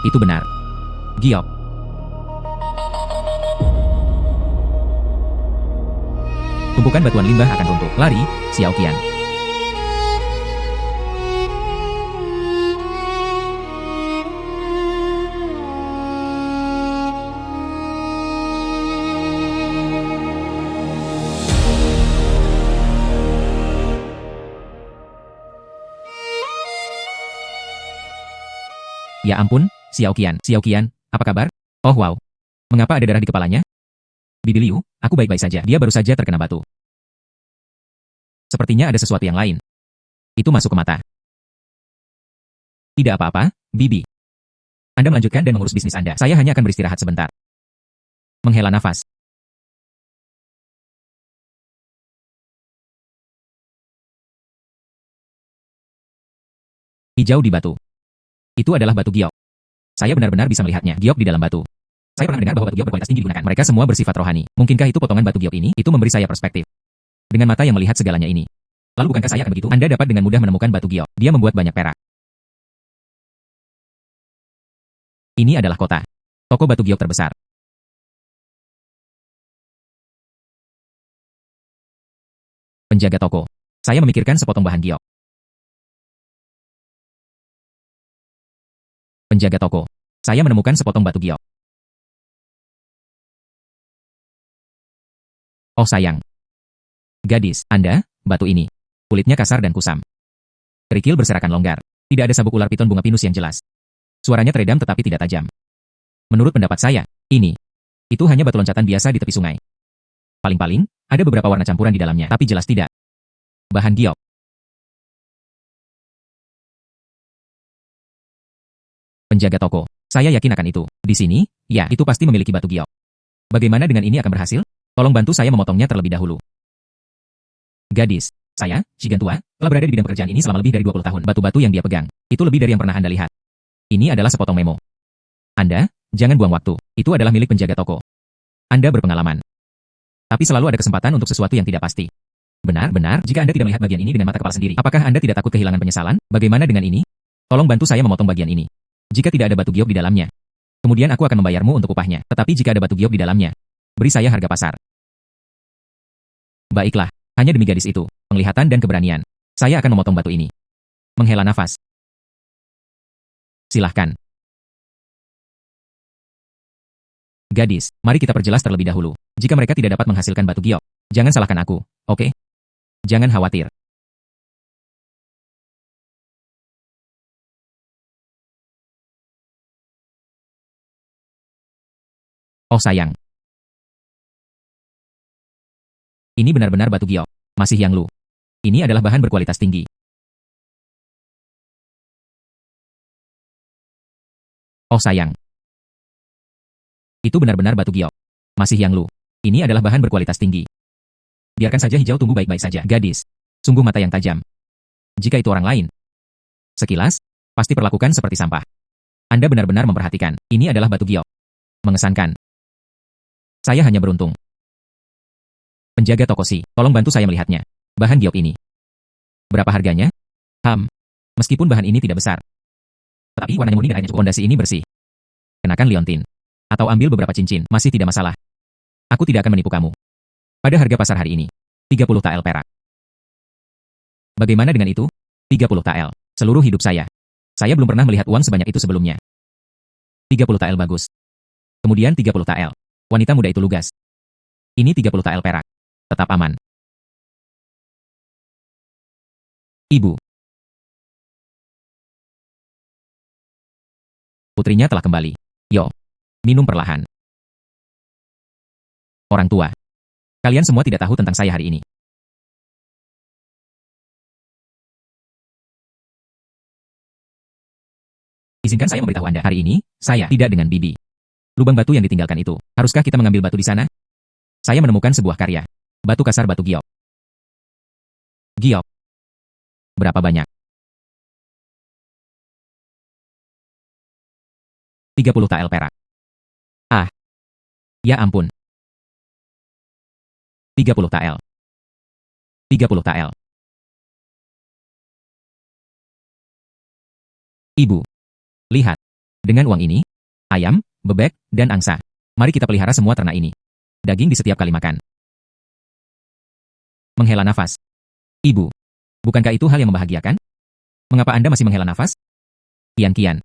Itu benar. Giok. Tumpukan batuan limbah akan runtuh. Lari, Xiao Qian. Ya ampun, Xiao Qian. Xiao Qian, apa kabar? Oh wow. Mengapa ada darah di kepalanya? Bibi Liu, aku baik-baik saja. Dia baru saja terkena batu. Sepertinya ada sesuatu yang lain. Itu masuk ke mata. Tidak apa-apa, Bibi. Anda melanjutkan dan mengurus bisnis Anda. Saya hanya akan beristirahat sebentar. Menghela nafas. Hijau di batu. Itu adalah batu giok. Saya benar-benar bisa melihatnya. Giok di dalam batu. Saya pernah mendengar bahwa batu giok berkualitas tinggi digunakan. Mereka semua bersifat rohani. Mungkinkah itu potongan batu giok ini? Itu memberi saya perspektif. Dengan mata yang melihat segalanya ini. Lalu bukankah saya akan begitu? Anda dapat dengan mudah menemukan batu giok. Dia membuat banyak perak. Ini adalah kota. Toko batu giok terbesar. Penjaga toko. Saya memikirkan sepotong bahan giok. Penjaga toko. Saya menemukan sepotong batu giok. Oh sayang. Gadis, Anda, batu ini. Kulitnya kasar dan kusam. Kerikil berserakan longgar. Tidak ada sabuk ular piton bunga pinus yang jelas. Suaranya teredam tetapi tidak tajam. Menurut pendapat saya, itu hanya batu loncatan biasa di tepi sungai. Paling-paling, ada beberapa warna campuran di dalamnya, tapi jelas tidak. Bahan giok. Penjaga toko. Saya yakin akan itu. Di sini, ya, itu pasti memiliki batu giok. Bagaimana dengan ini akan berhasil? Tolong bantu saya memotongnya terlebih dahulu. Gadis, saya, Shigan tua, telah berada di bidang pekerjaan ini selama lebih dari 20 tahun. Batu-batu yang dia pegang, itu lebih dari yang pernah Anda lihat. Ini adalah sepotong memo. Anda, jangan buang waktu. Itu adalah milik penjaga toko. Anda berpengalaman. Tapi selalu ada kesempatan untuk sesuatu yang tidak pasti. Benar-benar, jika Anda tidak melihat bagian ini dengan mata kepala sendiri, apakah Anda tidak takut kehilangan penyesalan? Bagaimana dengan ini? Tolong bantu saya memotong bagian ini. Jika tidak ada batu giok di dalamnya, kemudian aku akan membayarmu untuk upahnya. Tetapi jika ada batu giok di dalamnya, beri saya harga pasar. Baiklah, hanya demi gadis itu, penglihatan dan keberanian. Saya akan memotong batu ini. Menghela nafas. Silahkan. Gadis, mari kita perjelas terlebih dahulu. Jika mereka tidak dapat menghasilkan batu giok, jangan salahkan aku, oke? Jangan khawatir. Oh sayang. Ini benar-benar batu giok. Masih yang lu. Ini adalah bahan berkualitas tinggi. Oh sayang. Itu benar-benar batu giok. Masih yang lu. Ini adalah bahan berkualitas tinggi. Biarkan saja hijau tumbuh baik-baik saja. Gadis. Sungguh mata yang tajam. Jika itu orang lain. Sekilas, pasti perlakukan seperti sampah. Anda benar-benar memperhatikan. Ini adalah batu giok. Mengesankan. Saya hanya beruntung. Penjaga toko Si, tolong bantu saya melihatnya. Bahan giok ini. Berapa harganya? Meskipun bahan ini tidak besar. Tetapi warnanya murni dan airnya cukup. Fondasi ini bersih. Kenakan liontin. Atau ambil beberapa cincin, masih tidak masalah. Aku tidak akan menipu kamu. Pada harga pasar hari ini, 30 tael perak. Bagaimana dengan itu? 30 tael. Seluruh hidup saya. Saya belum pernah melihat uang sebanyak itu sebelumnya. 30 tael bagus. Kemudian 30 tael. Wanita muda itu lugas. Ini 30 tael perak. Tetap aman. Ibu. Putrinya telah kembali. Yo. Minum perlahan. Orang tua. Kalian semua tidak tahu tentang saya hari ini. Izinkan saya memberitahu Anda hari ini, saya tidak dengan Bibi. Lubang batu yang ditinggalkan itu, haruskah kita mengambil batu di sana? Saya menemukan sebuah karya. Batu kasar batu giok. Giok. Berapa banyak? 30 tael perak. Ah. Ya ampun. 30 tael. 30 tael. Ibu. Lihat. Dengan uang ini, ayam, bebek, dan angsa. Mari kita pelihara semua ternak ini. Daging di setiap kali makan. Menghela nafas. Ibu, bukankah itu hal yang membahagiakan? Mengapa Anda masih menghela nafas? Kian.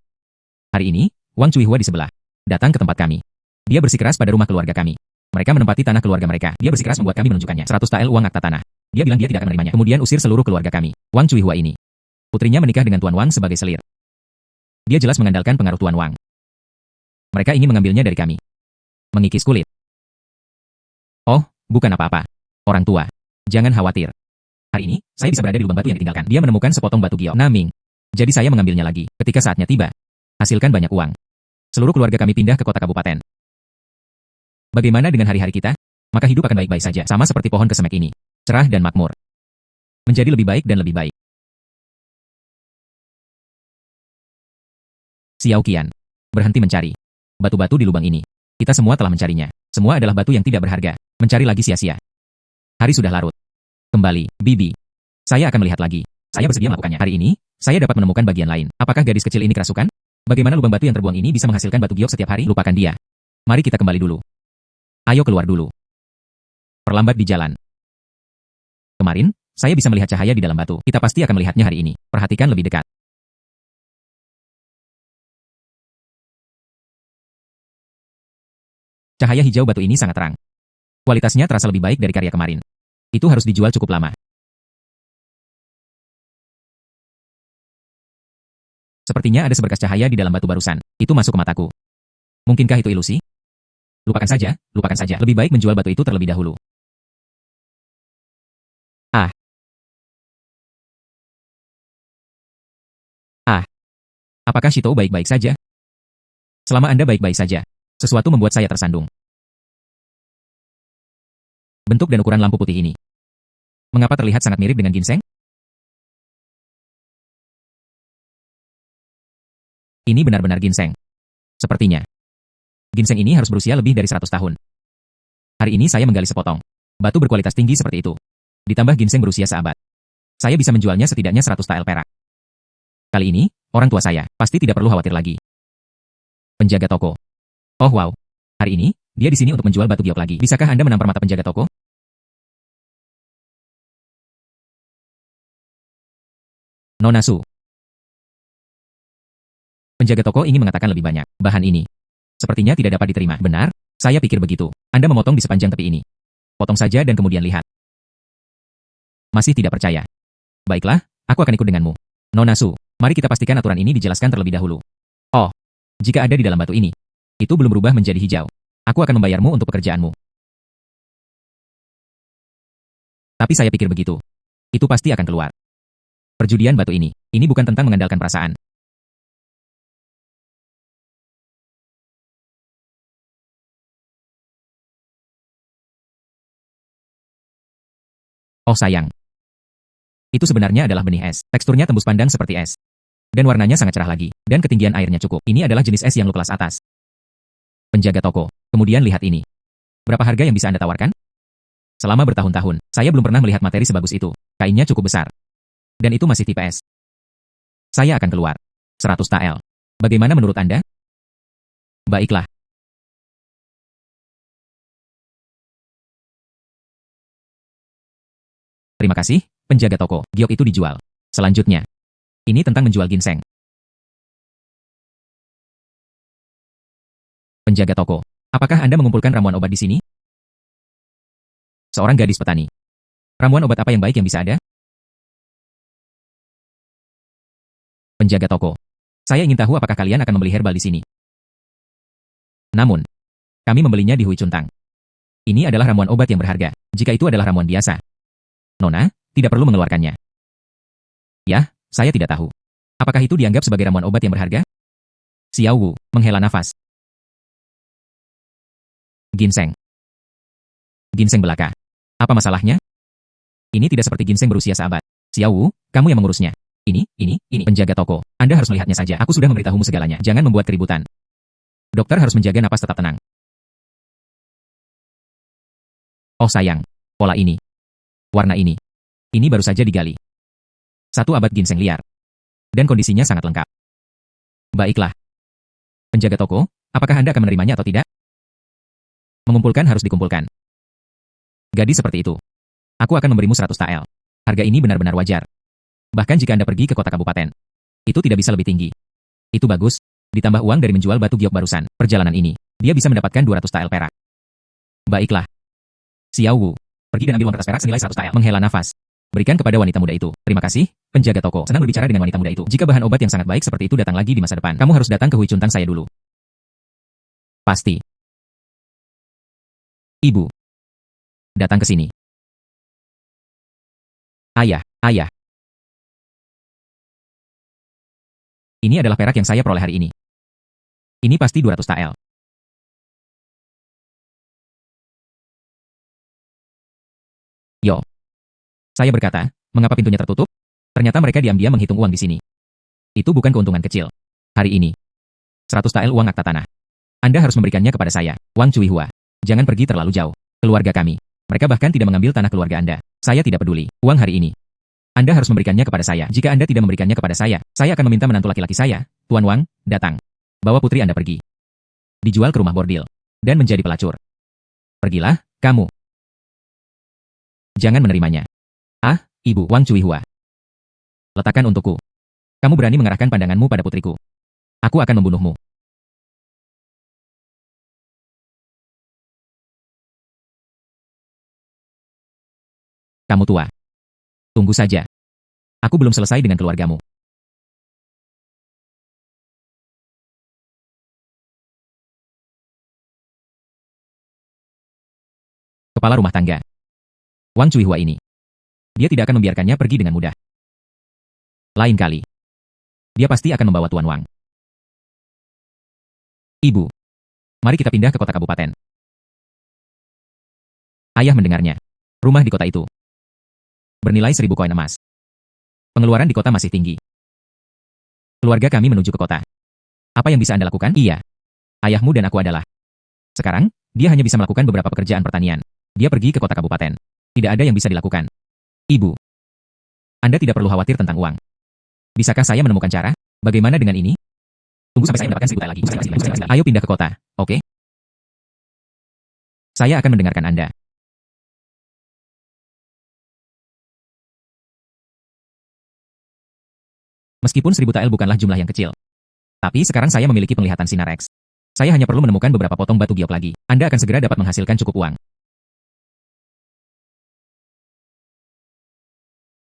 Hari ini, Wang Cuihua di sebelah. Datang ke tempat kami. Dia bersikeras pada rumah keluarga kami. Mereka menempati tanah keluarga mereka. Dia bersikeras membuat kami menunjukkannya 100 tael uang akta tanah. Dia bilang dia tidak akan menerimanya. Kemudian usir seluruh keluarga kami. Wang Cuihua ini. Putrinya menikah dengan Tuan Wang sebagai selir. Dia jelas mengandalkan pengaruh Tuan Wang. Mereka ingin mengambilnya dari kami. Mengikis kulit. Oh, bukan apa-apa. Orang tua. Jangan khawatir. Hari ini, saya bisa berada di lubang batu yang ditinggalkan. Dia menemukan sepotong batu giok. Naming. Jadi saya mengambilnya lagi. Ketika saatnya tiba. Hasilkan banyak uang. Seluruh keluarga kami pindah ke kota kabupaten. Bagaimana dengan hari-hari kita? Maka hidup akan baik-baik saja. Sama seperti pohon kesemek ini. Cerah dan makmur. Menjadi lebih baik dan lebih baik. Xiao Qian. Berhenti mencari. Batu-batu di lubang ini. Kita semua telah mencarinya. Semua adalah batu yang tidak berharga. Mencari lagi sia-sia. Hari sudah larut. Kembali, Bibi. Saya akan melihat lagi. Saya bersedia melakukannya. Hari ini, saya dapat menemukan bagian lain. Apakah gadis kecil ini kerasukan? Bagaimana lubang batu yang terbuang ini bisa menghasilkan batu giok setiap hari? Lupakan dia. Mari kita kembali dulu. Ayo keluar dulu. Perlambat di jalan. Kemarin, saya bisa melihat cahaya di dalam batu. Kita pasti akan melihatnya hari ini. Perhatikan lebih dekat. Cahaya hijau batu ini sangat terang. Kualitasnya terasa lebih baik dari karya kemarin. Itu harus dijual cukup lama. Sepertinya ada seberkas cahaya di dalam batu barusan. Itu masuk ke mataku. Mungkinkah itu ilusi? Lupakan saja, lupakan saja. Lebih baik menjual batu itu terlebih dahulu. Apakah Shito baik-baik saja? Selama Anda baik-baik saja. Sesuatu membuat saya tersandung. Bentuk dan ukuran lampu putih ini. Mengapa terlihat sangat mirip dengan ginseng? Ini benar-benar ginseng. Sepertinya. Ginseng ini harus berusia lebih dari 100 tahun. Hari ini saya menggali sepotong. Batu berkualitas tinggi seperti itu. Ditambah ginseng berusia seabad. Saya bisa menjualnya setidaknya 100 tael perak. Kali ini, orang tua saya pasti tidak perlu khawatir lagi. Penjaga toko. Oh wow. Hari ini, dia di sini untuk menjual batu giok lagi. Bisakah Anda menampar mata penjaga toko? Nona Su. Penjaga toko ingin mengatakan lebih banyak. Bahan ini. Sepertinya tidak dapat diterima. Benar? Saya pikir begitu. Anda memotong di sepanjang tepi ini. Potong saja dan kemudian lihat. Masih tidak percaya. Baiklah, aku akan ikut denganmu. Nona Su, mari kita pastikan aturan ini dijelaskan terlebih dahulu. Oh, jika ada di dalam batu ini, itu belum berubah menjadi hijau. Aku akan membayarmu untuk pekerjaanmu. Tapi saya pikir begitu. Itu pasti akan keluar. Perjudian batu ini bukan tentang mengandalkan perasaan. Oh sayang. Itu sebenarnya adalah benih es. Teksturnya tembus pandang seperti es. Dan warnanya sangat cerah lagi. Dan ketinggian airnya cukup. Ini adalah jenis es yang low kelas atas. Penjaga toko. Kemudian lihat ini. Berapa harga yang bisa Anda tawarkan? Selama bertahun-tahun, saya belum pernah melihat materi sebagus itu. Kainnya cukup besar. Dan itu masih tipe es. Saya akan keluar. 100 tael. Bagaimana menurut Anda? Baiklah. Terima kasih, penjaga toko. Giok itu dijual. Selanjutnya. Ini tentang menjual ginseng. Penjaga toko. Apakah Anda mengumpulkan ramuan obat di sini? Seorang gadis petani. Ramuan obat apa yang baik yang bisa ada? Penjaga toko. Saya ingin tahu apakah kalian akan membeli herbal di sini. Namun, kami membelinya di Hui Chuntang. Ini adalah ramuan obat yang berharga. Jika itu adalah ramuan biasa, Nona, tidak perlu mengeluarkannya. Ya, saya tidak tahu. Apakah itu dianggap sebagai ramuan obat yang berharga? Xiao Wu menghela nafas. Ginseng. Ginseng belaka. Apa masalahnya? Ini tidak seperti ginseng berusia seabad. Xiao Wu, kamu yang mengurusnya. Ini. Penjaga toko. Anda harus melihatnya saja. Aku sudah memberitahumu segalanya. Jangan membuat keributan. Dokter harus menjaga napas tetap tenang. Oh sayang. Pola ini. Warna ini. Ini baru saja digali. 1 abad ginseng liar. Dan kondisinya sangat lengkap. Baiklah. Penjaga toko, apakah Anda akan menerimanya atau tidak? Mengumpulkan harus dikumpulkan. Gadis seperti itu. Aku akan memberimu 100 tael. Harga ini benar-benar wajar. Bahkan jika Anda pergi ke kota kabupaten, itu tidak bisa lebih tinggi. Itu bagus. Ditambah uang dari menjual batu giok barusan. Perjalanan ini, dia bisa mendapatkan 200 tael perak. Baiklah. Xiao Wu, pergi dan ambil uang kertas perak senilai 100 tael. Menghela nafas. Berikan kepada wanita muda itu. Terima kasih, penjaga toko. Senang berbicara dengan wanita muda itu. Jika bahan obat yang sangat baik seperti itu datang lagi di masa depan, kamu harus datang ke Hui Chuntang saya dulu. Pasti. Ibu. Datang ke sini. Ayah, ayah. Ini adalah perak yang saya peroleh hari ini. Ini pasti 200 tael. Yo. Saya berkata, mengapa pintunya tertutup? Ternyata mereka diam-diam menghitung uang di sini. Itu bukan keuntungan kecil. Hari ini, 100 tael uang akta tanah. Anda harus memberikannya kepada saya, Wang Cuihua. Jangan pergi terlalu jauh. Keluarga kami. Mereka bahkan tidak mengambil tanah keluarga Anda. Saya tidak peduli. Uang hari ini. Anda harus memberikannya kepada saya. Jika Anda tidak memberikannya kepada saya akan meminta menantu laki-laki saya, Tuan Wang, datang. Bawa putri Anda pergi. Dijual ke rumah bordil. Dan menjadi pelacur. Pergilah, kamu. Jangan menerimanya. Ah, Ibu Wang Cuihua. Letakkan untukku. Kamu berani mengarahkan pandanganmu pada putriku. Aku akan membunuhmu. Kamu tua. Tunggu saja. Aku belum selesai dengan keluargamu. Kepala rumah tangga. Wang Cuihua ini. Dia tidak akan membiarkannya pergi dengan mudah. Lain kali. Dia pasti akan membawa Tuan Wang. Ibu. Mari kita pindah ke kota kabupaten. Ayah mendengarnya. Rumah di kota itu. Bernilai 1000 koin emas. Pengeluaran di kota masih tinggi. Keluarga kami menuju ke kota. Apa yang bisa Anda lakukan? Iya. Ayahmu dan aku adalah. Sekarang, dia hanya bisa melakukan beberapa pekerjaan pertanian. Dia pergi ke kota kabupaten. Tidak ada yang bisa dilakukan. Ibu. Anda tidak perlu khawatir tentang uang. Bisakah saya menemukan cara? Bagaimana dengan ini? Tunggu sampai saya mendapatkan 1000 tael lagi. Ayo pindah ke kota, oke? Saya akan mendengarkan Anda. Meskipun 1000 tael bukanlah jumlah yang kecil. Tapi sekarang saya memiliki penglihatan sinar X. Saya hanya perlu menemukan beberapa potong batu giok lagi. Anda akan segera dapat menghasilkan cukup uang.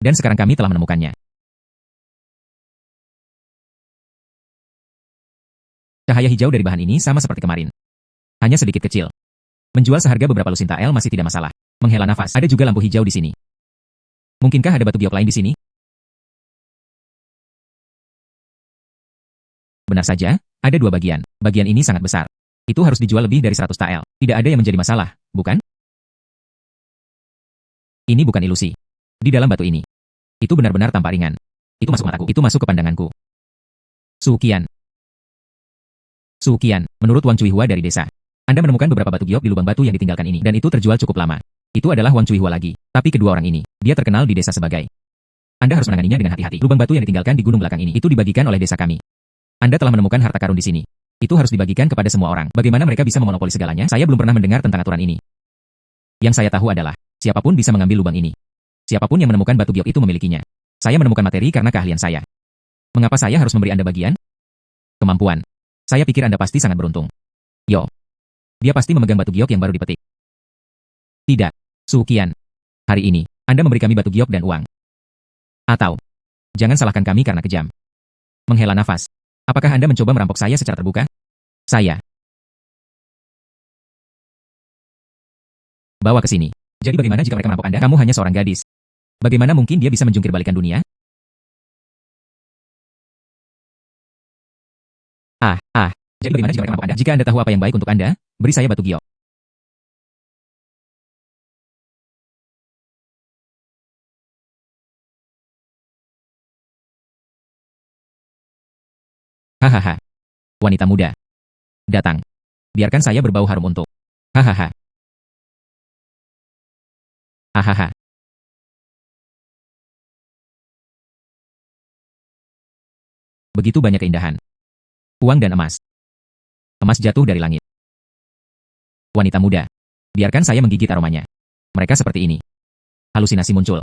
Dan sekarang kami telah menemukannya. Cahaya hijau dari bahan ini sama seperti kemarin. Hanya sedikit kecil. Menjual seharga beberapa lusin tael masih tidak masalah. Menghela nafas. Ada juga lampu hijau di sini. Mungkinkah ada batu giok lain di sini? Benar saja, ada 2 bagian. Bagian ini sangat besar. Itu harus dijual lebih dari 100 tael. Tidak ada yang menjadi masalah, bukan? Ini bukan ilusi. Di dalam batu ini. Itu benar-benar tampak ringan. Itu masuk mataku. Itu masuk ke pandanganku. Sukian. Sukian, menurut Wang Cuihua dari desa. Anda menemukan beberapa batu giok di lubang batu yang ditinggalkan ini. Dan itu terjual cukup lama. Itu adalah Wang Cuihua lagi. Tapi kedua orang ini, dia terkenal di desa sebagai. Anda harus menanganinya dengan hati-hati. Lubang batu yang ditinggalkan di gunung belakang ini. Itu dibagikan oleh desa kami. Anda telah menemukan harta karun di sini. Itu harus dibagikan kepada semua orang. Bagaimana mereka bisa memonopoli segalanya? Saya belum pernah mendengar tentang aturan ini. Yang saya tahu adalah, siapapun bisa mengambil lubang ini. Siapapun yang menemukan batu giok itu memilikinya. Saya menemukan materi karena keahlian saya. Mengapa saya harus memberi Anda bagian? Kemampuan. Saya pikir Anda pasti sangat beruntung. Yo. Dia pasti memegang batu giok yang baru dipetik. Tidak. Sukian. Hari ini, Anda memberi kami batu giok dan uang. Atau, jangan salahkan kami karena kejam. Menghela nafas. Apakah Anda mencoba merampok saya secara terbuka? Saya. Bawa ke sini. Jadi bagaimana jika mereka merampok Anda? Kamu hanya seorang gadis. Bagaimana mungkin dia bisa menjungkir balikan dunia? Jadi bagaimana jika mereka merampok Anda? Jika Anda tahu apa yang baik untuk Anda, beri saya batu giok. Hahaha. Wanita muda. Datang. Biarkan saya berbau harum untuk. Hahaha. Hahaha. Begitu banyak keindahan. Uang dan emas. emas jatuh dari langit. Wanita muda. Biarkan saya menggigit aromanya. Mereka seperti ini. Halusinasi muncul.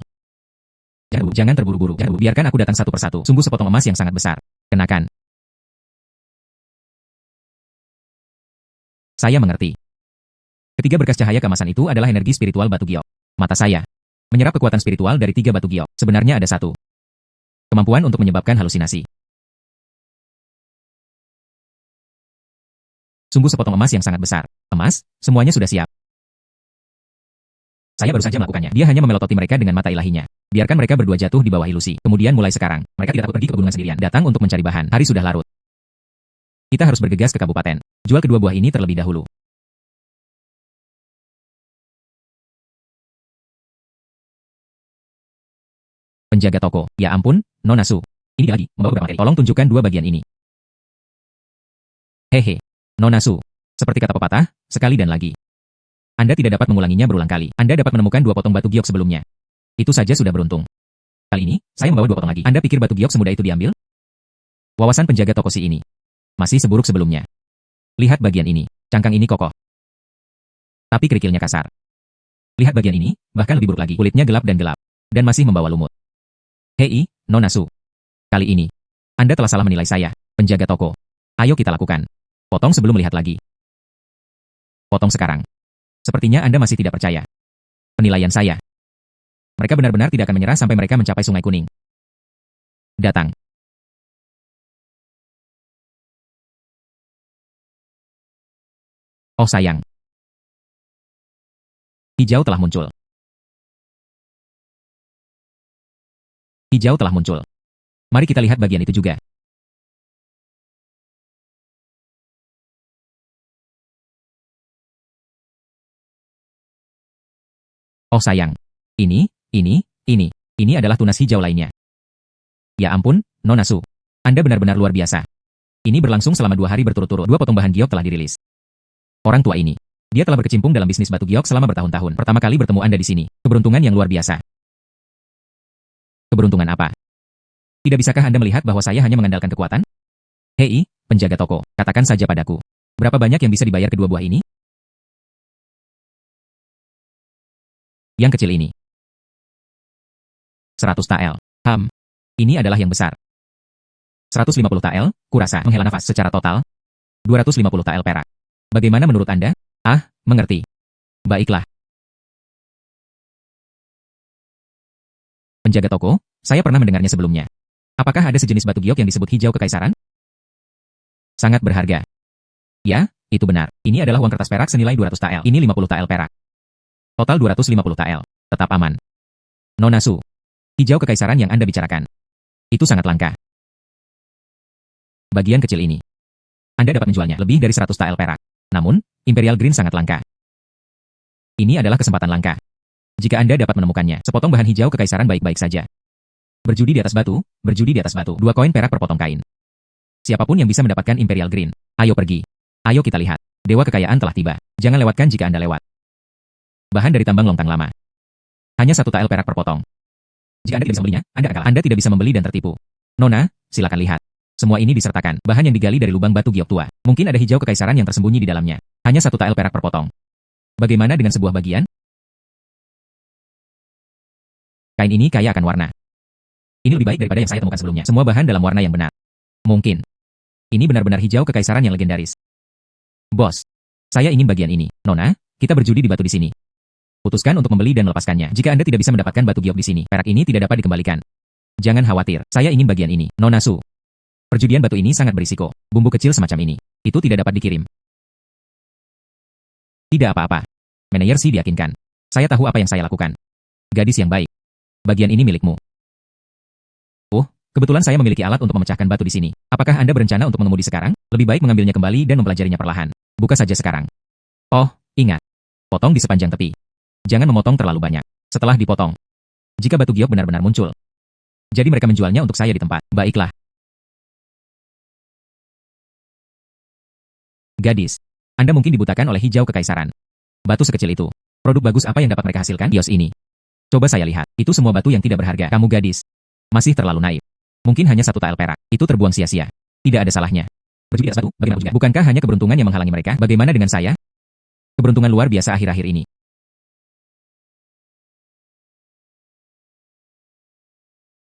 Jangan terburu-buru. Biarkan aku datang satu persatu. Sungguh sepotong emas yang sangat besar. Kenakan. Saya mengerti. Ketiga berkas cahaya keemasan itu adalah energi spiritual batu giok. Mata saya menyerap kekuatan spiritual dari 3 batu giok. Sebenarnya ada satu. Kemampuan untuk menyebabkan halusinasi. Sungguh sepotong emas yang sangat besar. Emas, semuanya sudah siap. Saya baru saja melakukannya. Dia hanya memelototi mereka dengan mata ilahinya. Biarkan mereka berdua jatuh di bawah ilusi. Kemudian mulai sekarang, mereka tidak takut pergi ke pegunungan sendirian. Datang untuk mencari bahan. Hari sudah larut. Kita harus bergegas ke kabupaten. Jual kedua buah ini terlebih dahulu. Penjaga toko. Ya ampun, Nona Su. Ini dia lagi, membawa beberapa materi. Tolong tunjukkan dua bagian ini. Hehe. Nona Su. Seperti kata pepatah, sekali dan lagi. Anda tidak dapat mengulanginya berulang kali. Anda dapat menemukan 2 potong batu giok sebelumnya. Itu saja sudah beruntung. Kali ini, saya membawa 2 potong lagi. Anda pikir batu giok semudah itu diambil? Wawasan penjaga toko si ini masih seburuk sebelumnya. Lihat bagian ini. Cangkang ini kokoh. Tapi kerikilnya kasar. Lihat bagian ini, bahkan lebih buruk lagi. Kulitnya gelap dan masih membawa lumut. Hei, Nona Su. Kali ini, Anda telah salah menilai saya, penjaga toko. Ayo kita lakukan. Potong sebelum melihat lagi. Potong sekarang. Sepertinya Anda masih tidak percaya. Penilaian saya. Mereka benar-benar tidak akan menyerah sampai mereka mencapai Sungai Kuning. Datang. Oh sayang. Hijau telah muncul. Hijau telah muncul. Mari kita lihat bagian itu juga. Oh sayang. Ini adalah tunas hijau lainnya. Ya ampun, Nona Su. Anda benar-benar luar biasa. Ini berlangsung selama 2 hari berturut-turut. 2 potong bahan giok telah dirilis. Orang tua ini. Dia telah berkecimpung dalam bisnis batu giok selama bertahun-tahun. Pertama kali bertemu Anda di sini. Keberuntungan yang luar biasa. Keberuntungan apa? Tidak bisakah Anda melihat bahwa saya hanya mengandalkan kekuatan? Hei, penjaga toko, katakan saja padaku. Berapa banyak yang bisa dibayar kedua buah ini? Yang kecil ini. 100 tael. Ini adalah yang besar. 150 tael, kurasa menghela nafas secara total. 250 tael perak. Bagaimana menurut Anda? Ah, mengerti. Baiklah. Penjaga toko, saya pernah mendengarnya sebelumnya. Apakah ada sejenis batu giok yang disebut hijau kekaisaran? Sangat berharga. Ya, itu benar. Ini adalah uang kertas perak senilai 200 tael. Ini 50 tael perak. Total 250 tael. Tetap aman. Nona Su. Hijau kekaisaran yang Anda bicarakan. Itu sangat langka. Bagian kecil ini. Anda dapat menjualnya lebih dari 100 tael perak. Namun, Imperial Green sangat langka. Ini adalah kesempatan langka. Jika Anda dapat menemukannya, sepotong bahan hijau kekaisaran baik-baik saja. Berjudi di atas batu, 2 koin perak per potong kain. Siapapun yang bisa mendapatkan Imperial Green, ayo pergi. Ayo kita lihat. Dewa kekayaan telah tiba. Jangan lewatkan jika Anda lewat. Bahan dari tambang lontang lama. Hanya 1 tael perak per potong. Jika Anda tidak bisa membelinya, Anda tidak bisa membeli dan tertipu. Nona, silakan lihat. Semua ini disertakan bahan yang digali dari lubang batu giok tua. Mungkin ada hijau kekaisaran yang tersembunyi di dalamnya. Hanya 1 tael perak per potong. Bagaimana dengan sebuah bagian? Kain ini kaya akan warna. Ini lebih baik daripada yang saya temukan sebelumnya. Semua bahan dalam warna yang benar. Mungkin. Ini benar-benar hijau kekaisaran yang legendaris. Bos, saya ingin bagian ini. Nona, kita berjudi di batu di sini. Putuskan untuk membeli dan melepaskannya. Jika Anda tidak bisa mendapatkan batu giok di sini, perak ini tidak dapat dikembalikan. Jangan khawatir, saya ingin bagian ini. Nona Su. Perjudian batu ini sangat berisiko. Bumbu kecil semacam ini. Itu tidak dapat dikirim. Tidak apa-apa. Manajer Si diyakinkan. Saya tahu apa yang saya lakukan. Gadis yang baik. Bagian ini milikmu. Kebetulan saya memiliki alat untuk memecahkan batu di sini. Apakah Anda berencana untuk mengemudi sekarang? Lebih baik mengambilnya kembali dan mempelajarinya perlahan. Buka saja sekarang. Oh, ingat. Potong di sepanjang tepi. Jangan memotong terlalu banyak. Setelah dipotong. Jika batu giok benar-benar muncul. Jadi mereka menjualnya untuk saya di tempat. Baiklah. Gadis. Anda mungkin dibutakan oleh hijau kekaisaran. Batu sekecil itu. Produk bagus apa yang dapat mereka hasilkan? Kios ini. Coba saya lihat. Itu semua batu yang tidak berharga. Kamu gadis. Masih terlalu naif. Mungkin hanya 1 tael perak. Itu terbuang sia-sia. Tidak ada salahnya. Berjudi atas batu, bagaimana juga? Bukankah hanya keberuntungan yang menghalangi mereka? Bagaimana dengan saya? Keberuntungan luar biasa akhir-akhir ini.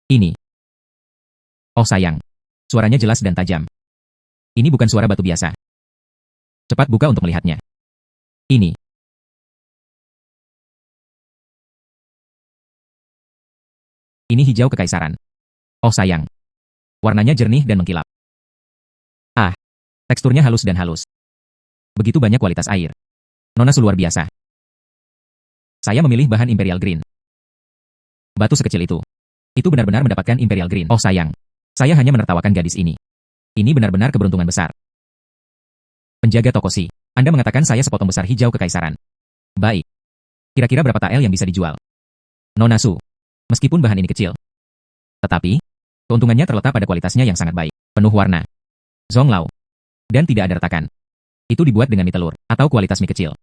Ini. Oh sayang. Suaranya jelas dan tajam. Ini bukan suara batu biasa. Cepat buka untuk melihatnya. Ini. Ini hijau kekaisaran. Oh sayang. Warnanya jernih dan mengkilap. Ah, teksturnya halus dan halus. Begitu banyak kualitas air. Nonasu luar biasa. Saya memilih bahan Imperial Green. Batu sekecil itu. Itu benar-benar mendapatkan Imperial Green. Oh sayang. Saya hanya menertawakan gadis ini. Ini benar-benar keberuntungan besar. Penjaga toko Si. Anda mengatakan saya sepotong besar hijau kekaisaran. Baik. Kira-kira berapa tael yang bisa dijual? Nonasu. Meskipun bahan ini kecil. Tetapi, keuntungannya terletak pada kualitasnya yang sangat baik. Penuh warna. Zonglao. Dan tidak ada retakan. Itu dibuat dengan mie telur, atau kualitas mie kecil.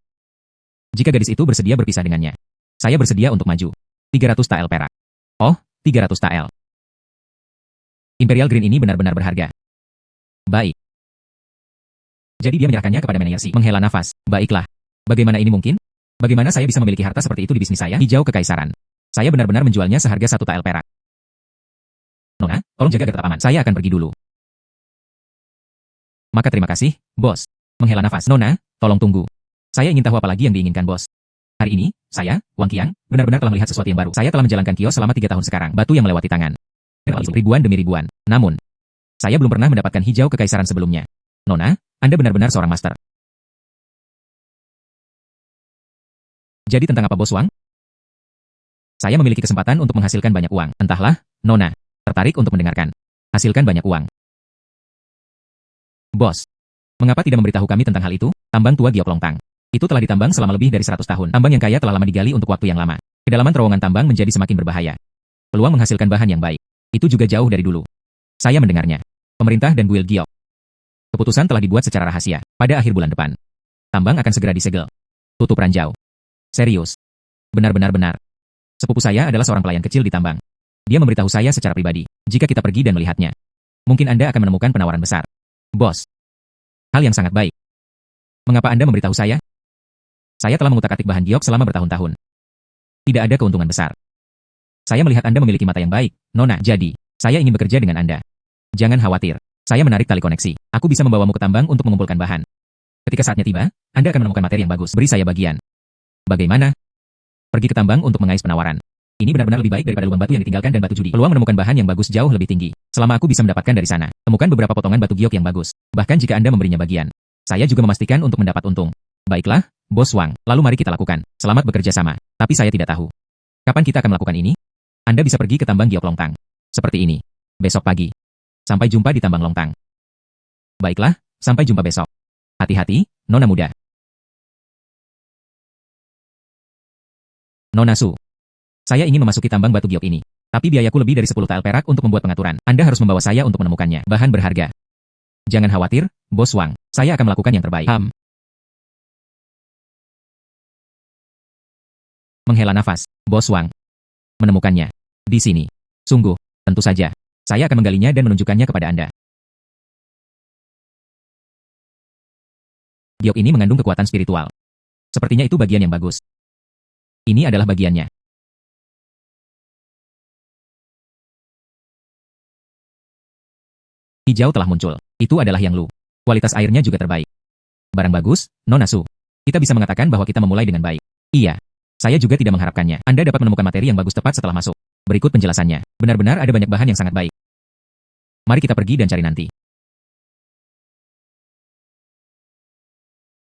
Jika gadis itu bersedia berpisah dengannya, saya bersedia untuk maju. 300 tael perak. Oh, 300 tael. Imperial Green ini benar-benar berharga. Baik. Jadi dia menyerahkannya kepada manajer Si. Menghela nafas. Baiklah. Bagaimana ini mungkin? Bagaimana saya bisa memiliki harta seperti itu di bisnis saya? Hijau kekaisaran. Saya benar-benar menjualnya seharga 1 tael perak. Nona, tolong jaga tetap aman. Saya akan pergi dulu. Maka terima kasih, bos. Menghela nafas. Nona, tolong tunggu. Saya ingin tahu apa lagi yang diinginkan bos. Hari ini, saya, Wang Qiang, benar-benar telah melihat sesuatu yang baru. Saya telah menjalankan kios selama 3 tahun sekarang. Batu yang melewati tangan. Ribuan demi ribuan. Namun, saya belum pernah mendapatkan hijau kekaisaran sebelumnya. Nona, Anda benar-benar seorang master. Jadi tentang apa bos Wang? Saya memiliki kesempatan untuk menghasilkan banyak uang. Entahlah, Nona, tertarik untuk mendengarkan. Hasilkan banyak uang. Bos, mengapa tidak memberitahu kami tentang hal itu? Tambang tua Giok Longtang. Itu telah ditambang selama lebih dari 100 tahun. Tambang yang kaya telah lama digali untuk waktu yang lama. Kedalaman terowongan tambang menjadi semakin berbahaya. Peluang menghasilkan bahan yang baik. Itu juga jauh dari dulu. Saya mendengarnya. Pemerintah dan Guild Giok. Keputusan telah dibuat secara rahasia. Pada akhir bulan depan. Tambang akan segera disegel. Tutup ranjau. Serius. Benar-benar. Sepupu saya adalah seorang pelayan kecil di tambang. Dia memberitahu saya secara pribadi, jika kita pergi dan melihatnya, mungkin Anda akan menemukan penawaran besar. Bos. Hal yang sangat baik. Mengapa Anda memberitahu saya? Saya telah mengutak-atik bahan giok selama bertahun-tahun. Tidak ada keuntungan besar. Saya melihat Anda memiliki mata yang baik, Nona. Jadi, saya ingin bekerja dengan Anda. Jangan khawatir. Saya menarik tali koneksi. Aku bisa membawamu ke tambang untuk mengumpulkan bahan. Ketika saatnya tiba, Anda akan menemukan materi yang bagus. Beri saya bagian. Bagaimana? Pergi ke tambang untuk mengais penawaran. Ini benar-benar lebih baik daripada lubang batu yang ditinggalkan dan batu judi. Peluang menemukan bahan yang bagus jauh lebih tinggi. Selama aku bisa mendapatkan dari sana, temukan beberapa potongan batu giok yang bagus. Bahkan jika Anda memberinya bagian, saya juga memastikan untuk mendapat untung. Baiklah, Bos Wang, lalu mari kita lakukan. Selamat bekerja sama. Tapi saya tidak tahu. Kapan kita akan melakukan ini? Anda bisa pergi ke tambang Giok Longtang. Seperti ini. Besok pagi. Sampai jumpa di tambang Longtang. Baiklah, sampai jumpa besok. Hati-hati, Nona muda. Nona Su. Saya ingin memasuki tambang batu giok ini. Tapi biayaku lebih dari 10 tael perak untuk membuat pengaturan. Anda harus membawa saya untuk menemukannya. Bahan berharga. Jangan khawatir, Bos Wang. Saya akan melakukan yang terbaik. Menghela nafas, Bos Wang. Menemukannya. Di sini. Sungguh, tentu saja. Saya akan menggalinya dan menunjukkannya kepada Anda. Giok ini mengandung kekuatan spiritual. Sepertinya itu bagian yang bagus. Ini adalah bagiannya. Hijau telah muncul. Itu adalah yang lu. Kualitas airnya juga terbaik. Barang bagus, Nona Su. Kita bisa mengatakan bahwa kita memulai dengan baik. Iya. Saya juga tidak mengharapkannya. Anda dapat menemukan materi yang bagus tepat setelah masuk. Berikut penjelasannya. Benar-benar ada banyak bahan yang sangat baik. Mari kita pergi dan cari nanti.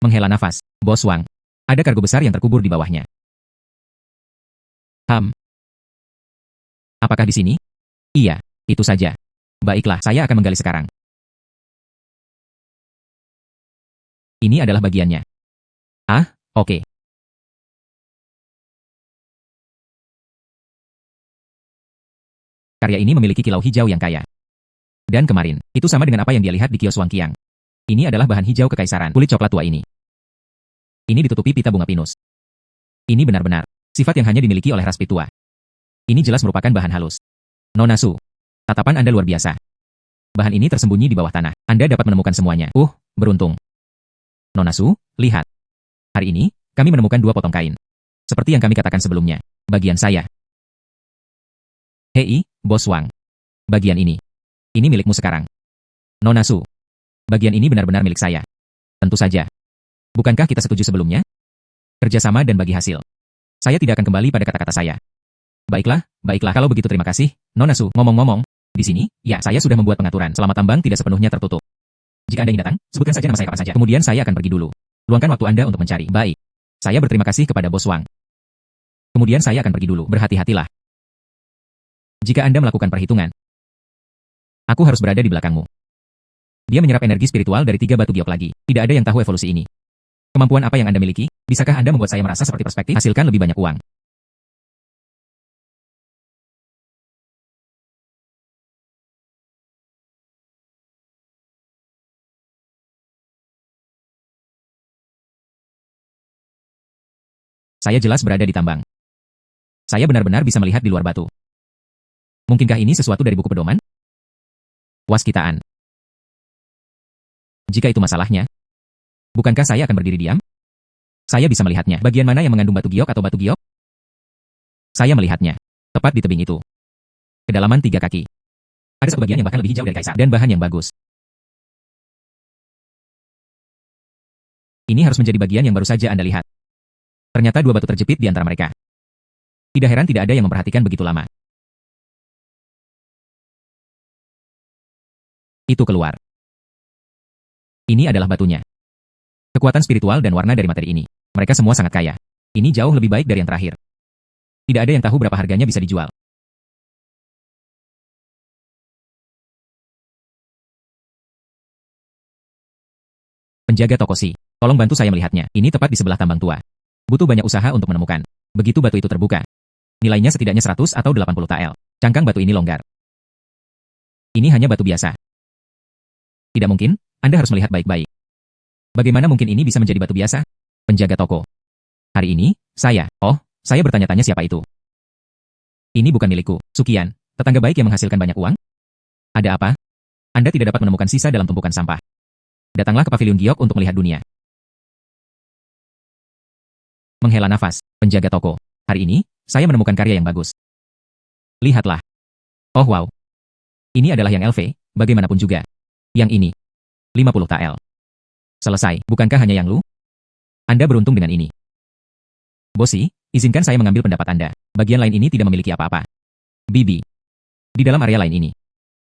Menghela nafas, Bos Wang. Ada kargo besar yang terkubur di bawahnya. Apakah di sini? Iya, itu saja. Baiklah, saya akan menggali sekarang. Ini adalah bagiannya. Ah, oke. Karya ini memiliki kilau hijau yang kaya. Dan kemarin, itu sama dengan apa yang dia lihat di kios Wang Qiang. Ini adalah bahan hijau kekaisaran, kulit coklat tua ini. Ini ditutupi pita bunga pinus. Ini benar-benar sifat yang hanya dimiliki oleh ras tua. Ini jelas merupakan bahan halus. Nona Su, tatapan Anda luar biasa. Bahan ini tersembunyi di bawah tanah. Anda dapat menemukan semuanya. Beruntung. Nona Su, lihat. Hari ini, kami menemukan 2 potong kain. Seperti yang kami katakan sebelumnya. Bagian saya. Hei, Bos Wang. Bagian ini. Ini milikmu sekarang. Nona Su. Bagian ini benar-benar milik saya. Tentu saja. Bukankah kita setuju sebelumnya? Kerjasama dan bagi hasil. Saya tidak akan kembali pada kata-kata saya. Baiklah, kalau begitu terima kasih, Nona Su. Ngomong-ngomong, di sini, ya, saya sudah membuat pengaturan. Selama tambang tidak sepenuhnya tertutup. Jika Anda ingin datang, sebutkan saja nama saya kapan saja. Kemudian saya akan pergi dulu. Luangkan waktu Anda untuk mencari. Baik. Saya berterima kasih kepada Bos Wang. Kemudian saya akan pergi dulu. Berhati-hatilah. Jika Anda melakukan perhitungan, aku harus berada di belakangmu. Dia menyerap energi spiritual dari 3 batu giok lagi. Tidak ada yang tahu evolusi ini. Kemampuan apa yang Anda miliki? Bisakah Anda membuat saya merasa seperti perspektif? Hasilkan lebih banyak uang. Saya jelas berada di tambang. Saya benar-benar bisa melihat di luar batu. Mungkinkah ini sesuatu dari buku pedoman? Waskitaan. Jika itu masalahnya, bukankah saya akan berdiri diam? Saya bisa melihatnya. Bagian mana yang mengandung batu giok atau batu giok? Saya melihatnya. Tepat di tebing itu. Kedalaman 3 kaki. Ada satu bagian yang bahkan lebih hijau dari kaisar. Dan bahan yang bagus. Ini harus menjadi bagian yang baru saja Anda lihat. Ternyata 2 batu terjepit di antara mereka. Tidak heran tidak ada yang memperhatikan begitu lama. Itu keluar. Ini adalah batunya. Kekuatan spiritual dan warna dari materi ini. Mereka semua sangat kaya. Ini jauh lebih baik dari yang terakhir. Tidak ada yang tahu berapa harganya bisa dijual. Penjaga toko Si, tolong bantu saya melihatnya. Ini tepat di sebelah tambang tua. Butuh banyak usaha untuk menemukan. Begitu batu itu terbuka. Nilainya setidaknya 100 atau 80 tael. Cangkang batu ini longgar. Ini hanya batu biasa. Tidak mungkin, Anda harus melihat baik-baik. Bagaimana mungkin ini bisa menjadi batu biasa? Penjaga toko. Hari ini, saya bertanya-tanya siapa itu. Ini bukan milikku. Sukian, tetangga baik yang menghasilkan banyak uang? Ada apa? Anda tidak dapat menemukan sisa dalam tumpukan sampah. Datanglah ke pavilion giok untuk melihat dunia. Menghela nafas, penjaga toko. Hari ini, saya menemukan karya yang bagus. Lihatlah. Oh wow. Ini adalah yang LV, bagaimanapun juga. Yang ini. 50 tael. Selesai, bukankah hanya yang lu? Anda beruntung dengan ini. Bosi, izinkan saya mengambil pendapat Anda. Bagian lain ini tidak memiliki apa-apa. Bibi. Di dalam area lain ini.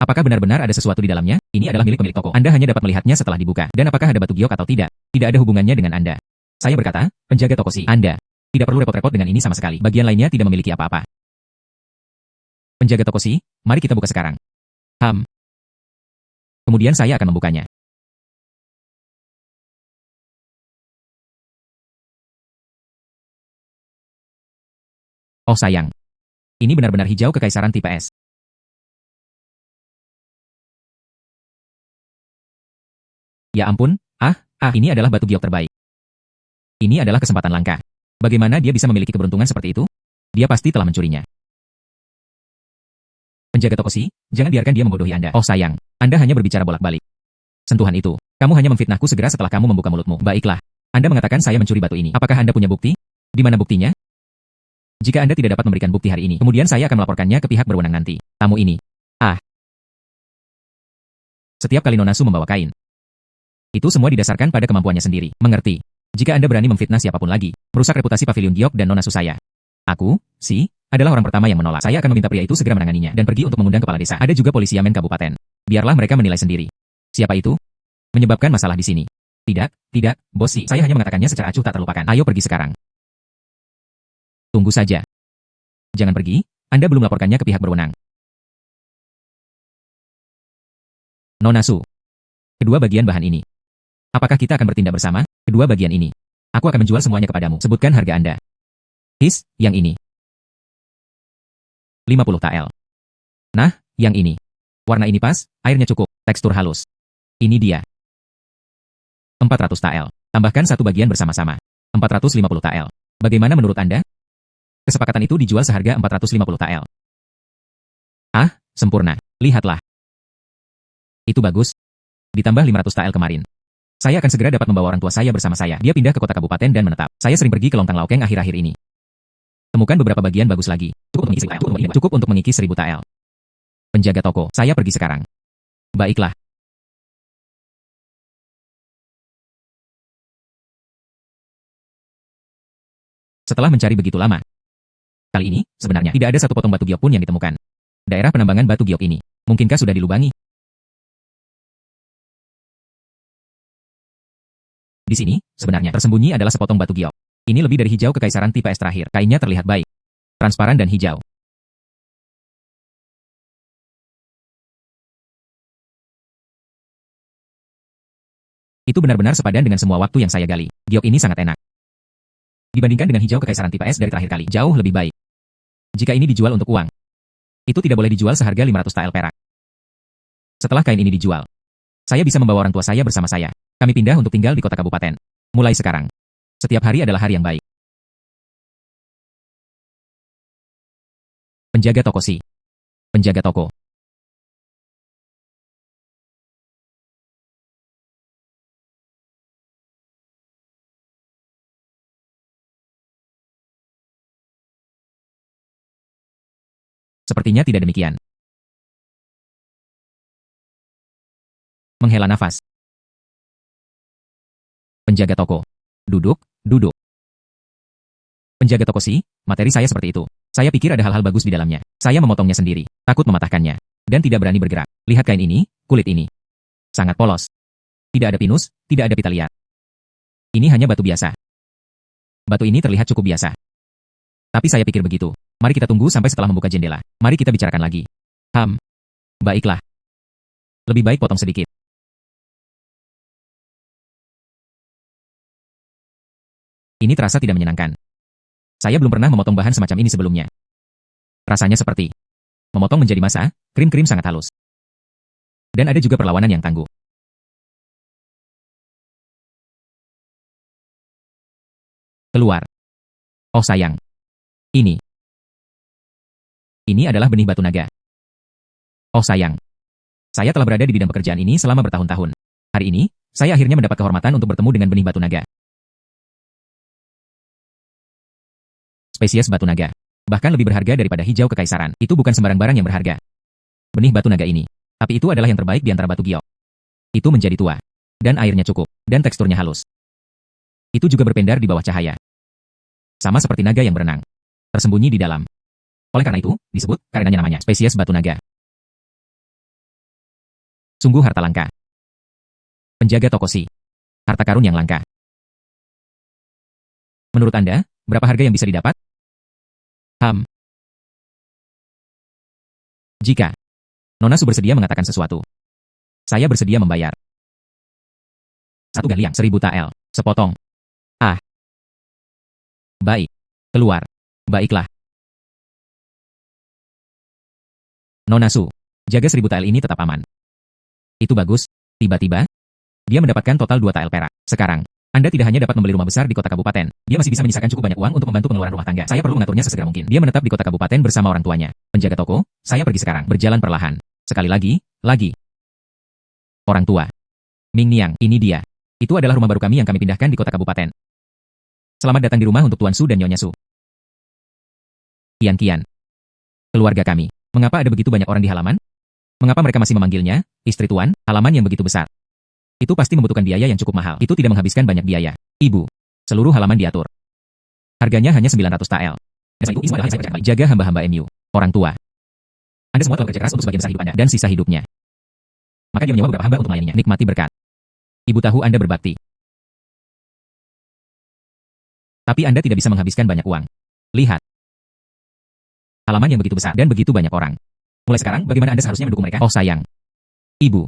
Apakah benar-benar ada sesuatu di dalamnya? Ini adalah milik pemilik toko. Anda hanya dapat melihatnya setelah dibuka. Dan apakah ada batu giok atau tidak? Tidak ada hubungannya dengan Anda. Saya berkata, penjaga toko Si. Anda. Tidak perlu repot-repot dengan ini sama sekali. Bagian lainnya tidak memiliki apa-apa. Penjaga toko Si, mari kita buka sekarang. Kemudian saya akan membukanya. Oh sayang. Ini benar-benar hijau kekaisaran tipe S. Ya ampun, ini adalah batu giok terbaik. Ini adalah kesempatan langka. Bagaimana dia bisa memiliki keberuntungan seperti itu? Dia pasti telah mencurinya. Penjaga toko Si, jangan biarkan dia membodohi Anda. Oh sayang, Anda hanya berbicara bolak-balik. Sentuhan itu, kamu hanya memfitnahku segera setelah kamu membuka mulutmu. Baiklah, Anda mengatakan saya mencuri batu ini. Apakah Anda punya bukti? Di mana buktinya? Jika Anda tidak dapat memberikan bukti hari ini, kemudian saya akan melaporkannya ke pihak berwenang nanti. Tamu ini. Setiap kali Nona Su membawa kain. Itu semua didasarkan pada kemampuannya sendiri. Mengerti? Jika Anda berani memfitnah siapapun lagi, merusak reputasi pavilion giok dan Nona Su saya. Aku, Si, adalah orang pertama yang menolak. Saya akan meminta pria itu segera menanganinya dan pergi untuk mengundang kepala desa. Ada juga polisi Yamen kabupaten. Biarlah mereka menilai sendiri. Siapa itu? Menyebabkan masalah di sini. Tidak, Bos Si. Saya hanya mengatakannya secara acuh tak terlupakan. Ayo pergi sekarang. Tunggu saja. Jangan pergi, Anda belum melaporkannya ke pihak berwenang. Nona Su. Kedua bagian bahan ini. Apakah kita akan bertindak bersama? Kedua bagian ini. Aku akan menjual semuanya kepadamu. Sebutkan harga Anda. Yang ini. 50 tael. Nah, yang ini. Warna ini pas, airnya cukup, tekstur halus. Ini dia. 400 tael. Tambahkan satu bagian bersama-sama. 450 tael. Bagaimana menurut Anda? Kesepakatan itu dijual seharga 450 tael. Sempurna. Lihatlah. Itu bagus. Ditambah 500 TL kemarin. Saya akan segera dapat membawa orang tua saya bersama saya. Dia pindah ke kota kabupaten dan menetap. Saya sering pergi ke Lontang Laokeng akhir-akhir ini. Temukan beberapa bagian bagus lagi. Cukup untuk mengikis 1000 TL. Penjaga toko, saya pergi sekarang. Baiklah. Setelah mencari begitu lama, kali ini, sebenarnya, tidak ada satu potong batu giok pun yang ditemukan. Daerah penambangan batu giok ini, mungkinkah sudah dilubangi? Di sini, sebenarnya, tersembunyi adalah sepotong batu giok. Ini lebih dari hijau kekaisaran tipe S terakhir. Kainnya terlihat baik, transparan dan hijau. Itu benar-benar sepadan dengan semua waktu yang saya gali. Giok ini sangat enak. Dibandingkan dengan hijau kekaisaran tipe S dari terakhir kali, jauh lebih baik. Jika ini dijual untuk uang, itu tidak boleh dijual seharga 500 TL perak. Setelah kain ini dijual, saya bisa membawa orang tua saya bersama saya. Kami pindah untuk tinggal di kota kabupaten. Mulai sekarang, setiap hari adalah hari yang baik. Penjaga toko si. Penjaga toko. Sepertinya tidak demikian. Menghela nafas. Penjaga toko. Duduk, duduk. Penjaga toko si, materi saya seperti itu. Saya pikir ada hal-hal bagus di dalamnya. Saya memotongnya sendiri, takut mematahkannya, dan tidak berani bergerak. Lihat kain ini, kulit ini. Sangat polos. Tidak ada pinus, tidak ada pita liat. Ini hanya batu biasa. Batu ini terlihat cukup biasa. Tapi saya pikir begitu. Mari kita tunggu sampai setelah membuka jendela. Mari kita bicarakan lagi. Baiklah. Lebih baik potong sedikit. Ini terasa tidak menyenangkan. Saya belum pernah memotong bahan semacam ini sebelumnya. Rasanya seperti memotong menjadi massa, krim-krim sangat halus. Dan ada juga perlawanan yang tangguh. Keluar. Oh sayang. Ini adalah benih batu naga. Oh sayang. Saya telah berada di bidang pekerjaan ini selama bertahun-tahun. Hari ini, saya akhirnya mendapat kehormatan untuk bertemu dengan benih batu naga. Spesies batu naga. Bahkan lebih berharga daripada hijau kekaisaran. Itu bukan sembarang barang yang berharga. Benih batu naga ini. Tapi itu adalah yang terbaik di antara batu giok. Itu menjadi tua. Dan airnya cukup. Dan teksturnya halus. Itu juga berpendar di bawah cahaya. Sama seperti naga yang berenang. Tersembunyi di dalam. Oleh karena itu, disebut, karenanya namanya, spesies batu naga. Sungguh harta langka. Penjaga toko si. Harta karun yang langka. Menurut Anda, berapa harga yang bisa didapat? Jika Nona Su bersedia mengatakan sesuatu, saya bersedia membayar. 1 galiang 1000 TL, sepotong. Baik. Keluar. Baiklah. Nona Su, jaga 1000 TL ini tetap aman. Itu bagus. Tiba-tiba, dia mendapatkan total 2 TL perak. Sekarang, Anda tidak hanya dapat membeli rumah besar di kota kabupaten, dia masih bisa menyisakan cukup banyak uang untuk membantu pengeluaran rumah tangga. Saya perlu mengaturnya sesegera mungkin. Dia menetap di kota kabupaten bersama orang tuanya. Penjaga toko, saya pergi sekarang. Berjalan perlahan. Sekali lagi. Orang tua. Ming Niang, ini dia. Itu adalah rumah baru kami yang kami pindahkan di kota kabupaten. Selamat datang di rumah untuk Tuan Su dan Nyonya Su. Kian. Keluarga kami. Mengapa ada begitu banyak orang di halaman? Mengapa mereka masih memanggilnya, istri tuan, halaman yang begitu besar? Itu pasti membutuhkan biaya yang cukup mahal. Itu tidak menghabiskan banyak biaya. Ibu. Seluruh halaman diatur. Harganya hanya 900 TL. Jaga hamba-hamba MU. Orang tua. Anda semua telah bekerja keras untuk sebagian besar hidup Anda dan sisa hidupnya. Maka dia menyewa beberapa hamba untuk melayaninya. Nikmati berkat. Ibu tahu Anda berbakti. Tapi Anda tidak bisa menghabiskan banyak uang. Lihat. Halaman yang begitu besar dan begitu banyak orang. Mulai sekarang, bagaimana Anda seharusnya mendukung mereka? Oh sayang. Ibu.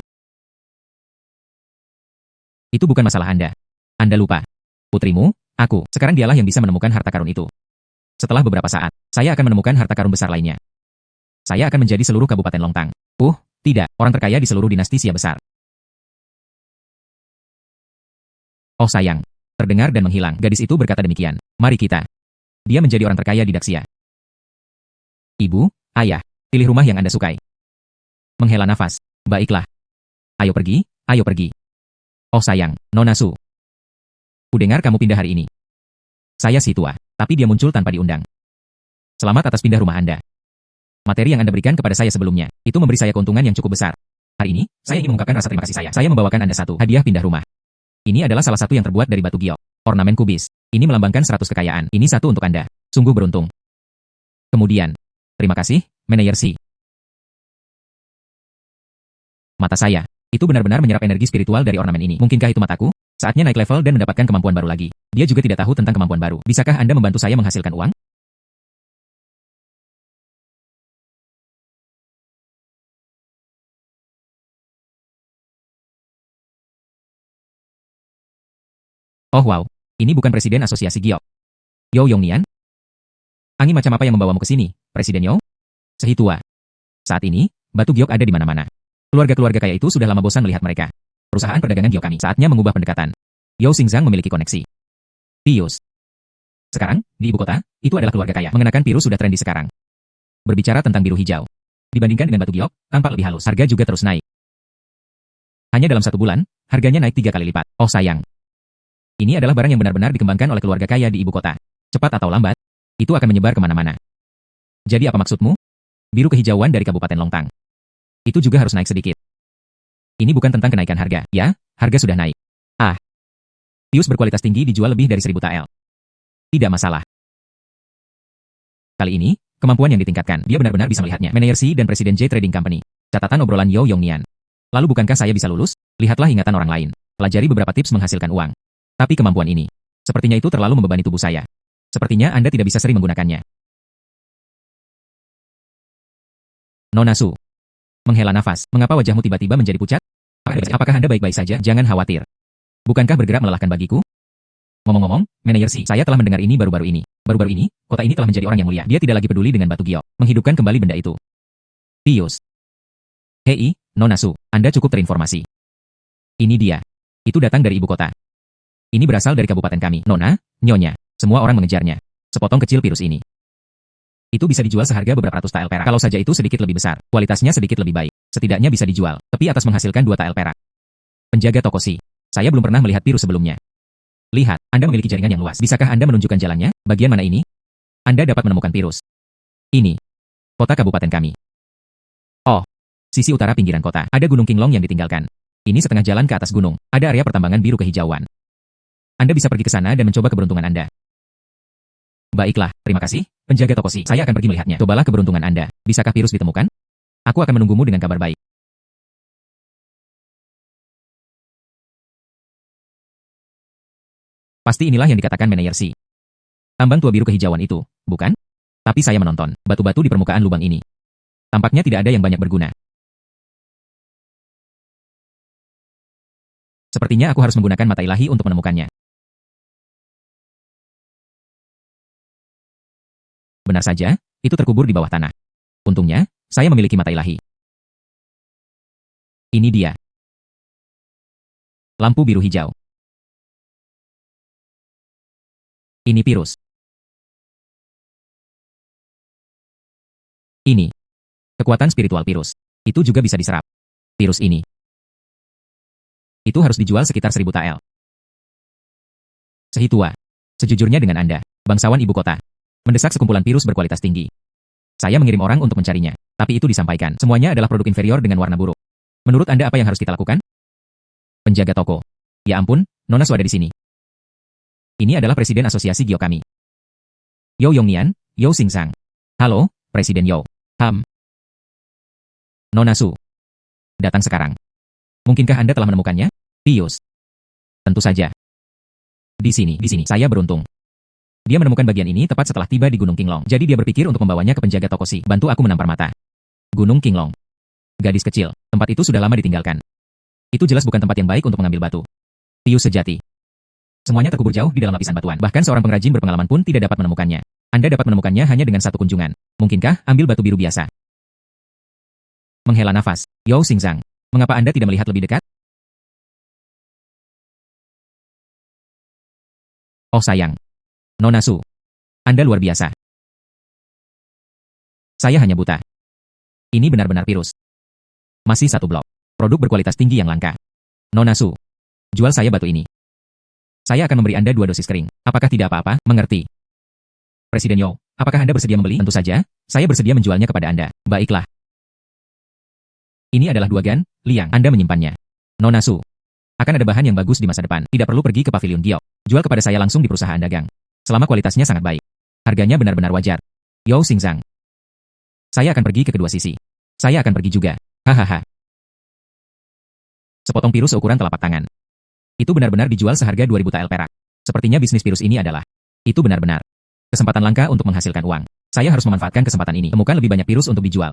Itu bukan masalah Anda. Anda lupa. Putrimu, aku. Sekarang dialah yang bisa menemukan harta karun itu. Setelah beberapa saat, saya akan menemukan harta karun besar lainnya. Saya akan menjadi seluruh Kabupaten Lontang. Tidak. Orang terkaya di seluruh dinasti Xia besar. Oh sayang. Terdengar dan menghilang. Gadis itu berkata demikian. Mari kita. Dia menjadi orang terkaya di Daxia. Ibu, ayah, pilih rumah yang Anda sukai. Menghela nafas. Baiklah. Ayo pergi, ayo pergi. Oh sayang, Nona Su. Kudengar kamu pindah hari ini. Saya si tua, tapi dia muncul tanpa diundang. Selamat atas pindah rumah Anda. Materi yang Anda berikan kepada saya sebelumnya, itu memberi saya keuntungan yang cukup besar. Hari ini, saya ingin mengungkapkan rasa terima kasih saya. Saya membawakan Anda satu hadiah pindah rumah. Ini adalah salah satu yang terbuat dari batu giok. Ornamen kubis. Ini melambangkan 100 kekayaan. Ini satu untuk Anda. Sungguh beruntung. Kemudian, terima kasih, Manajer Si. Mata saya. Itu benar-benar menyerap energi spiritual dari ornamen ini. Mungkinkah itu mataku? Saatnya naik level dan mendapatkan kemampuan baru lagi. Dia juga tidak tahu tentang kemampuan baru. Bisakah Anda membantu saya menghasilkan uang? Oh wow, ini bukan Presiden Asosiasi Giok. Yo Yongnian? Angin macam apa yang membawamu ke sini, Presiden Yo? Sehitua. Saat ini, batu giok ada di mana-mana. Keluarga-keluarga kaya itu sudah lama bosan melihat mereka. Perusahaan perdagangan giok kami saatnya mengubah pendekatan. Yo Xingzhang memiliki koneksi. Pius. Sekarang, di ibu kota, itu adalah keluarga kaya. Mengenakan pirus sudah trendy sekarang. Berbicara tentang biru hijau. Dibandingkan dengan batu giok, tampak lebih halus. Harga juga terus naik. Hanya dalam 1 bulan, harganya naik 3 kali lipat. Oh sayang. Ini adalah barang yang benar-benar dikembangkan oleh keluarga kaya di ibu kota. Cepat atau lambat, itu akan menyebar kemana-mana. Jadi apa maksudmu? Biru kehijauan dari Kabupaten Longtang. Itu juga harus naik sedikit. Ini bukan tentang kenaikan harga, ya, harga sudah naik. Ah. Pius berkualitas tinggi dijual lebih dari 1000 tael. Tidak masalah. Kali ini, kemampuan yang ditingkatkan, dia benar-benar bisa melihatnya. Manajer Si dan Presiden J Trading Company. Catatan obrolan Yo Yongnian. Lalu bukankah saya bisa lulus? Lihatlah ingatan orang lain. Pelajari beberapa tips menghasilkan uang. Tapi kemampuan ini, sepertinya itu terlalu membebani tubuh saya. Sepertinya Anda tidak bisa sering menggunakannya. Nona Su. Menghela nafas. Mengapa wajahmu tiba-tiba menjadi pucat? Apakah Anda baik-baik saja? Jangan khawatir. Bukankah bergerak melelahkan bagiku? Ngomong-ngomong, Manajer Si, saya telah mendengar ini baru-baru ini. Baru-baru ini, kota ini telah menjadi orang yang mulia. Dia tidak lagi peduli dengan batu giok. Menghidupkan kembali benda itu. Pius. Hei, Nona Su, Anda cukup terinformasi. Ini dia. Itu datang dari ibu kota. Ini berasal dari kabupaten kami. Nona, Nyonya, semua orang mengejarnya. Sepotong kecil pirus ini. Itu bisa dijual seharga beberapa ratus tael perak. Kalau saja itu sedikit lebih besar, kualitasnya sedikit lebih baik. Setidaknya bisa dijual, tapi atas menghasilkan 2 tael perak. Penjaga toko Si. Saya belum pernah melihat pirus sebelumnya. Lihat, Anda memiliki jaringan yang luas. Bisakah Anda menunjukkan jalannya? Bagian mana ini? Anda dapat menemukan pirus. Ini. Kota kabupaten kami. Oh. Sisi utara pinggiran kota. Ada Gunung Qinglong yang ditinggalkan. Ini setengah jalan ke atas gunung. Ada area pertambangan biru kehijauan. Anda bisa pergi ke sana dan mencoba keberuntungan Anda. Baiklah, terima kasih, penjaga toko Si. Saya akan pergi melihatnya. Cobalah keberuntungan Anda. Bisakah pirus ditemukan? Aku akan menunggumu dengan kabar baik. Pasti inilah yang dikatakan Manajer Si. Tambang tua biru kehijauan itu, bukan? Tapi saya menonton batu-batu di permukaan lubang ini. Tampaknya tidak ada yang banyak berguna. Sepertinya aku harus menggunakan mata ilahi untuk menemukannya. Benar saja, itu terkubur di bawah tanah. Untungnya, saya memiliki mata ilahi. Ini dia. Lampu biru hijau. Ini pirus. Ini. Kekuatan spiritual pirus. Itu juga bisa diserap. Pirus ini. Itu harus dijual sekitar 1000 tael. Sehitua. Sejujurnya dengan Anda, bangsawan ibu kota. Mendesak sekumpulan pirus berkualitas tinggi. Saya mengirim orang untuk mencarinya, tapi itu disampaikan. Semuanya adalah produk inferior dengan warna buruk. Menurut Anda apa yang harus kita lakukan? Penjaga toko. Ya ampun, Nona Su ada di sini. Ini adalah Presiden Asosiasi Giok kami. Yo Yongnian, Yo Xingzhang. Halo, Presiden Yo. Nona Su. Datang sekarang. Mungkinkah Anda telah menemukannya? Pius. Tentu saja. Di sini, saya beruntung. Dia menemukan bagian ini tepat setelah tiba di Gunung Qinglong. Jadi dia berpikir untuk membawanya ke penjaga toko Si. Bantu aku menampar mata. Gunung Qinglong. Gadis kecil, tempat itu sudah lama ditinggalkan. Itu jelas bukan tempat yang baik untuk mengambil batu. Pius sejati. Semuanya terkubur jauh di dalam lapisan batuan. Bahkan seorang pengrajin berpengalaman pun tidak dapat menemukannya. Anda dapat menemukannya hanya dengan 1 kunjungan. Mungkinkah ambil batu biru biasa? Menghela nafas. Yo Xingzhang. Mengapa Anda tidak melihat lebih dekat? Oh sayang. Nona Su. Anda luar biasa. Saya hanya buta. Ini benar-benar pirus. Masih 1 blok. Produk berkualitas tinggi yang langka. Nona Su, jual saya batu ini. Saya akan memberi Anda 2 dosis kering. Apakah tidak apa-apa? Mengerti. Presiden Yo, apakah Anda bersedia membeli? Tentu saja, saya bersedia menjualnya kepada Anda. Baiklah. Ini adalah 2 gan, Liang. Anda menyimpannya. Nona Su, akan ada bahan yang bagus di masa depan. Tidak perlu pergi ke pavilion Giok. Jual kepada saya langsung di perusahaan dagang. Selama kualitasnya sangat baik. Harganya benar-benar wajar. Yao Xingzang. Saya akan pergi ke kedua sisi. Saya akan pergi juga. Hahaha. Sepotong pirus seukuran telapak tangan. Itu benar-benar dijual seharga 2.000 tael perak. Sepertinya bisnis pirus ini adalah. Itu benar-benar kesempatan langka untuk menghasilkan uang. Saya harus memanfaatkan kesempatan ini. Temukan lebih banyak pirus untuk dijual.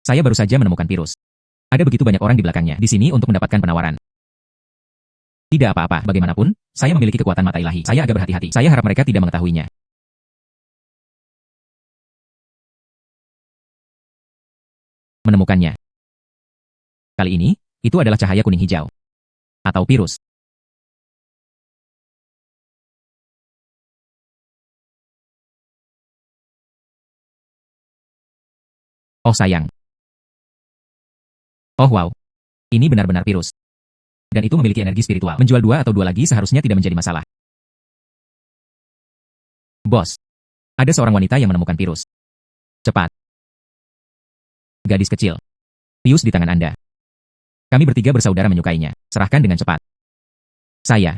Saya baru saja menemukan pirus. Ada begitu banyak orang di belakangnya di sini untuk mendapatkan penawaran. Tidak apa-apa, bagaimanapun, saya memiliki kekuatan mata ilahi. Saya agak berhati-hati. Saya harap mereka tidak mengetahuinya. Menemukannya. Kali ini, itu adalah cahaya kuning hijau. Atau pirus. Oh sayang. Oh wow. Ini benar-benar pirus. Dan itu memiliki energi spiritual. Menjual 2 atau 2 lagi seharusnya tidak menjadi masalah. Bos. Ada seorang wanita yang menemukan pirus. Cepat. Gadis kecil. Pius di tangan Anda. Kami bertiga bersaudara menyukainya. Serahkan dengan cepat. Saya.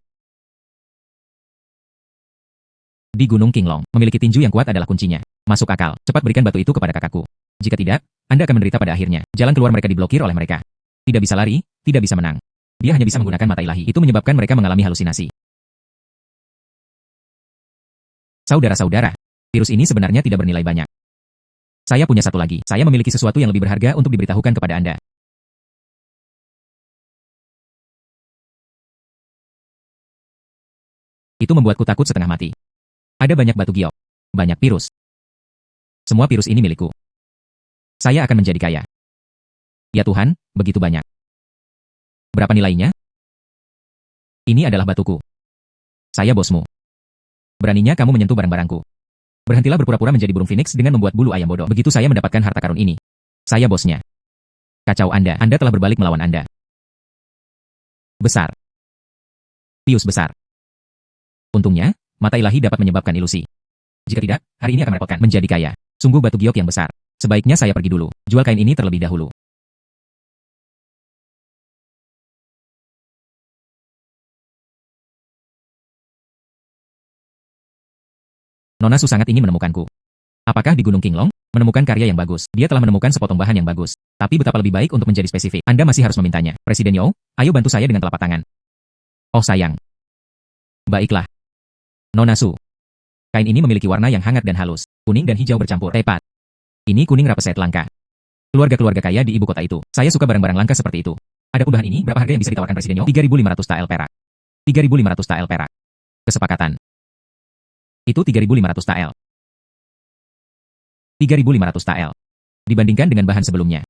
Di Gunung Qinglong, memiliki tinju yang kuat adalah kuncinya. Masuk akal. Cepat berikan batu itu kepada kakakku. Jika tidak, Anda akan menderita pada akhirnya. Jalan keluar mereka diblokir oleh mereka. Tidak bisa lari, tidak bisa menang. Dia hanya bisa menggunakan mata ilahi. Itu menyebabkan mereka mengalami halusinasi. Saudara-saudara, virus ini sebenarnya tidak bernilai banyak. Saya punya satu lagi. Saya memiliki sesuatu yang lebih berharga untuk diberitahukan kepada Anda. Itu membuatku takut setengah mati. Ada banyak batu giok. Banyak virus. Semua virus ini milikku. Saya akan menjadi kaya. Ya Tuhan, begitu banyak. Berapa nilainya? Ini adalah batuku. Saya bosmu. Beraninya kamu menyentuh barang-barangku. Berhentilah berpura-pura menjadi burung phoenix dengan membuat bulu ayam bodoh. Begitu saya mendapatkan harta karun ini. Saya bosnya. Kacau Anda. Anda telah berbalik melawan Anda. Besar. Pius besar. Untungnya, mata ilahi dapat menyebabkan ilusi. Jika tidak, hari ini akan merepotkan. Menjadi kaya. Sungguh batu giok yang besar. Sebaiknya saya pergi dulu. Jual kain ini terlebih dahulu. Nona Su sangat ingin menemukanku. Apakah di Gunung Qinglong? Menemukan karya yang bagus. Dia telah menemukan sepotong bahan yang bagus. Tapi betapa lebih baik untuk menjadi spesifik. Anda masih harus memintanya. Presiden Yo, ayo bantu saya dengan telapak tangan. Oh sayang. Baiklah. Nona Su. Kain ini memiliki warna yang hangat dan halus. Kuning dan hijau bercampur. Tepat. Ini kuning rapeset langka. Keluarga-keluarga kaya di ibu kota itu. Saya suka barang-barang langka seperti itu. Adapun bahan ini, berapa harga yang bisa ditawarkan Presiden Yo? 3.500 tael perak. 3.500 tael perak. Kesepakatan. Itu 3.500 tael. 3.500 tael. Dibandingkan dengan bahan sebelumnya.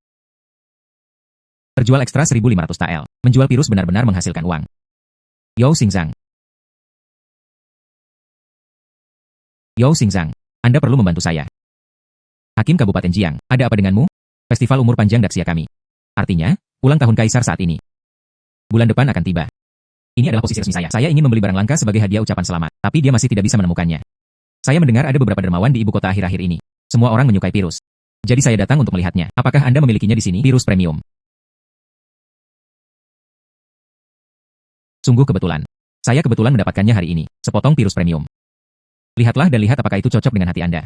Terjual ekstra 1.500 tael. Menjual virus benar-benar menghasilkan uang. Yao Xingzang. Yao Xingzang. Anda perlu membantu saya. Hakim Kabupaten Jiang, ada apa denganmu? Festival umur panjang Daxia kami. Artinya, ulang tahun Kaisar saat ini. Bulan depan akan tiba. Ini adalah posisi resmi saya. Saya ingin membeli barang langka sebagai hadiah ucapan selamat, tapi dia masih tidak bisa menemukannya. Saya mendengar ada beberapa dermawan di ibu kota akhir-akhir ini. Semua orang menyukai virus. Jadi saya datang untuk melihatnya. Apakah Anda memilikinya di sini? Virus premium. Sungguh kebetulan. Saya kebetulan mendapatkannya hari ini. Sepotong virus premium. Lihatlah dan lihat apakah itu cocok dengan hati Anda.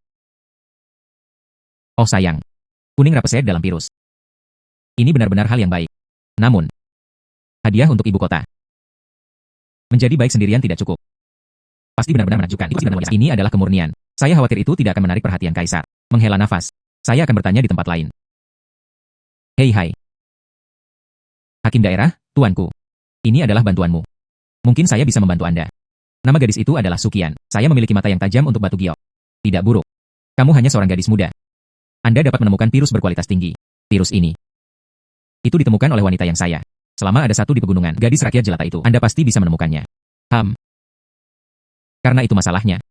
Oh sayang. Kuning rapeset dalam virus. Ini benar-benar hal yang baik. Namun, hadiah untuk ibu kota. Menjadi baik sendirian tidak cukup. Pasti benar-benar menakjubkan. Ini adalah kemurnian. Saya khawatir itu tidak akan menarik perhatian Kaisar. Menghela nafas. Saya akan bertanya di tempat lain. Hei hai. Hakim daerah, tuanku. Ini adalah bantuanmu. Mungkin saya bisa membantu Anda. Nama gadis itu adalah Sukian. Saya memiliki mata yang tajam untuk batu giok. Tidak buruk. Kamu hanya seorang gadis muda. Anda dapat menemukan virus berkualitas tinggi. Virus ini. Itu ditemukan oleh wanita yang saya. Selama ada satu di pegunungan, gadis rakyat jelata itu, Anda pasti bisa menemukannya. Karena itu masalahnya.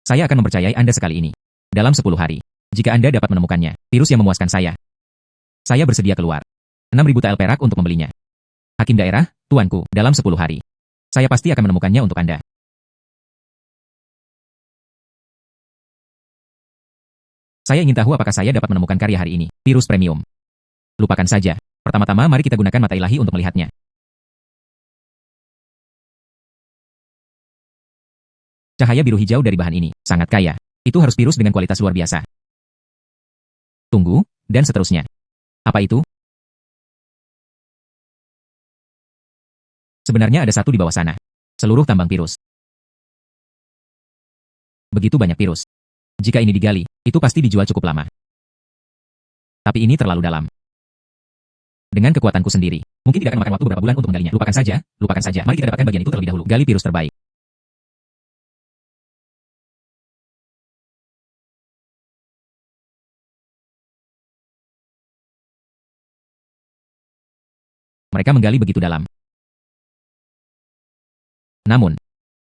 Saya akan mempercayai Anda sekali ini. Dalam 10 hari. Jika Anda dapat menemukannya, virus yang memuaskan saya bersedia keluar 6.000 TL perak untuk membelinya. Hakim daerah, tuanku, dalam 10 hari. Saya pasti akan menemukannya untuk Anda. Saya ingin tahu apakah saya dapat menemukan karya hari ini. Virus premium. Lupakan saja. Pertama-tama mari kita gunakan mata ilahi untuk melihatnya. Cahaya biru hijau dari bahan ini, sangat kaya. Itu harus virus dengan kualitas luar biasa. Tunggu, dan seterusnya. Apa itu? Sebenarnya ada satu di bawah sana. Seluruh tambang virus. Begitu banyak virus. Jika ini digali, itu pasti dijual cukup lama. Tapi ini terlalu dalam. Dengan kekuatanku sendiri, mungkin tidak akan memakan waktu beberapa bulan untuk menggalinya. Lupakan saja, lupakan saja. Mari kita dapatkan bagian itu terlebih dahulu. Gali virus terbaik. Mereka menggali begitu dalam. Namun,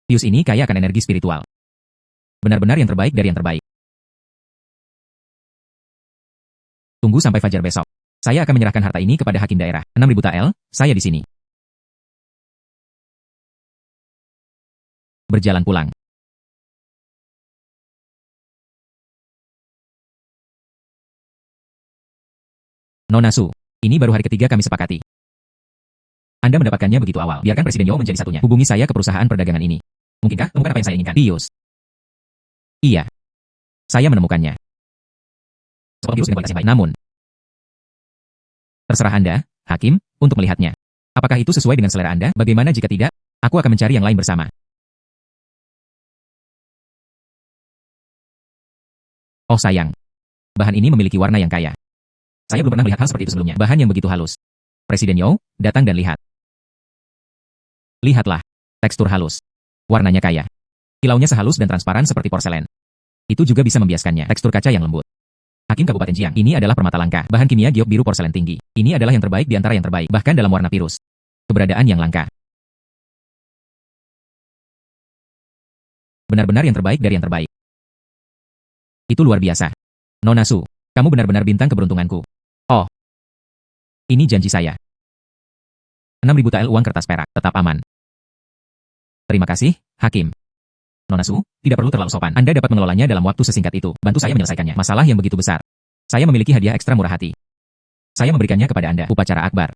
Pius ini kaya akan energi spiritual. Benar-benar yang terbaik dari yang terbaik. Tunggu sampai fajar besok. Saya akan menyerahkan harta ini kepada hakim daerah. 6.000 TL, saya di sini. Berjalan pulang. Nona Su, ini baru hari ketiga kami sepakati. Anda mendapatkannya begitu awal. Biarkan Presiden Yo menjadi satunya. Hubungi saya ke perusahaan perdagangan ini. Mungkinkah temukan apa yang saya inginkan? Pius. Iya. Saya menemukannya. Soal virus dengan kualitas yang baik. Namun, terserah Anda, Hakim, untuk melihatnya. Apakah itu sesuai dengan selera Anda? Bagaimana jika tidak? Aku akan mencari yang lain bersama. Oh sayang. Bahan ini memiliki warna yang kaya. Saya belum pernah melihat hal seperti itu sebelumnya. Bahan yang begitu halus. Presiden Yo, datang dan lihat. Lihatlah. Tekstur halus. Warnanya kaya. Kilaunya sehalus dan transparan seperti porselen. Itu juga bisa membiaskannya. Tekstur kaca yang lembut. Hakim Kabupaten Jiang, ini adalah permata langka. Bahan kimia giok biru porselen tinggi. Ini adalah yang terbaik di antara yang terbaik, bahkan dalam warna virus. Keberadaan yang langka. Benar-benar yang terbaik dari yang terbaik. Itu luar biasa. Nona Su, kamu benar-benar bintang keberuntunganku. Oh. Ini janji saya. 6.000 TL uang kertas perak, tetap aman. Terima kasih, Hakim. Nona Su, tidak perlu terlalu sopan. Anda dapat mengelolanya dalam waktu sesingkat itu. Bantu saya menyelesaikannya. Masalah yang begitu besar. Saya memiliki hadiah ekstra murah hati. Saya memberikannya kepada Anda. Upacara akbar.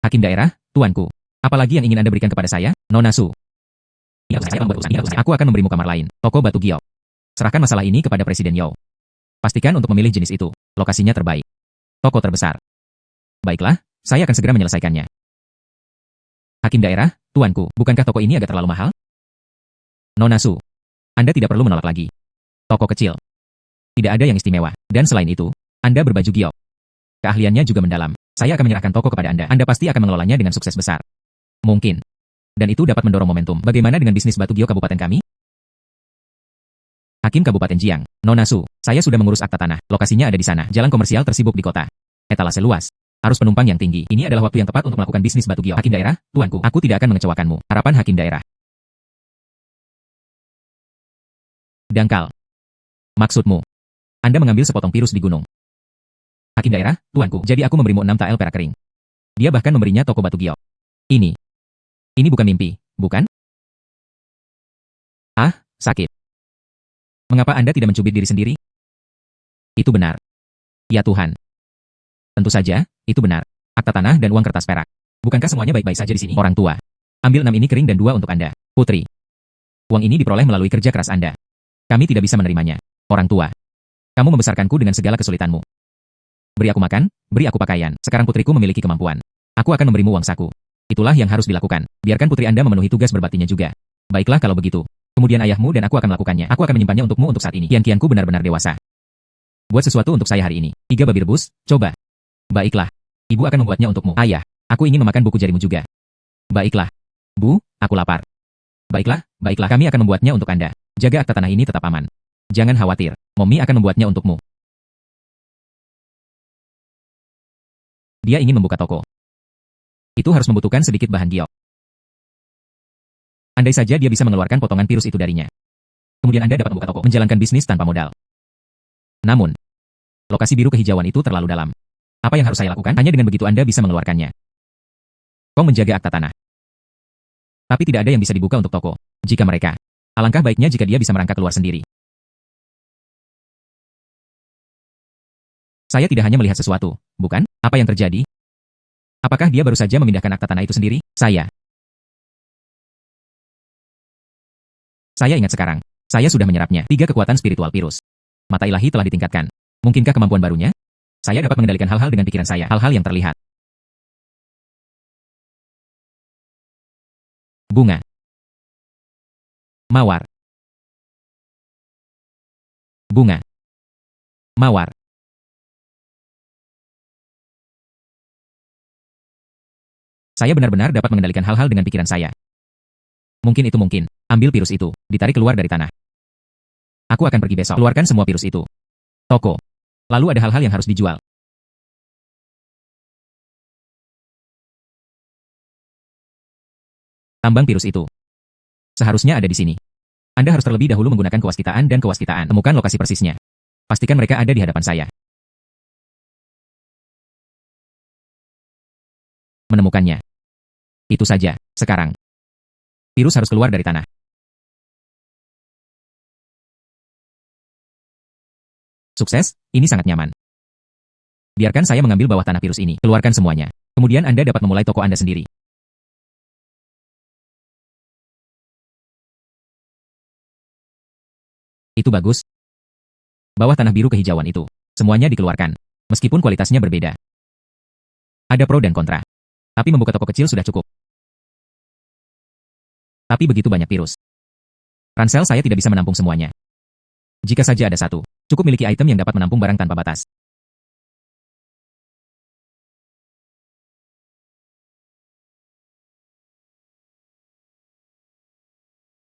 Hakim daerah, tuanku. Apalagi yang ingin Anda berikan kepada saya, Nona Su? Aku akan memberimu kamar lain. Toko batu giok. Serahkan masalah ini kepada Presiden Yo. Pastikan untuk memilih jenis itu. Lokasinya terbaik. Toko terbesar. Baiklah, saya akan segera menyelesaikannya. Hakim daerah, tuanku, bukankah toko ini agak terlalu mahal? Nona Su, Anda tidak perlu menolak lagi. Toko kecil. Tidak ada yang istimewa. Dan selain itu, Anda berbaju giok. Keahliannya juga mendalam. Saya akan menyerahkan toko kepada Anda. Anda pasti akan mengelolanya dengan sukses besar. Mungkin. Dan itu dapat mendorong momentum. Bagaimana dengan bisnis batu giok kabupaten kami? Hakim Kabupaten Jiang, Nona Su, saya sudah mengurus akta tanah. Lokasinya ada di sana. Jalan komersial tersibuk di kota. Etalase luas. Arus penumpang yang tinggi. Ini adalah waktu yang tepat untuk melakukan bisnis batu giok. Hakim daerah, tuanku, aku tidak akan mengecewakanmu. Harapan hakim daerah. Dangkal. Maksudmu? Anda mengambil sepotong virus di gunung. Hakim daerah, tuanku, jadi aku memberimu 6 TL perak kering. Dia bahkan memberinya toko batu giok. Ini bukan mimpi, bukan? Ah, sakit. Mengapa Anda tidak mencubit diri sendiri? Itu benar. Ya Tuhan. Tentu saja, itu benar. Akta tanah dan uang kertas perak. Bukankah semuanya baik-baik saja di sini? Orang tua. Ambil 6 ini kering dan 2 untuk Anda. Putri. Uang ini diperoleh melalui kerja keras Anda. Kami tidak bisa menerimanya. Orang tua. Kamu membesarkanku dengan segala kesulitanmu. Beri aku makan, beri aku pakaian. Sekarang putriku memiliki kemampuan. Aku akan memberimu uang saku. Itulah yang harus dilakukan. Biarkan putri Anda memenuhi tugas berbaktinya juga. Baiklah kalau begitu. Kemudian ayahmu dan aku akan melakukannya. Aku akan menyimpannya untukmu untuk saat ini. Kian-kianku benar-benar dewasa. Buat sesuatu untuk saya hari ini. 3 babi rebus, coba. Baiklah. Ibu akan membuatnya untukmu. Ayah, aku ingin memakan buku jarimu juga. Baiklah. Bu, aku lapar. Baiklah, baiklah. Kami akan membuatnya untuk Anda. Jaga akta tanah ini tetap aman. Jangan khawatir. Mommy akan membuatnya untukmu. Dia ingin membuka toko. Itu harus membutuhkan sedikit bahan giok. Andai saja dia bisa mengeluarkan potongan virus itu darinya. Kemudian Anda dapat membuka toko, menjalankan bisnis tanpa modal. Namun, Lokasi biru kehijauan itu terlalu dalam. Apa yang harus saya lakukan? Hanya dengan begitu Anda bisa mengeluarkannya. Kong menjaga akta tanah. Tapi tidak ada yang bisa dibuka untuk toko. Jika mereka, alangkah baiknya jika dia bisa merangkak keluar sendiri. Saya tidak hanya melihat sesuatu, bukan? Apa yang terjadi? Apakah dia baru saja memindahkan akta tanah itu sendiri? Saya ingat sekarang. Saya sudah menyerapnya. 3 kekuatan spiritual Pirus. Mata ilahi telah ditingkatkan. Mungkinkah kemampuan barunya? Saya dapat mengendalikan hal-hal dengan pikiran saya, hal-hal yang terlihat. Bunga. Mawar. Bunga. Mawar. Saya benar-benar dapat mengendalikan hal-hal dengan pikiran saya. Mungkin itu mungkin. Ambil Pirus itu, ditarik keluar dari tanah. Aku akan pergi besok. Keluarkan semua Pirus itu. Toko. Lalu ada hal-hal yang harus dijual. Tambang Pirus itu. Seharusnya ada di sini. Anda harus terlebih dahulu menggunakan kewaskitaan dan kewaskitaan. Temukan lokasi persisnya. Pastikan mereka ada di hadapan saya. Menemukannya. Itu saja, sekarang. Pirus harus keluar dari tanah. Sukses, ini sangat nyaman. Biarkan saya mengambil bawah tanah Pirus ini. Keluarkan semuanya. Kemudian Anda dapat memulai toko Anda sendiri. Itu bagus. Bawah tanah biru kehijauan itu. Semuanya dikeluarkan. Meskipun kualitasnya berbeda. Ada pro dan kontra. Tapi membuka toko kecil sudah cukup. Tapi begitu banyak Pirus. Ransel saya tidak bisa menampung semuanya. Jika saja ada satu, cukup miliki item yang dapat menampung barang tanpa batas.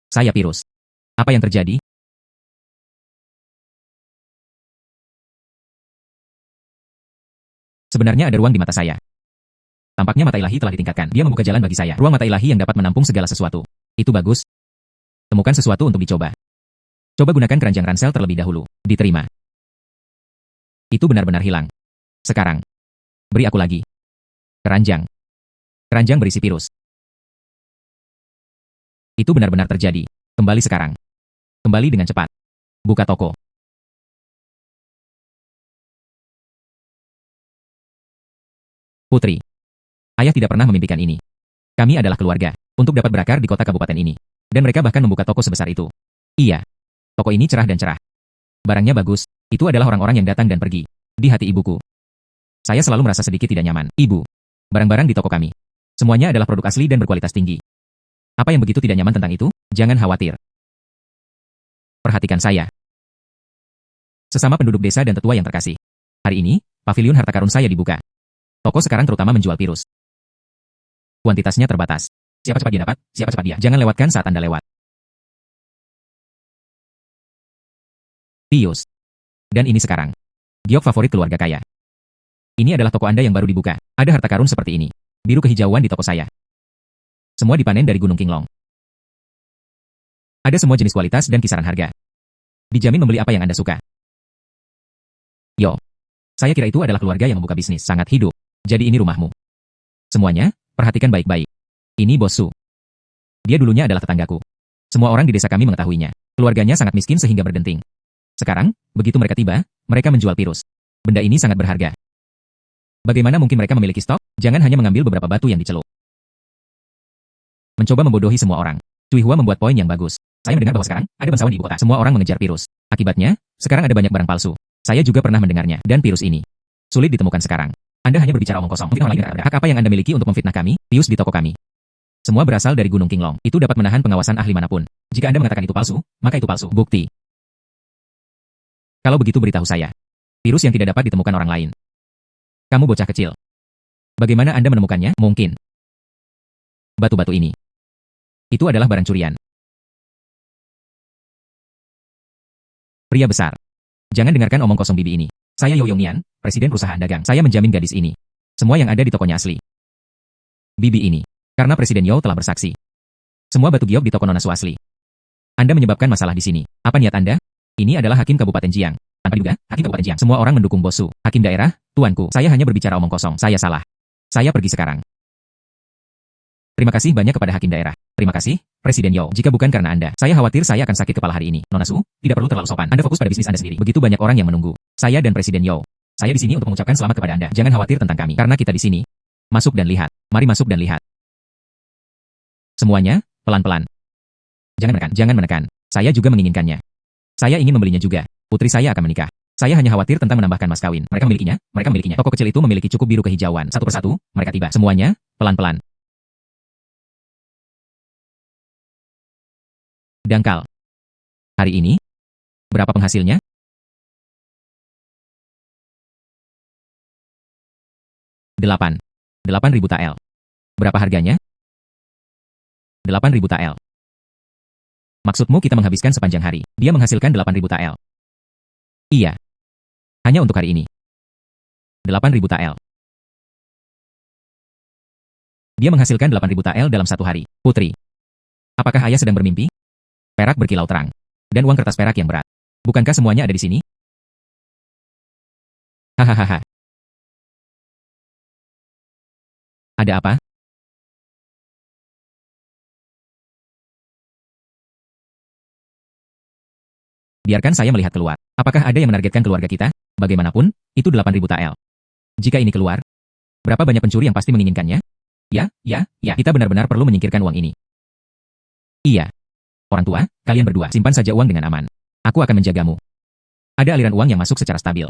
Saya Pirus. Apa yang terjadi? Sebenarnya ada ruang di mata saya. Tampaknya mata ilahi telah ditingkatkan. Dia membuka jalan bagi saya. Ruang mata ilahi yang dapat menampung segala sesuatu. Itu bagus. Temukan sesuatu untuk dicoba. Coba gunakan keranjang ransel terlebih dahulu. Diterima. Itu benar-benar hilang. Sekarang. Beri aku lagi. Keranjang. Keranjang berisi Pirus. Itu benar-benar terjadi. Kembali sekarang. Kembali dengan cepat. Buka toko. Putri. Ayah tidak pernah memimpikan ini. Kami adalah keluarga, untuk dapat berakar di kota kabupaten ini. Dan mereka bahkan membuka toko sebesar itu. Iya. Toko ini cerah dan cerah. Barangnya bagus. Itu adalah orang-orang yang datang dan pergi. Di hati ibuku. Saya selalu merasa sedikit tidak nyaman. Ibu. Barang-barang di toko kami. Semuanya adalah produk asli dan berkualitas tinggi. Apa yang begitu tidak nyaman tentang itu? Jangan khawatir. Perhatikan saya. Sesama penduduk desa dan tetua yang terkasih. Hari ini, pavilion harta karun saya dibuka. Toko sekarang terutama menjual Pirus. Kuantitasnya terbatas. Siapa cepat dia dapat, siapa cepat dia. Jangan lewatkan saat Anda lewat. Pius. Dan ini sekarang. Giok favorit keluarga kaya. Ini adalah toko Anda yang baru dibuka. Ada harta karun seperti ini. Biru kehijauan di toko saya. Semua dipanen dari Gunung Qinglong. Ada semua jenis kualitas dan kisaran harga. Dijamin membeli apa yang Anda suka. Yo. Saya kira itu adalah keluarga yang membuka bisnis sangat hidup. Jadi ini rumahmu. Semuanya, perhatikan baik-baik. Ini Bos Su. Dia dulunya adalah tetanggaku. Semua orang di desa kami mengetahuinya. Keluarganya sangat miskin sehingga berdenting. Sekarang, begitu mereka tiba, mereka menjual Pirus. Benda ini sangat berharga. Bagaimana mungkin mereka memiliki stok? Jangan hanya mengambil beberapa batu yang dicelup. Mencoba membodohi semua orang. Cui Hua membuat poin yang bagus. Saya mendengar bahwa sekarang, ada bangsawan di ibu kota. Semua orang mengejar Pirus. Akibatnya, sekarang ada banyak barang palsu. Saya juga pernah mendengarnya. Dan Pirus ini sulit ditemukan sekarang. Anda hanya berbicara omong kosong. Mungkin orang lain hak apa yang Anda miliki untuk memfitnah kami? Pius di toko kami. Semua berasal dari Gunung Qinglong. Itu dapat menahan pengawasan ahli manapun. Jika Anda mengatakan itu palsu, maka itu palsu. Bukti. Kalau begitu beritahu saya. Pirus yang tidak dapat ditemukan orang lain. Kamu bocah kecil. Bagaimana Anda menemukannya? Mungkin. Batu-batu ini. Itu adalah barang curian. Pria besar. Jangan dengarkan omong kosong bibi ini. Saya Yo Yongnian, presiden perusahaan dagang. Saya menjamin gadis ini. Semua yang ada di tokonya asli. Bibi ini. Karena Presiden Yo telah bersaksi. Semua batu giok di toko Nona Su asli. Anda menyebabkan masalah di sini. Apa niat Anda? Ini adalah hakim Kabupaten Jiang. Tanpa diduga, Hakim Kabupaten Jiang. Semua orang mendukung Bos Su. Hakim daerah, tuanku, saya hanya berbicara omong kosong. Saya salah. Saya pergi sekarang. Terima kasih banyak kepada Hakim daerah. Terima kasih, Presiden Yao. Jika bukan karena Anda, saya khawatir saya akan sakit kepala hari ini. Nona Su, tidak perlu terlalu sopan. Anda fokus pada bisnis Anda sendiri. Begitu banyak orang yang menunggu. Saya dan Presiden Yao. Saya di sini untuk mengucapkan selamat kepada Anda. Jangan khawatir tentang kami, karena kita di sini. Masuk dan lihat. Mari masuk dan lihat. Semuanya, pelan-pelan. Jangan menekan, jangan menekan. Saya juga menginginkannya. Saya ingin membelinya juga. Putri saya akan menikah. Saya hanya khawatir tentang menambahkan mas kawin. Mereka memilikinya, mereka memilikinya. Toko kecil itu memiliki cukup biru kehijauan. Satu persatu, mereka tiba. Semuanya, pelan-pelan. Dangkal. Hari ini, berapa penghasilnya? 8.000 tael. Berapa harganya? 8.000 tael. Maksudmu kita menghabiskan sepanjang hari. Dia menghasilkan 8.000 tael. Iya. Hanya untuk hari ini. 8.000 tael. Dia menghasilkan 8.000 tael dalam satu hari. Putri. Apakah ayah sedang bermimpi? Perak berkilau terang. Dan uang kertas perak yang berat. Bukankah semuanya ada di sini? Hahaha. Ada apa? Biarkan saya melihat keluar. Apakah ada yang menargetkan keluarga kita? Bagaimanapun, itu 8.000 tael. Jika ini keluar, berapa banyak pencuri yang pasti menginginkannya? Ya, kita benar-benar perlu menyingkirkan uang ini. Iya. Orang tua, kalian berdua, simpan saja uang dengan aman. Aku akan menjagamu. Ada aliran uang yang masuk secara stabil.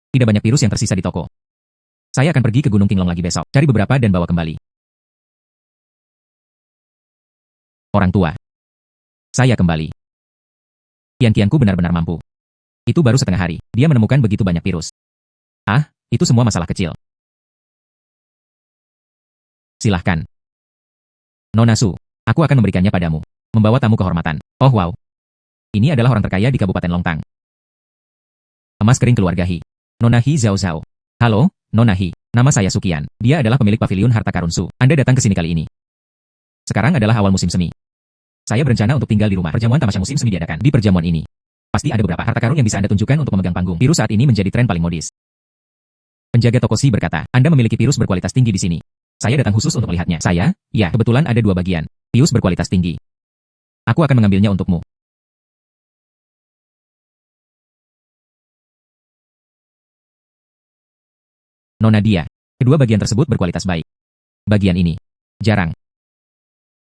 Tidak banyak virus yang tersisa di toko. Saya akan pergi ke Gunung Qinglong lagi besok, cari beberapa dan bawa kembali. Orang tua. Saya kembali. Kian-kianku benar-benar mampu. Itu baru setengah hari, dia menemukan begitu banyak virus. Ah, itu semua masalah kecil. Silahkan. Nona Su, aku akan memberikannya padamu. Membawa tamu kehormatan. Oh wow. Ini adalah orang terkaya di Kabupaten Longtang. Emas kering keluarga Hi. Nona Hi Zhao Zhao. Halo, Nona Hi. Nama saya Sukian. Dia adalah pemilik paviliun harta karun Su. Anda datang ke sini kali ini. Sekarang adalah awal musim semi. Saya berencana untuk tinggal di rumah. Perjamuan tamasya musim semi diadakan di perjamuan ini. Pasti ada beberapa harta karun yang bisa Anda tunjukkan untuk memegang panggung. Virus saat ini menjadi tren paling modis. Penjaga toko Si berkata, Anda memiliki virus berkualitas tinggi di sini. Saya datang khusus untuk melihatnya. Saya, ya, kebetulan ada dua bagian. Virus berkualitas tinggi. Aku akan mengambilnya untukmu. Nona dia. Kedua bagian tersebut berkualitas baik. Bagian ini. Jarang.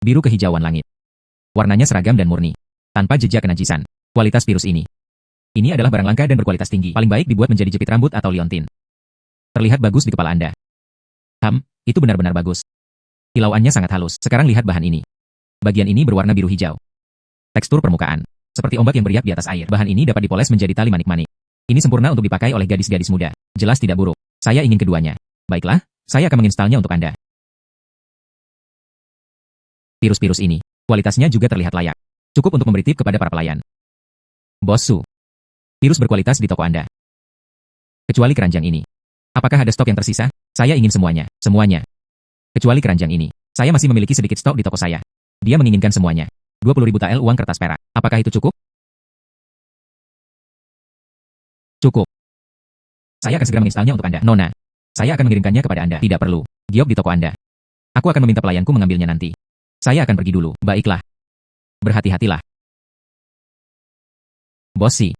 Biru kehijauan langit. Warnanya seragam dan murni. Tanpa jejak kenajisan. Kualitas virus ini. Ini adalah barang langka dan berkualitas tinggi. Paling baik dibuat menjadi jepit rambut atau liontin. Terlihat bagus di kepala Anda. Itu benar-benar bagus. Kilauannya sangat halus. Sekarang lihat bahan ini. Bagian ini berwarna biru hijau. Tekstur permukaan. Seperti ombak yang beriak di atas air. Bahan ini dapat dipoles menjadi tali manik-manik. Ini sempurna untuk dipakai oleh gadis-gadis muda. Jelas tidak buruk. Saya ingin keduanya. Baiklah, saya akan menginstalnya untuk Anda. Virus-virus ini. Kualitasnya juga terlihat layak. Cukup untuk memberi tip kepada para pelayan. Bos Su. Virus berkualitas di toko Anda. Kecuali keranjang ini. Apakah ada stok yang tersisa? Saya ingin semuanya. Semuanya. Kecuali keranjang ini. Saya masih memiliki sedikit stok di toko saya. Dia menginginkan semuanya. 20.000 tael uang kertas perak. Apakah itu cukup? Cukup. Saya akan segera menginstalnya untuk Anda. Nona. Saya akan mengirimkannya kepada Anda. Tidak perlu. Giok di toko Anda. Aku akan meminta pelayanku mengambilnya nanti. Saya akan pergi dulu. Baiklah. Berhati-hatilah. Bos Si.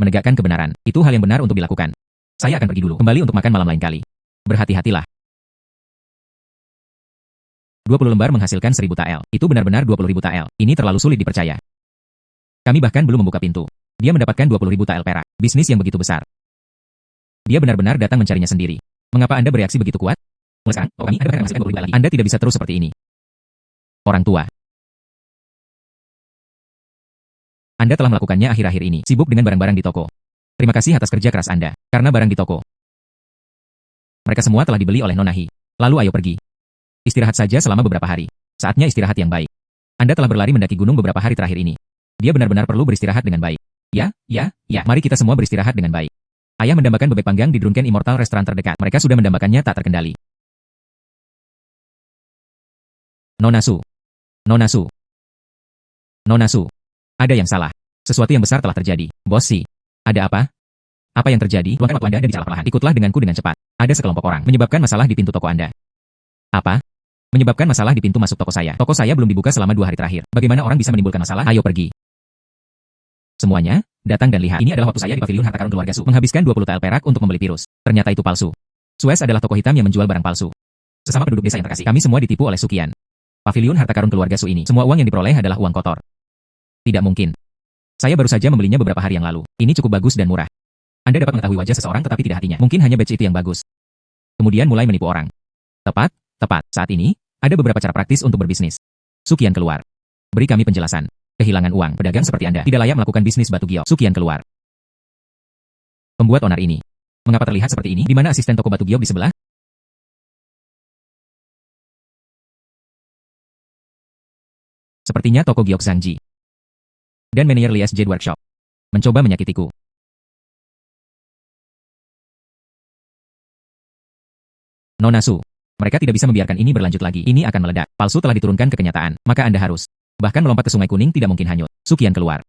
Menegakkan kebenaran. Itu hal yang benar untuk dilakukan. Saya akan pergi dulu. Kembali untuk makan malam lain kali. Berhati-hatilah. 20 lembar menghasilkan 1.000 tael. Itu benar-benar 20.000 tael. Ini terlalu sulit dipercaya. Kami bahkan belum membuka pintu. Dia mendapatkan 20.000 tael perak. Bisnis yang begitu besar. Dia benar-benar datang mencarinya sendiri. Mengapa Anda bereaksi begitu kuat? Mulai sekarang, kami Anda bahkan menghasilkan 20.000 lagi. Anda tidak bisa terus seperti ini. Orang tua. Anda telah melakukannya akhir-akhir ini. Sibuk dengan barang-barang di toko. Terima kasih atas kerja keras Anda. Karena barang di toko. Mereka semua telah dibeli oleh Nona Hi. Lalu ayo pergi. Istirahat saja selama beberapa hari. Saatnya istirahat yang baik. Anda telah berlari mendaki gunung beberapa hari terakhir ini. Dia benar-benar perlu beristirahat dengan baik. Ya. Mari kita semua beristirahat dengan baik. Ayah mendambakan bebek panggang di Drunken Immortal restoran terdekat. Mereka sudah mendambakannya tak terkendali. Nona Su. Nona Su. Nona Su. Ada yang salah. Sesuatu yang besar telah terjadi. Bos Si. Ada apa? Apa yang terjadi? Luangkan waktu Anda dan bicara perlahan. Ikutlah denganku dengan cepat. Ada sekelompok orang menyebabkan masalah di pintu toko Anda. Apa? Menyebabkan masalah di pintu masuk toko saya. Toko saya belum dibuka selama 2 hari terakhir. Bagaimana orang bisa menimbulkan masalah? Ayo pergi. Semuanya, datang dan lihat. Ini adalah waktu saya di pavilion harta karun keluarga Su. Menghabiskan 20 tel perak untuk membeli virus. Ternyata itu palsu. Suez adalah toko hitam yang menjual barang palsu. Sesama penduduk desa yang terkasih, kami semua ditipu oleh Sukian. Pavilion harta karun keluarga Su ini, semua uang yang diperoleh adalah uang kotor. Tidak mungkin. Saya baru saja membelinya beberapa hari yang lalu. Ini cukup bagus dan murah. Anda dapat mengetahui wajah seseorang tetapi tidak hatinya. Mungkin hanya badge itu yang bagus. Kemudian mulai menipu orang. Tepat. Saat ini, ada beberapa cara praktis untuk berbisnis. Sukian keluar. Beri kami penjelasan. Kehilangan uang. Pedagang seperti Anda tidak layak melakukan bisnis batu giok. Sukian keluar. Pembuat onar ini. Mengapa terlihat seperti ini? Di mana asisten toko batu giok di sebelah? Sepertinya toko giok Zhangji. Dan manajer Lias Jade Workshop. Mencoba menyakitiku. Nona Su. Mereka tidak bisa membiarkan ini berlanjut lagi. Ini akan meledak. Palsu telah diturunkan ke kenyataan. Maka Anda harus. Bahkan melompat ke Sungai Kuning tidak mungkin hanyut. Sukian keluar.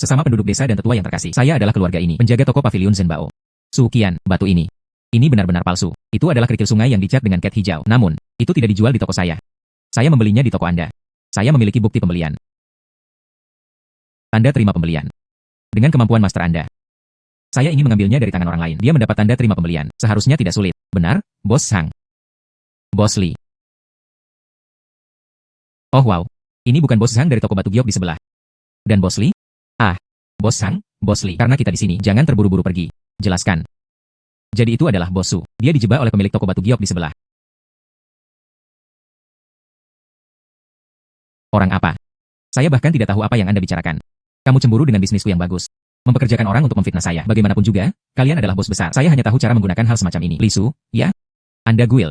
Sesama penduduk desa dan tetua yang terkasih. Saya adalah keluarga ini. Penjaga toko pavilion Zenbao. Sukian, batu ini. Ini benar-benar palsu. Itu adalah kerikil sungai yang dicat dengan cat hijau. Namun, itu tidak dijual di toko saya. Saya membelinya di toko Anda. Saya memiliki bukti pembelian. Tanda terima pembelian. Dengan kemampuan master Anda. Saya ingin mengambilnya dari tangan orang lain. Dia mendapat tanda terima pembelian. Seharusnya tidak sulit. Benar, Bos Sang. Bos Li. Oh wow. Ini bukan Bos Sang dari toko batu giok di sebelah. Dan Bos Li? Ah, Bos Sang, Bos Li. Karena kita di sini, jangan terburu-buru pergi. Jelaskan. Jadi itu adalah Bos Su. Dia dijebak oleh pemilik toko batu giok di sebelah. Orang apa? Saya bahkan tidak tahu apa yang Anda bicarakan. Kamu cemburu dengan bisnisku yang bagus. Mempekerjakan orang untuk memfitnah saya. Bagaimanapun juga, kalian adalah bos besar. Saya hanya tahu cara menggunakan hal semacam ini. Li Su, ya? Anda guil.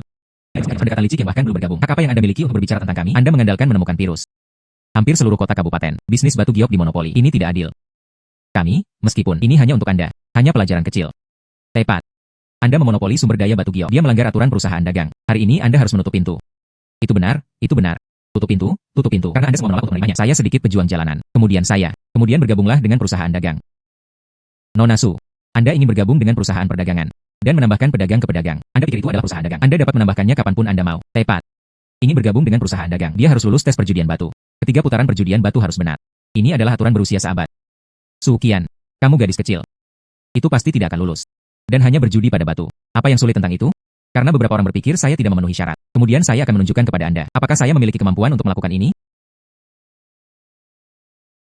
Pendekatan licik yang bahkan belum bergabung. Hak apa yang Anda miliki untuk berbicara tentang kami? Anda mengandalkan menemukan virus. Hampir seluruh kota kabupaten. Bisnis batu giok dimonopoli. Ini tidak adil. Kami, meskipun ini hanya untuk Anda, hanya pelajaran kecil. Tepat. Anda memonopoli sumber daya batu giok. Dia melanggar aturan perusahaan dagang. Hari ini Anda harus menutup pintu. Itu benar, itu benar. Tutup pintu, karena Anda semua menolak untuk menerimanya. Saya sedikit pejuang jalanan. Kemudian bergabunglah dengan perusahaan dagang. Nona Su, Anda ingin bergabung dengan perusahaan perdagangan. Dan menambahkan pedagang ke pedagang. Anda pikir itu adalah perusahaan dagang. Anda dapat menambahkannya kapanpun Anda mau. Tepat. Ingin bergabung dengan perusahaan dagang. Dia harus lulus tes perjudian batu. Ketiga putaran perjudian batu harus benar. Ini adalah aturan berusia seabad. Sukian, kamu gadis kecil. Itu pasti tidak akan lulus. Dan hanya berjudi pada batu. Apa yang sulit tentang itu? Karena beberapa orang berpikir saya tidak memenuhi syarat. Kemudian saya akan menunjukkan kepada Anda. Apakah saya memiliki kemampuan untuk melakukan ini?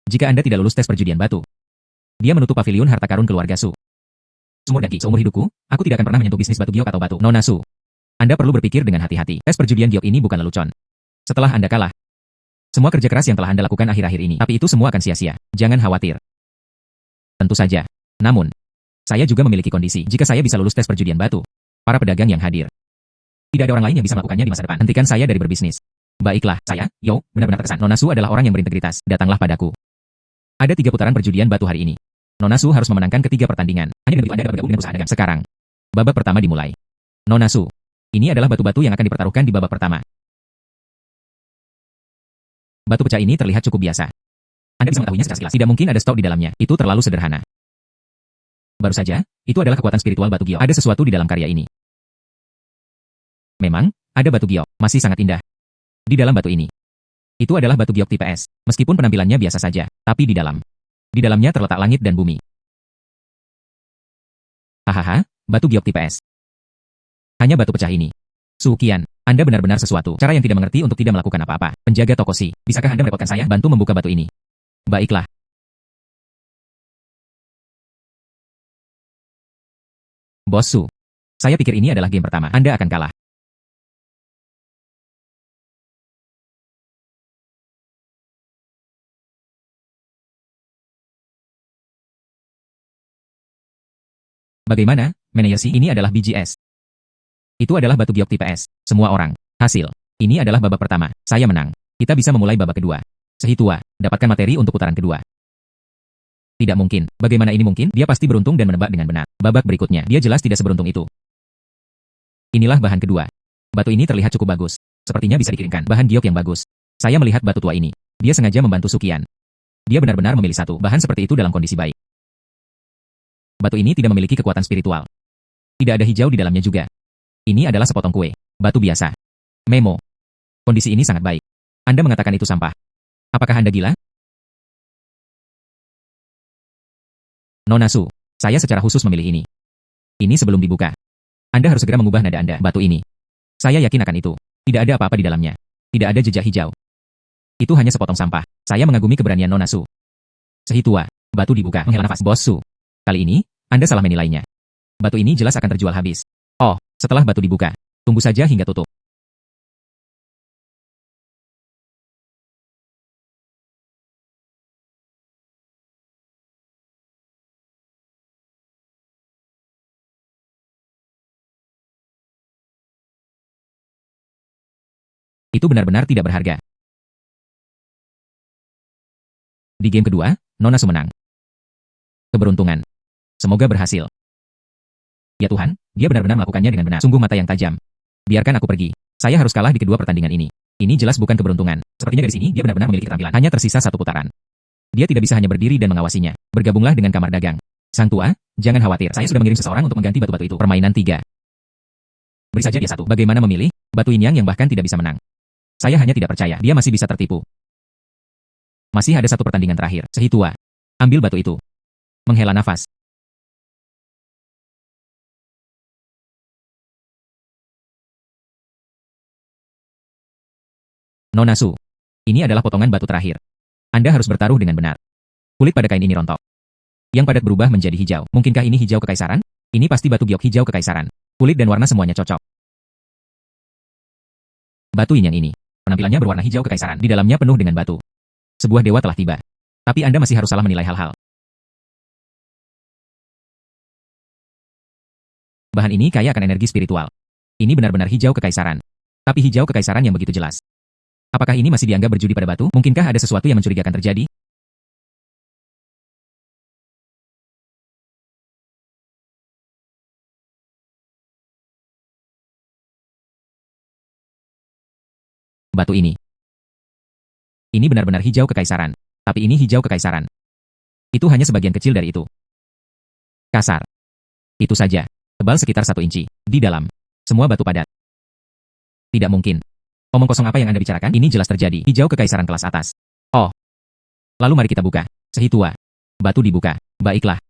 Jika Anda tidak lulus tes perjudian batu, dia menutup pavilion harta karun keluarga Su. Seumur hidupku, aku tidak akan pernah menyentuh bisnis batu giok atau batu. Nona Su, Anda perlu berpikir dengan hati-hati. Tes perjudian giok ini bukan lelucon. Setelah Anda kalah, semua kerja keras yang telah Anda lakukan akhir-akhir ini, tapi itu semua akan sia-sia. Jangan khawatir. Tentu saja. Namun, saya juga memiliki kondisi. Jika saya bisa lulus tes perjudian batu, para pedagang yang hadir, tidak ada orang lain yang bisa melakukannya di masa depan. Hentikan saya dari berbisnis. Baiklah, saya, benar-benar terkesan. Nona Su adalah orang yang berintegritas. Datanglah padaku. Ada 3 putaran perjudian batu hari ini. Nona Su harus memenangkan ketiga pertandingan. Hanya dengan itu Anda dapat bergabung dengan perusahaan dagang. Sekarang, babak pertama dimulai. Nona Su, ini adalah batu-batu yang akan dipertaruhkan di babak pertama. Batu pecah ini terlihat cukup biasa. Anda bisa mengetahuinya secara sekilas. Tidak mungkin ada stok di dalamnya. Itu terlalu sederhana. Baru saja, itu adalah kekuatan spiritual batu giok. Ada sesuatu di dalam karya ini. Memang, ada batu giok. Masih sangat indah. Di dalam batu ini. Itu adalah batu giok tipe S. Meskipun penampilannya biasa saja, tapi di dalamnya terletak langit dan bumi. Hahaha, batu giok tipe S. Hanya batu pecah ini. Sukian, Anda benar-benar sesuatu. Cara yang tidak mengerti untuk tidak melakukan apa-apa. Penjaga toko Si, bisakah Anda merepotkan saya? Bantu membuka batu ini. Baiklah. Bos Su, saya pikir ini adalah game pertama. Anda akan kalah. Bagaimana, manajer Si? Ini adalah BGS. Itu adalah batu giok tipe S. Semua orang. Hasil. Ini adalah babak pertama. Saya menang. Kita bisa memulai babak kedua. Sehitua, dapatkan materi untuk putaran kedua. Tidak mungkin. Bagaimana ini mungkin? Dia pasti beruntung dan menebak dengan benar. Babak berikutnya, dia jelas tidak seberuntung itu. Inilah bahan kedua. Batu ini terlihat cukup bagus. Sepertinya bisa dikirimkan. Bahan giok yang bagus. Saya melihat batu tua ini. Dia sengaja membantu Sukian. Dia benar-benar memilih satu bahan seperti itu dalam kondisi baik. Batu ini tidak memiliki kekuatan spiritual. Tidak ada hijau di dalamnya juga. Ini adalah sepotong kue. Batu biasa. Memo. Kondisi ini sangat baik. Anda mengatakan itu sampah. Apakah Anda gila? Nona Su, saya secara khusus memilih ini. Ini sebelum dibuka. Anda harus segera mengubah nada Anda. Batu ini. Saya yakin akan itu. Tidak ada apa-apa di dalamnya. Tidak ada jejak hijau. Itu hanya sepotong sampah. Saya mengagumi keberanian Nona Su. Sehitua. Batu dibuka. Menghela nafas. Bos Su. Kali ini, Anda salah menilainya. Batu ini jelas akan terjual habis. Oh, setelah batu dibuka. Tunggu saja hingga tutup. Itu benar-benar tidak berharga. Di game kedua, Nona Su menang. Keberuntungan. Semoga berhasil. Ya Tuhan, dia benar-benar melakukannya dengan benar. Sungguh mata yang tajam. Biarkan aku pergi. Saya harus kalah di kedua pertandingan ini. Ini jelas bukan keberuntungan. Sepertinya dari sini dia benar-benar memiliki keterampilan. Hanya tersisa satu putaran. Dia tidak bisa hanya berdiri dan mengawasinya. Bergabunglah dengan kamar dagang. Sang tua, jangan khawatir. Saya sudah mengirim seseorang untuk mengganti batu-batu itu. Permainan 3. Beri saja dia satu. Bagaimana memilih? Batu Yin yang bahkan tidak bisa menang. Saya hanya tidak percaya. Dia masih bisa tertipu. Masih ada satu pertandingan terakhir. Sehitua. Ambil batu itu. Menghela nafas. Nona Su. Ini adalah potongan batu terakhir. Anda harus bertaruh dengan benar. Kulit pada kain ini rontok. Yang padat berubah menjadi hijau. Mungkinkah ini hijau kekaisaran? Ini pasti batu giok hijau kekaisaran. Kulit dan warna semuanya cocok. Batu Yin yang ini. Penampilannya berwarna hijau kekaisaran. Di dalamnya penuh dengan batu. Sebuah dewa telah tiba. Tapi Anda masih harus salah menilai hal-hal. Bahan ini kaya akan energi spiritual. Ini benar-benar hijau kekaisaran. Tapi hijau kekaisaran yang begitu jelas. Apakah ini masih dianggap berjudi pada batu? Mungkinkah ada sesuatu yang mencurigakan terjadi? Batu ini. Ini benar-benar hijau kekaisaran. Tapi ini hijau kekaisaran. Itu hanya sebagian kecil dari itu. Kasar. Itu saja. Tebal sekitar 1 inci. Di dalam. Semua batu padat. Tidak mungkin. Omong kosong apa yang Anda bicarakan? Ini jelas terjadi. Hijau kekaisaran kelas atas. Oh. Lalu mari kita buka. Sehitua. Batu dibuka. Baiklah.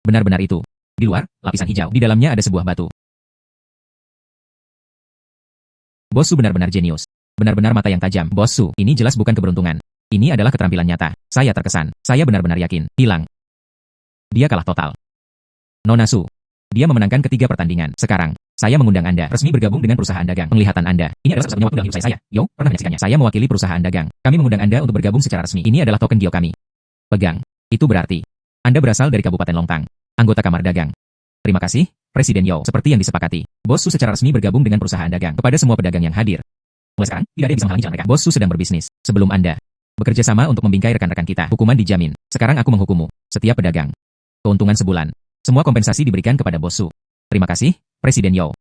Benar-benar itu. Di luar, lapisan hijau. Di dalamnya ada sebuah batu. Bos Su benar-benar jenius. Benar-benar mata yang tajam. Bos Su, ini jelas bukan keberuntungan. Ini adalah keterampilan nyata. Saya terkesan. Saya benar-benar yakin. Hilang. Dia kalah total. Nona Su. Dia memenangkan ketiga pertandingan. Sekarang, saya mengundang Anda resmi bergabung dengan perusahaan dagang. Penglihatan Anda. Ini adalah satu-satunya waktu dalam hidup saya. Yo, pernah menyaksikannya. Saya mewakili perusahaan dagang. Kami mengundang Anda untuk bergabung secara resmi. Ini adalah token Gio kami. Pegang. Itu berarti Anda berasal dari Kabupaten Longtang. Anggota kamar dagang. Terima kasih, Presiden Yo. Seperti yang disepakati, Bos Su secara resmi bergabung dengan perusahaan dagang. Kepada semua pedagang yang hadir. Mulai sekarang, tidak ada yang bisa menghalangi jalan mereka. Bos Su sedang berbisnis. Sebelum Anda bekerja sama untuk membingkai rekan-rekan kita, hukuman dijamin. Sekarang aku menghukummu. Setiap pedagang. Keuntungan sebulan. Semua kompensasi diberikan kepada Bos Su. Terima kasih, Presiden Yo.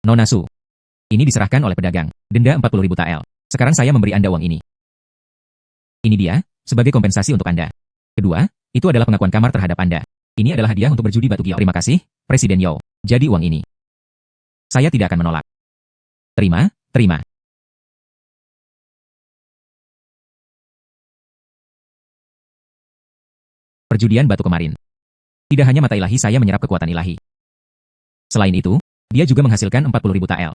Nona Su. Ini diserahkan oleh pedagang. Denda 40.000 tael. Sekarang saya memberi Anda uang ini. Ini dia, sebagai kompensasi untuk Anda. Kedua, itu adalah pengakuan kamar terhadap Anda. Ini adalah hadiah untuk berjudi batu Gio. Terima kasih, Presiden Yo. Jadi uang ini. Saya tidak akan menolak. Terima, terima. Perjudian batu kemarin. Tidak hanya mata ilahi saya menyerap kekuatan ilahi. Selain itu, dia juga menghasilkan 40.000 tael.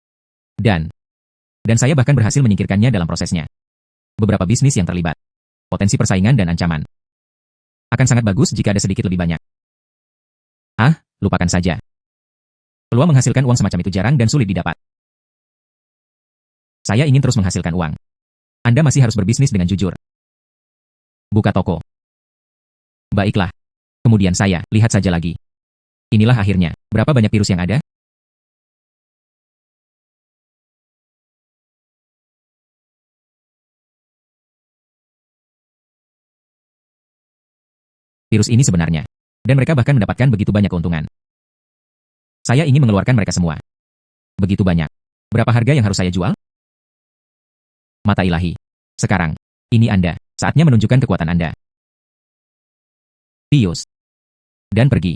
Dan saya bahkan berhasil menyingkirkannya dalam prosesnya. Beberapa bisnis yang terlibat. Potensi persaingan dan ancaman. Akan sangat bagus jika ada sedikit lebih banyak. Ah, lupakan saja. Peluang menghasilkan uang semacam itu jarang dan sulit didapat. Saya ingin terus menghasilkan uang. Anda masih harus berbisnis dengan jujur. Buka toko. Baiklah. Kemudian saya, lihat saja lagi. Inilah akhirnya. Berapa banyak virus yang ada? Virus ini sebenarnya. Dan mereka bahkan mendapatkan begitu banyak keuntungan. Saya ingin mengeluarkan mereka semua. Begitu banyak. Berapa harga yang harus saya jual? Mata ilahi. Sekarang, ini Anda. Saatnya menunjukkan kekuatan Anda. Pius. Dan pergi.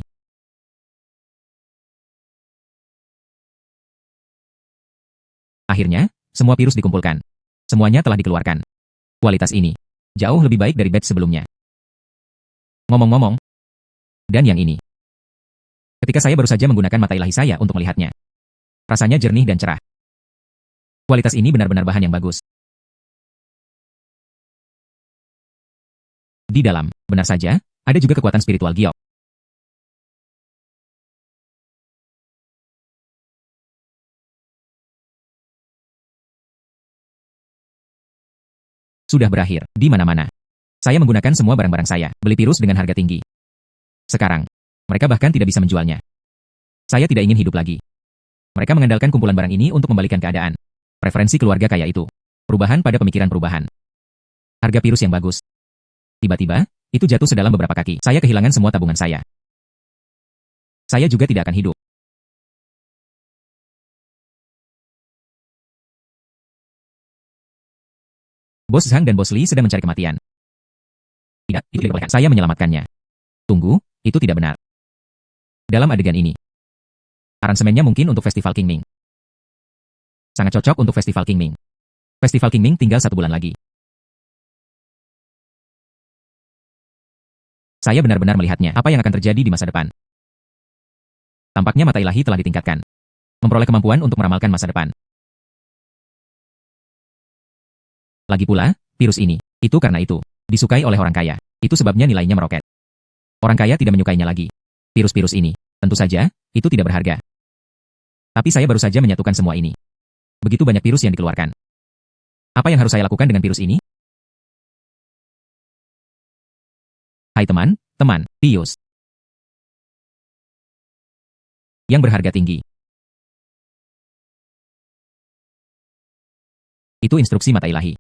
Akhirnya, semua virus dikumpulkan. Semuanya telah dikeluarkan. Kualitas ini jauh lebih baik dari batch sebelumnya. Ngomong-ngomong, dan yang ini. Ketika saya baru saja menggunakan mata ilahi saya untuk melihatnya. Rasanya jernih dan cerah. Kualitas ini benar-benar bahan yang bagus. Di dalam, benar saja, ada juga kekuatan spiritual giok. Sudah berakhir, di mana-mana. Saya menggunakan semua barang-barang saya, beli virus dengan harga tinggi. Sekarang, mereka bahkan tidak bisa menjualnya. Saya tidak ingin hidup lagi. Mereka mengandalkan kumpulan barang ini untuk membalikan keadaan. Preferensi keluarga kaya itu. Perubahan pada pemikiran perubahan. Harga virus yang bagus. Tiba-tiba, itu jatuh sedalam beberapa kaki. Saya kehilangan semua tabungan saya. Saya juga tidak akan hidup. Bos Zhang dan Bos Li sedang mencari kematian. Tidak, itu tidak boleh. Saya menyelamatkannya. Tunggu, itu tidak benar. Dalam adegan ini, aransemennya mungkin untuk Festival Qingming. Sangat cocok untuk Festival Qingming. Festival Qingming tinggal 1 bulan lagi. Saya benar-benar melihatnya apa yang akan terjadi di masa depan. Tampaknya mata ilahi telah ditingkatkan. Memperoleh kemampuan untuk meramalkan masa depan. Lagi pula, virus ini, itu karena itu, disukai oleh orang kaya. Itu sebabnya nilainya meroket. Orang kaya tidak menyukainya lagi. Virus-virus ini, tentu saja, itu tidak berharga. Tapi saya baru saja menyatukan semua ini. Begitu banyak virus yang dikeluarkan. Apa yang harus saya lakukan dengan virus ini? Hai teman, Pius. Yang berharga tinggi. Itu instruksi mata ilahi.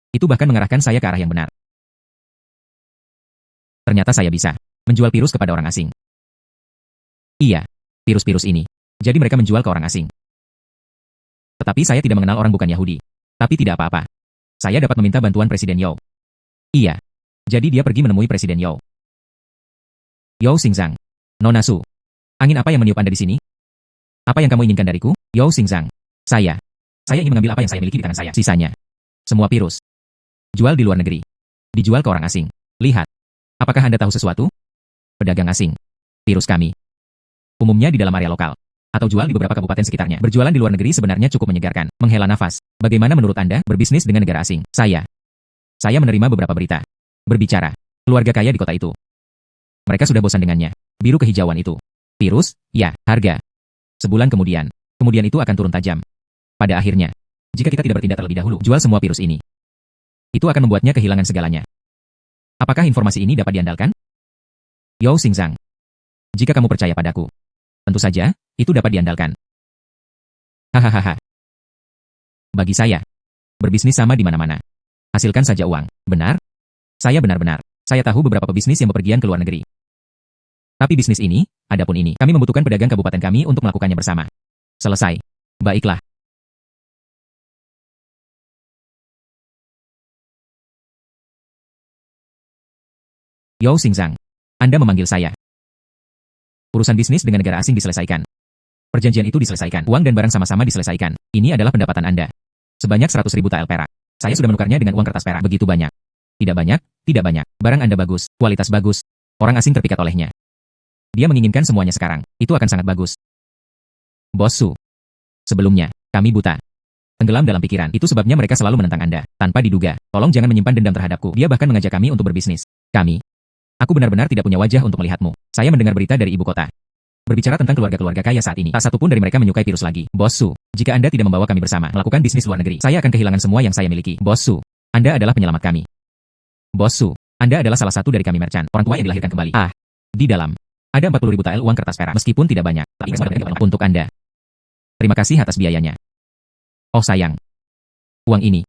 Itu bahkan mengarahkan saya ke arah yang benar. Ternyata saya bisa menjual virus kepada orang asing. Iya, virus-virus ini. Jadi mereka menjual ke orang asing. Tetapi saya tidak mengenal orang bukan Yahudi. Tapi tidak apa-apa. Saya dapat meminta bantuan Presiden Yao. Iya. Jadi dia pergi menemui Presiden Yao. Yao Xingzang. Nona Su. Angin apa yang meniup Anda di sini? Apa yang kamu inginkan dariku? Yao Xingzang. Saya ingin mengambil apa yang saya miliki di tangan saya. Sisanya. Semua virus. Jual di luar negeri. Dijual ke orang asing. Lihat. Apakah Anda tahu sesuatu? Pedagang asing. Virus kami. Umumnya di dalam area lokal. Atau jual di beberapa kabupaten sekitarnya. Berjualan di luar negeri sebenarnya cukup menyegarkan. Menghela nafas. Bagaimana menurut Anda berbisnis dengan negara asing? Saya menerima beberapa berita. Berbicara. Keluarga kaya di kota itu. Mereka sudah bosan dengannya. Biru kehijauan itu. Virus? Ya. Harga. Sebulan kemudian itu akan turun tajam. Pada akhirnya, jika kita tidak bertindak terlebih dahulu, jual semua virus ini. Itu akan membuatnya kehilangan segalanya. Apakah informasi ini dapat diandalkan? Yao Xingzang. Jika kamu percaya padaku, tentu saja, itu dapat diandalkan. Hahaha. Bagi saya, berbisnis sama di mana-mana. Hasilkan saja uang, benar? Saya tahu beberapa pebisnis yang bepergian ke luar negeri. Tapi bisnis ini, adapun ini, kami membutuhkan pedagang kabupaten kami untuk melakukannya bersama. Selesai. Baiklah. Yao Xingzang. Anda memanggil saya. Urusan bisnis dengan negara asing diselesaikan. Perjanjian itu diselesaikan. Uang dan barang sama-sama diselesaikan. Ini adalah pendapatan Anda. Sebanyak 100.000 tael perak. Saya sudah menukarnya dengan uang kertas perak. Begitu banyak. Tidak banyak, tidak banyak. Barang Anda bagus, kualitas bagus. Orang asing terpikat olehnya. Dia menginginkan semuanya sekarang. Itu akan sangat bagus. Bos Su. Sebelumnya, kami buta. Tenggelam dalam pikiran. Itu sebabnya mereka selalu menentang Anda. Tanpa diduga. Tolong jangan menyimpan dendam terhadapku. Dia bahkan mengajak kami untuk berbisnis. Kami Aku benar-benar tidak punya wajah untuk melihatmu. Saya mendengar berita dari ibu kota. Berbicara tentang keluarga-keluarga kaya saat ini. Tak satu pun dari mereka menyukai virus lagi. Bos Su, jika Anda tidak membawa kami bersama melakukan bisnis luar negeri, saya akan kehilangan semua yang saya miliki. Bos Su, Anda adalah penyelamat kami. Bos Su, Anda adalah salah satu dari kami merchant, orang tua yang dilahirkan kembali. Di dalam, ada 40.000 tael uang kertas perak, meskipun tidak banyak. Untuk Anda. Terima kasih atas biayanya. Oh sayang. Uang ini.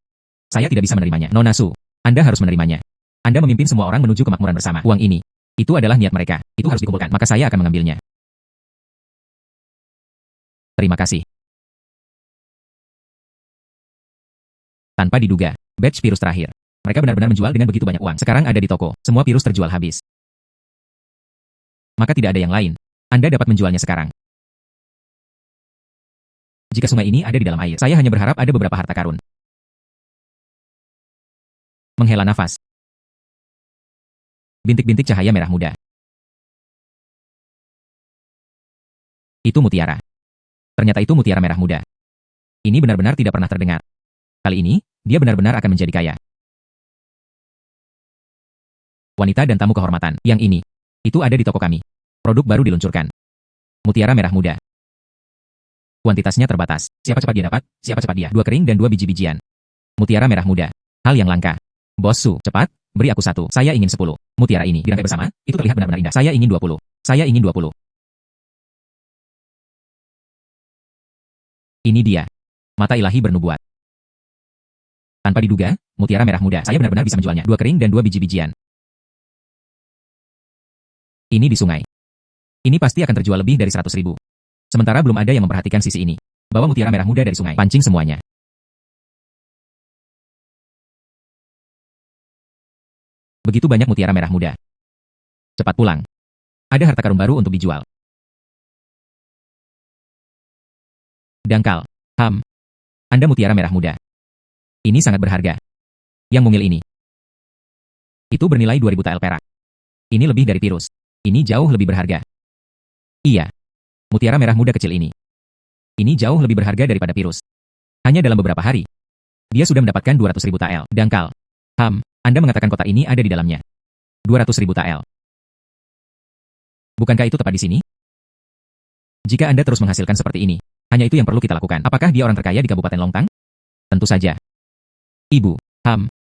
Saya tidak bisa menerimanya. Nona Su, Anda harus menerimanya. Anda memimpin semua orang menuju kemakmuran bersama. Uang ini. Itu adalah niat mereka. Itu harus dikumpulkan. Maka saya akan mengambilnya. Terima kasih. Tanpa diduga, batch virus terakhir. Mereka benar-benar menjual dengan begitu banyak uang. Sekarang ada di toko. Semua virus terjual habis. Maka tidak ada yang lain. Anda dapat menjualnya sekarang. Jika sungai ini ada di dalam air, saya hanya berharap ada beberapa harta karun. Menghela nafas. Bintik-bintik cahaya merah muda. Itu mutiara. Ternyata itu mutiara merah muda. Ini benar-benar tidak pernah terdengar. Kali ini, dia benar-benar akan menjadi kaya. Wanita dan tamu kehormatan. Yang ini. Itu ada di toko kami. Produk baru diluncurkan. Mutiara merah muda. Kuantitasnya terbatas. Siapa cepat dia dapat, siapa cepat dia. 2 kering dan 2 biji-bijian. Mutiara merah muda. Hal yang langka. Bos Su, cepat. Beri aku 1. Saya ingin 10. Mutiara ini dirangkai bersama, itu terlihat benar-benar indah. Saya ingin 20. Saya ingin 20. Ini dia. Mata ilahi bernubuat. Tanpa diduga, mutiara merah muda. Saya benar-benar bisa menjualnya. 2 kering dan 2 biji-bijian. Ini di sungai. Ini pasti akan terjual lebih dari 100.000. Sementara belum ada yang memperhatikan sisi ini. Bawa mutiara merah muda dari sungai. Pancing semuanya. Begitu banyak mutiara merah muda. Cepat pulang. Ada harta karun baru untuk dijual. Dangkal. Anda mutiara merah muda. Ini sangat berharga. Yang mungil ini. Itu bernilai 2.000 tael perak. Ini lebih dari virus. Ini jauh lebih berharga. Iya. Mutiara merah muda kecil ini. Ini jauh lebih berharga daripada virus. Hanya dalam beberapa hari. Dia sudah mendapatkan 200.000 tael. Dangkal. Anda mengatakan kotak ini ada di dalamnya. 200.000 tael. Bukankah itu tepat di sini? Jika Anda terus menghasilkan seperti ini, hanya itu yang perlu kita lakukan. Apakah dia orang terkaya di Kabupaten Longtang? Tentu saja. Ibu,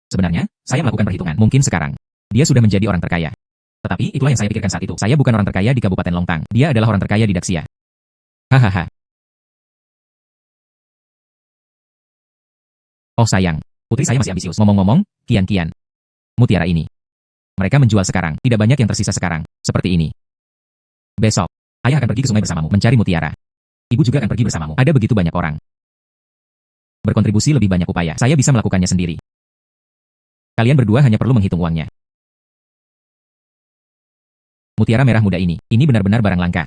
sebenarnya, saya melakukan perhitungan. Mungkin sekarang, dia sudah menjadi orang terkaya. Tetapi itulah yang saya pikirkan saat itu. Saya bukan orang terkaya di Kabupaten Longtang. Dia adalah orang terkaya di Daxia. Hahaha. Oh sayang, putri saya masih ambisius. Ngomong-ngomong, kian-kian. Mutiara ini. Mereka menjual sekarang. Tidak banyak yang tersisa sekarang. Seperti ini. Besok, ayah akan pergi ke sungai bersamamu mencari mutiara. Ibu juga akan pergi bersamamu. Ada begitu banyak orang. Berkontribusi lebih banyak upaya. Saya bisa melakukannya sendiri. Kalian berdua hanya perlu menghitung uangnya. Mutiara merah muda ini benar-benar barang langka.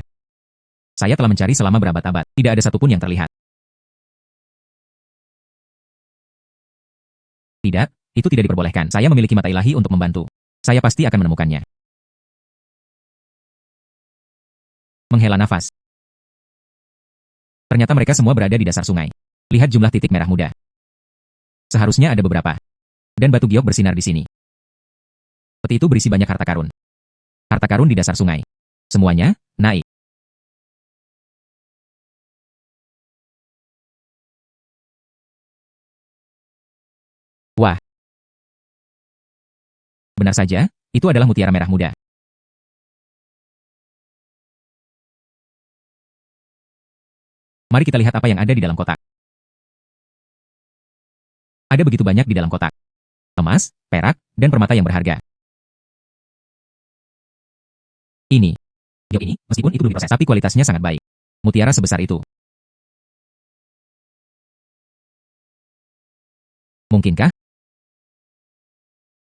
Saya telah mencari selama berabad-abad. Tidak ada satupun yang terlihat. Tidak, itu tidak diperbolehkan. Saya memiliki mata ilahi untuk membantu. Saya pasti akan menemukannya. Menghela nafas. Ternyata mereka semua berada di dasar sungai. Lihat jumlah titik merah muda. Seharusnya ada beberapa. Dan batu giok bersinar di sini. Peti itu berisi banyak harta karun. Harta karun di dasar sungai. Semuanya, naik. Wah. Benar saja, itu adalah mutiara merah muda. Mari kita lihat apa yang ada di dalam kotak. Ada begitu banyak di dalam kotak. Emas, perak, dan permata yang berharga. Ini. Giok ini, meskipun itu belum diproses, tapi kualitasnya sangat baik. Mutiara sebesar itu. Mungkinkah?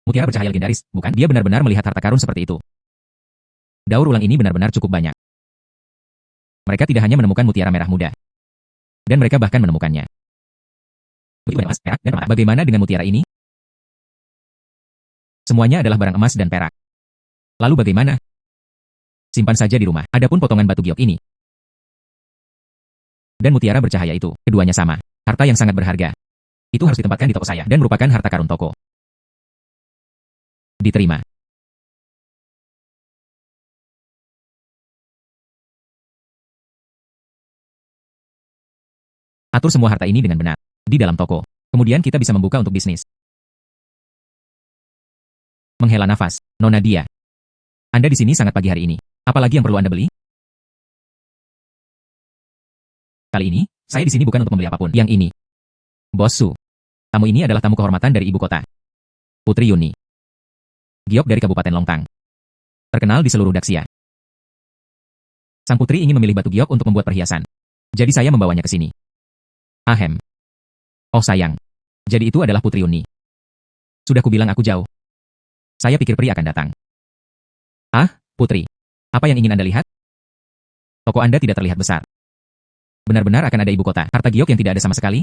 Mutiara bercahaya legendaris, bukan? Dia benar-benar melihat harta karun seperti itu. Daur ulang ini benar-benar cukup banyak. Mereka tidak hanya menemukan mutiara merah muda. Dan mereka bahkan menemukannya. Begitu banyak emas, perak, dan permata. Bagaimana dengan mutiara ini? Semuanya adalah barang emas dan perak. Lalu bagaimana? Simpan saja di rumah. Adapun potongan batu giok ini. Dan mutiara bercahaya itu, keduanya sama. Harta yang sangat berharga. Itu harus ditempatkan di toko saya dan merupakan harta karun toko. Diterima. Atur semua harta ini dengan benar. Di dalam toko. Kemudian kita bisa membuka untuk bisnis. Menghela nafas. Nona Dia. Anda di sini sangat pagi hari ini. Apalagi yang perlu Anda beli? Kali ini, saya di sini bukan untuk membeli apapun. Yang ini. Bos Su. Tamu ini adalah tamu kehormatan dari ibu kota. Putri Yuni. Giok dari Kabupaten Longtang. Terkenal di seluruh Daxia. Sang putri ingin memilih batu giok untuk membuat perhiasan. Jadi saya membawanya ke sini. Ahem. Oh sayang. Jadi itu adalah Putri Yuni. Sudah kubilang aku jauh. Saya pikir Pri akan datang. Ah, Putri. Apa yang ingin Anda lihat? Toko Anda tidak terlihat besar. Benar-benar akan ada ibu kota. Harta giok yang tidak ada sama sekali?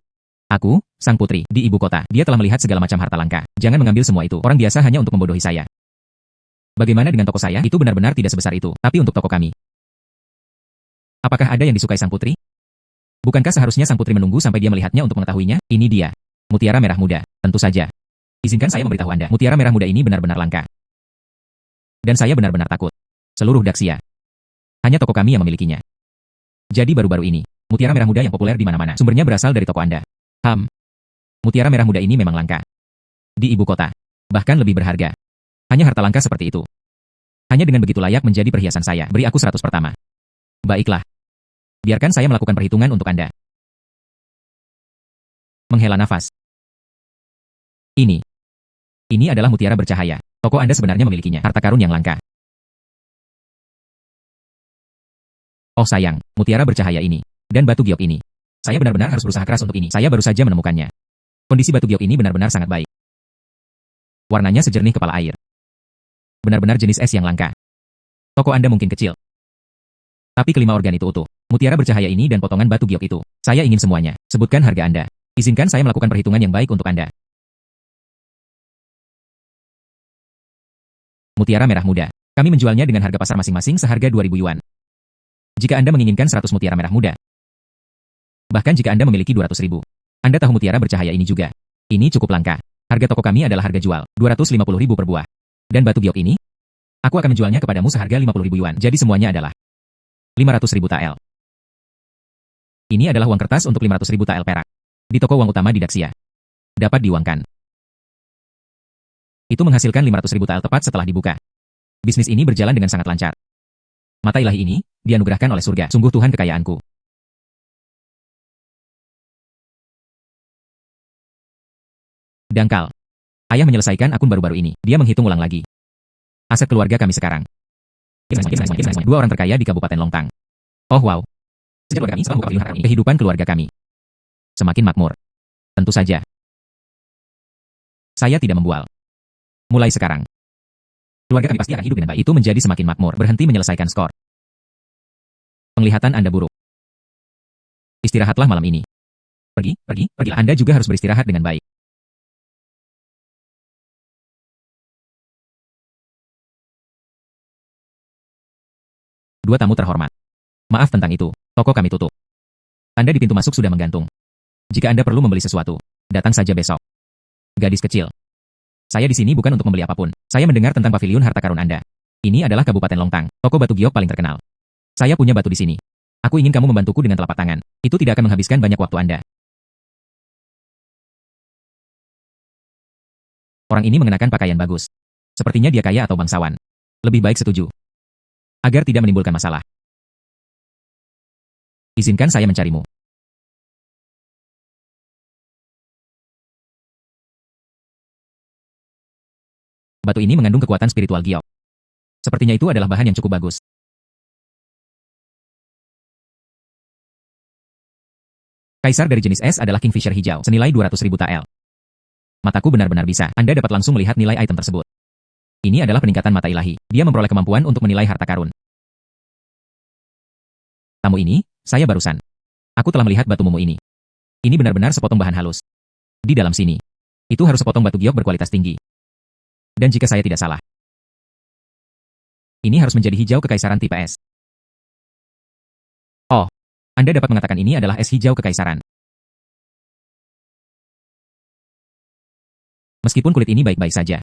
Aku, sang putri, di ibu kota. Dia telah melihat segala macam harta langka. Jangan mengambil semua itu. Orang biasa hanya untuk membodohi saya. Bagaimana dengan toko saya? Itu benar-benar tidak sebesar itu. Tapi untuk toko kami. Apakah ada yang disukai sang putri? Bukankah seharusnya sang putri menunggu sampai dia melihatnya untuk mengetahuinya? Ini dia. Mutiara merah muda. Tentu saja. Izinkan saya memberitahu Anda. Mutiara merah muda ini benar-benar langka. Dan saya benar-benar takut. Seluruh Daxia. Hanya toko kami yang memilikinya. Jadi baru-baru ini, mutiara merah muda yang populer di mana-mana. Sumbernya berasal dari toko Anda. Mutiara merah muda ini memang langka. Di ibu kota. Bahkan lebih berharga. Hanya harta langka seperti itu. Hanya dengan begitu layak menjadi perhiasan saya. Beri aku 100 pertama. Baiklah. Biarkan saya melakukan perhitungan untuk Anda. Menghela nafas. Ini. Ini adalah mutiara bercahaya. Toko Anda sebenarnya memilikinya. Harta karun yang langka. Oh sayang, mutiara bercahaya ini. Dan batu giok ini. Saya benar-benar harus berusaha keras untuk ini. Saya baru saja menemukannya. Kondisi batu giok ini benar-benar sangat baik. Warnanya sejernih kepala air. Benar-benar jenis es yang langka. Toko Anda mungkin kecil. Tapi kelima organ itu utuh. Mutiara bercahaya ini dan potongan batu giok itu. Saya ingin semuanya. Sebutkan harga Anda. Izinkan saya melakukan perhitungan yang baik untuk Anda. Mutiara merah muda. Kami menjualnya dengan harga pasar masing-masing seharga 2.000 yuan. Jika Anda menginginkan 100 mutiara merah muda. Bahkan jika Anda memiliki 200.000. Anda tahu mutiara bercahaya ini juga. Ini cukup langka. Harga toko kami adalah harga jual, 250.000 per buah. Dan batu giok ini? Aku akan menjualnya kepadamu seharga 50.000 yuan. Jadi semuanya adalah 500.000 tael. Ini adalah uang kertas untuk 500.000 tael perak. Di toko uang utama di Daxia. Dapat diuangkan. Itu menghasilkan 500.000 tael tepat setelah dibuka. Bisnis ini berjalan dengan sangat lancar. Mata ilahi ini, dianugerahkan oleh surga. Sungguh Tuhan kekayaanku. Dangkal. Ayah menyelesaikan akun baru-baru ini. Dia menghitung ulang lagi. Aset keluarga kami sekarang. 2 orang terkaya di Kabupaten Longtang. Oh wow. Sejak keluarga kami setelah membuka harta ini. Kehidupan keluarga kami. Semakin makmur. Tentu saja. Saya tidak membual. Mulai sekarang. Keluarga kami pasti akan hidup dengan baik. Itu menjadi semakin makmur. Berhenti menyelesaikan skor. Penglihatan Anda buruk. Istirahatlah malam ini. Pergilah. Anda juga harus beristirahat dengan baik. Dua tamu terhormat. Maaf tentang itu, toko kami tutup. Anda di pintu masuk sudah menggantung. Jika Anda perlu membeli sesuatu, datang saja besok. Gadis kecil. Saya di sini bukan untuk membeli apapun. Saya mendengar tentang paviliun harta karun Anda. Ini adalah Kabupaten Longtang, toko batu giok paling terkenal. Saya punya batu di sini. Aku ingin kamu membantuku dengan telapak tangan. Itu tidak akan menghabiskan banyak waktu Anda. Orang ini mengenakan pakaian bagus. Sepertinya dia kaya atau bangsawan. Lebih baik setuju. Agar tidak menimbulkan masalah. Izinkan saya mencarimu. Batu ini mengandung kekuatan spiritual giok. Sepertinya itu adalah bahan yang cukup bagus. Kaisar dari jenis es adalah Kingfisher hijau, senilai 200.000 tael. Mataku benar-benar bisa. Anda dapat langsung melihat nilai item tersebut. Ini adalah peningkatan mata ilahi. Dia memperoleh kemampuan untuk menilai harta karun. Tamu ini, saya barusan. Aku telah melihat batu mumu ini. Ini benar-benar sepotong bahan halus. Di dalam sini. Itu harus sepotong batu giok berkualitas tinggi. Dan jika saya tidak salah, ini harus menjadi hijau kekaisaran tipe es. Oh, Anda dapat mengatakan ini adalah es hijau kekaisaran. Meskipun kulit ini baik-baik saja.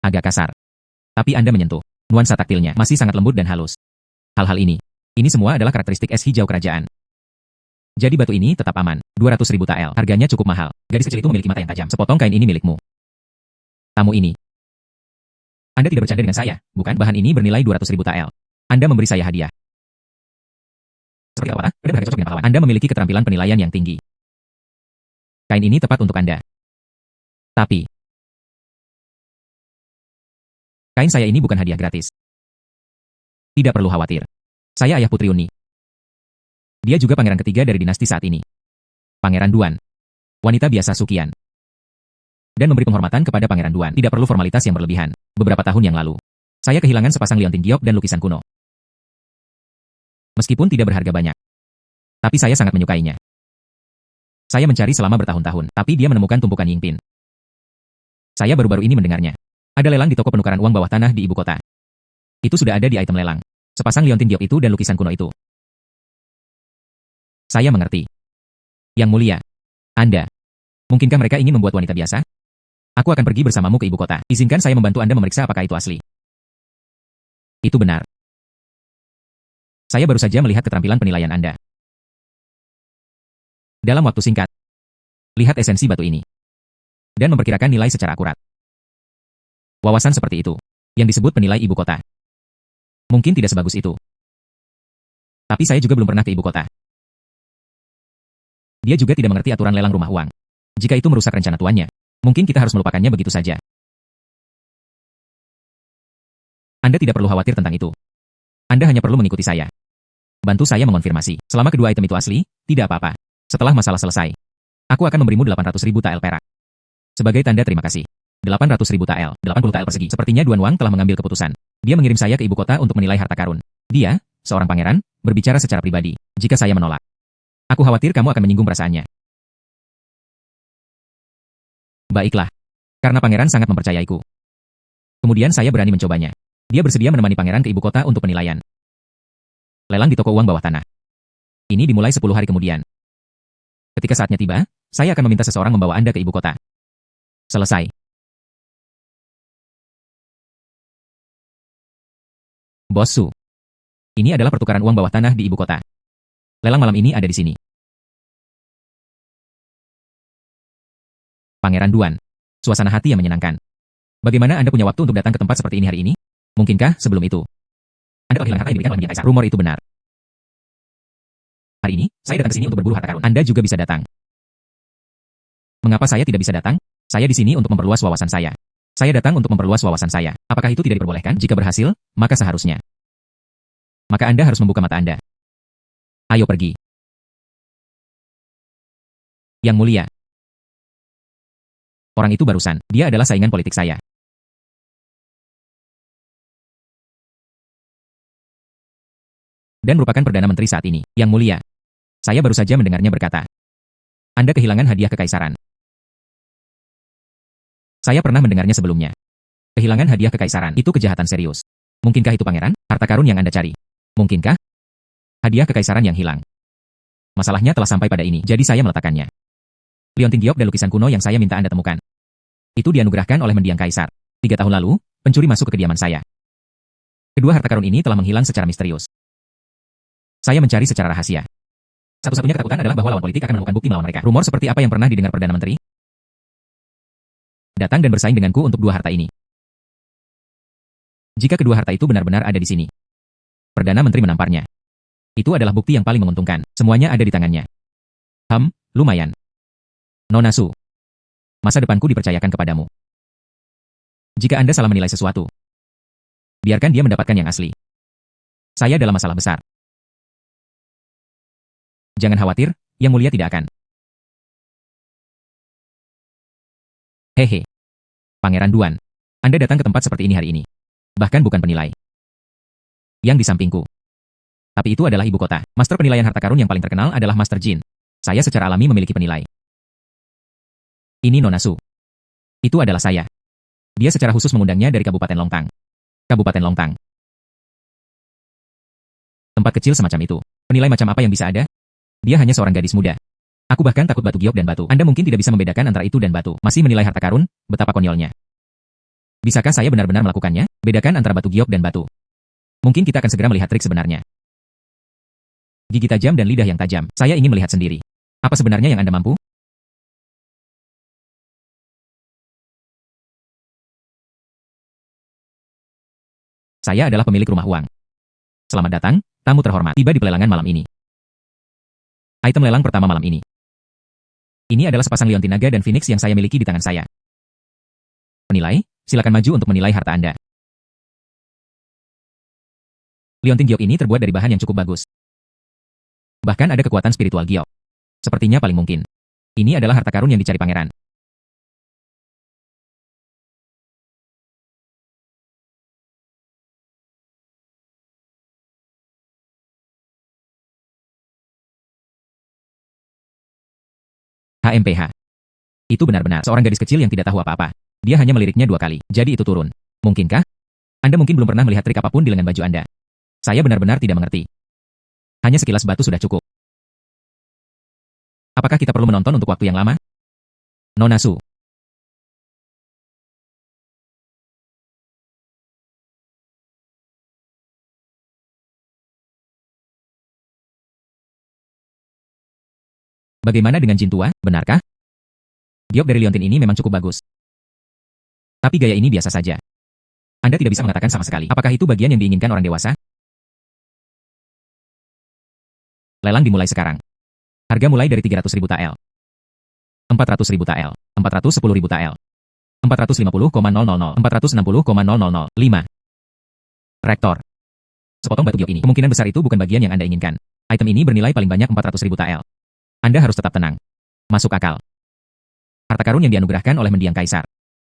Agak kasar. Tapi Anda menyentuh. Nuansa taktilnya masih sangat lembut dan halus. Hal-hal ini semua adalah karakteristik es hijau kerajaan. Jadi batu ini tetap aman. 200.000 tael. Harganya cukup mahal. Gadis kecil itu memiliki mata yang tajam. Sepotong kain ini milikmu. Tamu ini. Anda tidak bercanda dengan saya, bukan? Bahan ini bernilai 200.000 tael. Anda memberi saya hadiah. Seperti apa? Anda berharga cocok dengan pahlawan. Anda memiliki keterampilan penilaian yang tinggi. Kain ini tepat untuk Anda. Tapi, kain saya ini bukan hadiah gratis. Tidak perlu khawatir. Saya ayah Putri Uni. Dia juga pangeran ketiga dari dinasti saat ini. Pangeran Duan. Wanita biasa Sukian. Dan memberi penghormatan kepada Pangeran Duan. Tidak perlu formalitas yang berlebihan. Beberapa tahun yang lalu, saya kehilangan sepasang liontin giok dan lukisan kuno. Meskipun tidak berharga banyak, tapi saya sangat menyukainya. Saya mencari selama bertahun-tahun, tapi dia menemukan tumpukan Yingpin. Saya baru-baru ini mendengarnya. Ada lelang di toko penukaran uang bawah tanah di ibu kota. Itu sudah ada di item lelang. Sepasang liontin giok itu dan lukisan kuno itu. Saya mengerti. Yang mulia, Anda. Mungkinkah mereka ingin membuat wanita biasa? Aku akan pergi bersamamu ke ibu kota. Izinkan saya membantu Anda memeriksa apakah itu asli. Itu benar. Saya baru saja melihat keterampilan penilaian Anda. Dalam waktu singkat, lihat esensi batu ini. Dan memperkirakan nilai secara akurat. Wawasan seperti itu, yang disebut penilai ibu kota. Mungkin tidak sebagus itu. Tapi saya juga belum pernah ke ibu kota. Dia juga tidak mengerti aturan lelang rumah uang. Jika itu merusak rencana tuannya, mungkin kita harus melupakannya begitu saja. Anda tidak perlu khawatir tentang itu. Anda hanya perlu mengikuti saya. Bantu saya mengonfirmasi. Selama kedua item itu asli, tidak apa-apa. Setelah masalah selesai, aku akan memberimu 800.000 tael perak. Sebagai tanda terima kasih. 800.000 tael, 80 tael persegi. Sepertinya Duan Wang telah mengambil keputusan. Dia mengirim saya ke ibu kota untuk menilai harta karun. Dia, seorang pangeran, berbicara secara pribadi. Jika saya menolak, aku khawatir kamu akan menyinggung perasaannya. Baiklah. Karena pangeran sangat mempercayaiku. Kemudian saya berani mencobanya. Dia bersedia menemani pangeran ke ibu kota untuk penilaian. Lelang di toko uang bawah tanah. Ini dimulai 10 hari kemudian. Ketika saatnya tiba, saya akan meminta seseorang membawa Anda ke ibu kota. Selesai. Bos Su. Ini adalah pertukaran uang bawah tanah di ibu kota. Lelang malam ini ada di sini. Pangeran Duan. Suasana hati yang menyenangkan. Bagaimana Anda punya waktu untuk datang ke tempat seperti ini hari ini? Mungkinkah sebelum itu Anda kehilangan harta yang diberikan oleh Mendiang Kaisar? Rumor itu benar. Hari ini, saya datang ke sini untuk berburu harta karun. Anda juga bisa datang. Mengapa saya tidak bisa datang? Saya di sini untuk memperluas wawasan saya. Saya datang untuk memperluas wawasan saya. Apakah itu tidak diperbolehkan? Jika berhasil, maka seharusnya. Maka Anda harus membuka mata Anda. Ayo pergi. Yang mulia. Orang itu barusan, dia adalah saingan politik saya. Dan merupakan Perdana Menteri saat ini. Yang mulia. Saya baru saja mendengarnya berkata. Anda kehilangan hadiah kekaisaran. Saya pernah mendengarnya sebelumnya. Kehilangan hadiah kekaisaran itu kejahatan serius. Mungkinkah itu pangeran? Harta karun yang Anda cari? Mungkinkah? Hadiah kekaisaran yang hilang. Masalahnya telah sampai pada ini, jadi saya meletakkannya. Liontin giok dan lukisan kuno yang saya minta Anda temukan. Itu dianugerahkan oleh Mendiang Kaisar. 3 tahun lalu, pencuri masuk ke kediaman saya. Kedua harta karun ini telah menghilang secara misterius. Saya mencari secara rahasia. Satu-satunya ketakutan adalah bahwa lawan politik akan menemukan bukti melawan mereka. Rumor seperti apa yang pernah didengar Perdana Menteri? Datang dan bersaing denganku untuk 2 harta ini. Jika kedua harta itu benar-benar ada di sini, Perdana Menteri menamparnya. Itu adalah bukti yang paling menguntungkan. Semuanya ada di tangannya. Lumayan. Nona Su. Masa depanku dipercayakan kepadamu. Jika Anda salah menilai sesuatu, biarkan dia mendapatkan yang asli. Saya dalam masalah besar. Jangan khawatir, Yang Mulia tidak akan. Hehe. Pangeran Duan. Anda datang ke tempat seperti ini hari ini. Bahkan bukan penilai. Yang di sampingku. Tapi itu adalah ibu kota. Master penilaian harta karun yang paling terkenal adalah Master Jin. Saya secara alami memiliki penilai. Ini Nona Su. Itu adalah saya. Dia secara khusus mengundangnya dari Kabupaten Longtang. Kabupaten Longtang. Tempat kecil semacam itu. Penilai macam apa yang bisa ada? Dia hanya seorang gadis muda. Aku bahkan takut batu giok dan batu. Anda mungkin tidak bisa membedakan antara itu dan batu. Masih menilai harta karun? Betapa konyolnya. Bisakah saya benar-benar melakukannya? Bedakan antara batu giok dan batu. Mungkin kita akan segera melihat trik sebenarnya. Gigi tajam dan lidah yang tajam. Saya ingin melihat sendiri. Apa sebenarnya yang Anda mampu? Saya adalah pemilik rumah uang. Selamat datang, tamu terhormat. Tiba di pelelangan malam ini. Item lelang pertama malam ini. Ini adalah sepasang liontin naga dan phoenix yang saya miliki di tangan saya. Penilai, silakan maju untuk menilai harta Anda. Liontin giok ini terbuat dari bahan yang cukup bagus. Bahkan ada kekuatan spiritual giok. Sepertinya paling mungkin. Ini adalah harta karun yang dicari pangeran. HMPH. Itu benar-benar seorang gadis kecil yang tidak tahu apa-apa. Dia hanya meliriknya 2 kali, jadi itu turun. Mungkinkah? Anda mungkin belum pernah melihat trik apapun di lengan baju Anda. Saya benar-benar tidak mengerti. Hanya sekilas batu sudah cukup. Apakah kita perlu menonton untuk waktu yang lama? Nona Su. Bagaimana dengan jin tua, benarkah? Giok dari liontin ini memang cukup bagus. Tapi gaya ini biasa saja. Anda tidak bisa mengatakan sama sekali. Apakah itu bagian yang diinginkan orang dewasa? Lelang dimulai sekarang. Harga mulai dari 300.000 TL. 400.000 TL. 410.000 TL. 450,000. 460,000. 5. Rektor. Sepotong batu giok ini. Kemungkinan besar itu bukan bagian yang Anda inginkan. Item ini bernilai paling banyak 400.000 TL. Anda harus tetap tenang. Masuk akal. Harta karun yang dianugerahkan oleh mendiang kaisar.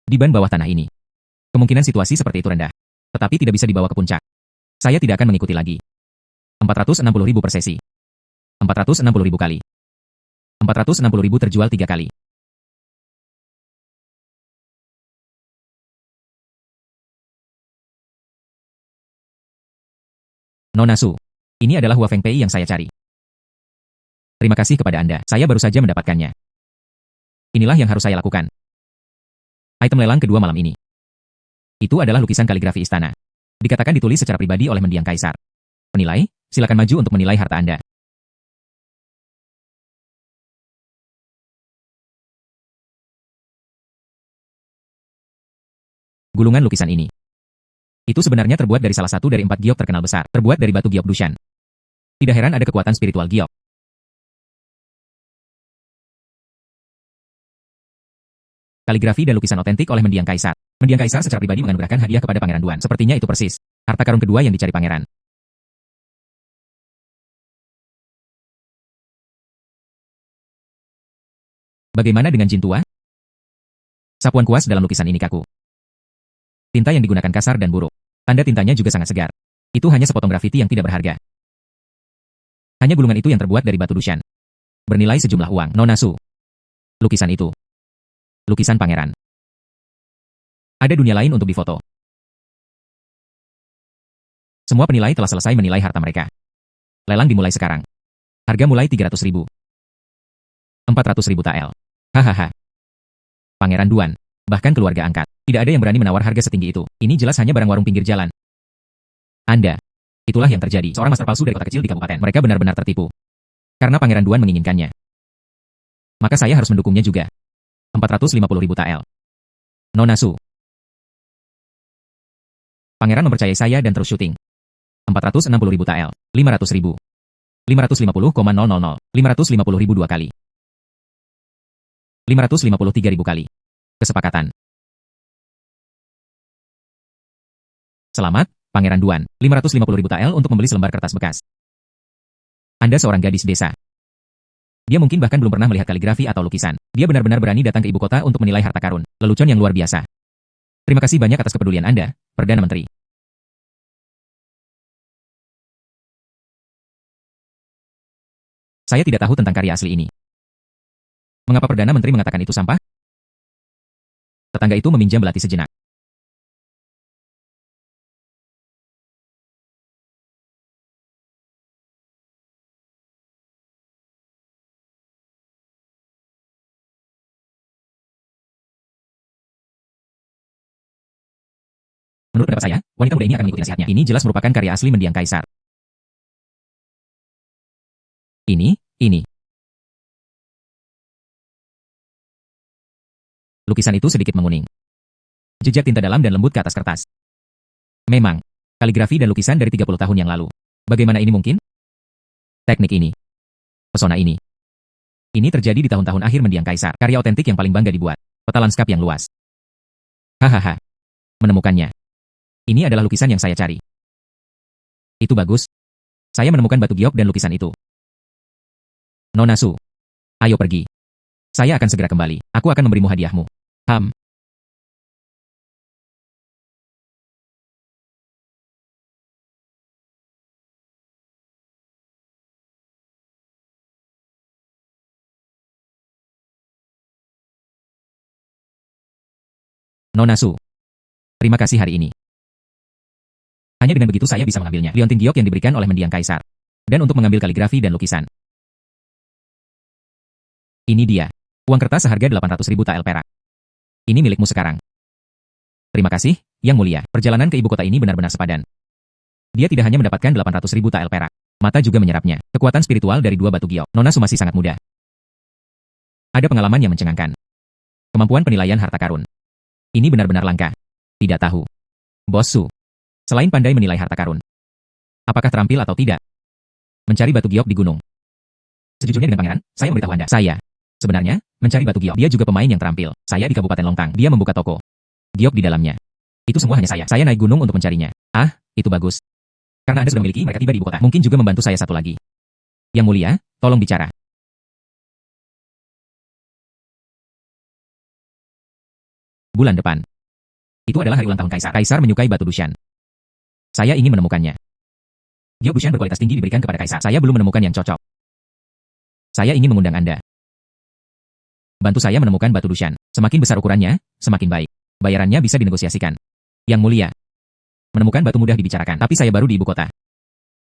Di ban bawah tanah ini. Kemungkinan situasi seperti itu rendah. Tetapi tidak bisa dibawa ke puncak. Saya tidak akan mengikuti lagi. 460.000 per sesi. 460.000 kali. 460.000 terjual 3 kali. Nona Su. Ini adalah Hua Feng Pei yang saya cari. Terima kasih kepada Anda. Saya baru saja mendapatkannya. Inilah yang harus saya lakukan. Item lelang kedua malam ini. Itu adalah lukisan kaligrafi istana. Dikatakan ditulis secara pribadi oleh mendiang kaisar. Penilai, silakan maju untuk menilai harta Anda. Gulungan lukisan ini. Itu sebenarnya terbuat dari salah satu dari 4 giok terkenal besar. Terbuat dari batu giok Dushan. Tidak heran ada kekuatan spiritual giok. Kaligrafi dan lukisan otentik oleh mendiang kaisar. Mendiang kaisar secara pribadi menganugerahkan hadiah kepada Pangeran Duan. Sepertinya itu persis harta karun kedua yang dicari pangeran. Bagaimana dengan jin tua? Sapuan kuas dalam lukisan ini kaku. Tinta yang digunakan kasar dan buruk. Tanda tintanya juga sangat segar. Itu hanya sepotong grafiti yang tidak berharga. Hanya gulungan itu yang terbuat dari batu Dushan. Bernilai sejumlah uang. Nona Su. Lukisan itu. Lukisan pangeran. Ada dunia lain untuk difoto. Semua penilai telah selesai menilai harta mereka. Lelang dimulai sekarang. Harga mulai 300.000. 400.000 TL. Hahaha. Pangeran Duan. Bahkan keluarga angkat. Tidak ada yang berani menawar harga setinggi itu. Ini jelas hanya barang warung pinggir jalan. Anda. Itulah yang terjadi. Seorang master palsu dari kota kecil di kabupaten. Mereka benar-benar tertipu. Karena Pangeran Duan menginginkannya. Maka saya harus mendukungnya juga. 450.000 TL. Nona Su. Pangeran mempercayai saya dan terus syuting. 460.000 TL. 500.000. 550,000. 550.000 2 kali. 553.000 kali. Kesepakatan. Selamat, Pangeran Duan. 550.000 TL untuk membeli selembar kertas bekas. Anda seorang gadis desa. Dia mungkin bahkan belum pernah melihat kaligrafi atau lukisan. Dia benar-benar berani datang ke ibu kota untuk menilai harta karun. Lelucon yang luar biasa. Terima kasih banyak atas kepedulian Anda, Perdana Menteri. Saya tidak tahu tentang karya asli ini. Mengapa Perdana Menteri mengatakan itu sampah? Tetangga itu meminjam belati sejenak. Menurut pendapat saya, wanita muda ini akan mengikuti nasihatnya. Ini jelas merupakan karya asli mendiang kaisar. Ini. Lukisan itu sedikit menguning. Jejak tinta dalam dan lembut ke atas kertas. Memang, kaligrafi dan lukisan dari 30 tahun yang lalu. Bagaimana ini mungkin? Teknik ini. Pesona ini. Ini terjadi di tahun-tahun akhir mendiang kaisar. Karya otentik yang paling bangga dibuat. Peta lanskap yang luas. Hahaha. Menemukannya. Ini adalah lukisan yang saya cari. Itu bagus. Saya menemukan batu giok dan lukisan itu. Nona Su. Ayo pergi. Saya akan segera kembali. Aku akan memberimu hadiahmu. Nona Su. Terima kasih hari ini. Hanya dengan begitu saya bisa mengambilnya. Liontin giok yang diberikan oleh mendiang kaisar. Dan untuk mengambil kaligrafi dan lukisan. Ini dia. Uang kertas seharga 800.000 tael perak. Ini milikmu sekarang. Terima kasih, Yang Mulia. Perjalanan ke ibu kota ini benar-benar sepadan. Dia tidak hanya mendapatkan 800.000 tael perak. Mata juga menyerapnya. Kekuatan spiritual dari dua batu giok. Nona Su masih sangat muda. Ada pengalaman yang mencengangkan. Kemampuan penilaian harta karun. Ini benar-benar langka. Tidak tahu. Bos Su. Selain pandai menilai harta karun. Apakah terampil atau tidak? Mencari batu giok di gunung. Sejujurnya dengan pangeran, saya memberitahu Anda. Sebenarnya, mencari batu giok. Dia juga pemain yang terampil. Saya di Kabupaten Longtang. Dia membuka toko. Giok di dalamnya. Itu semua hanya saya. Saya naik gunung untuk mencarinya. Itu bagus. Karena Anda sudah memiliki mereka tiba di ibu kota. Mungkin juga membantu saya satu lagi. Yang Mulia, tolong bicara. Bulan depan. Itu adalah hari ulang tahun Kaisar. Kaisar menyukai batu Dushan. Saya ingin menemukannya. Giok Dushan berkualitas tinggi diberikan kepada Kaisar. Saya belum menemukan yang cocok. Saya ingin mengundang Anda. Bantu saya menemukan batu Dushan. Semakin besar ukurannya, semakin baik. Bayarannya bisa dinegosiasikan. Yang Mulia. Menemukan batu mudah dibicarakan. Tapi saya baru di ibu kota.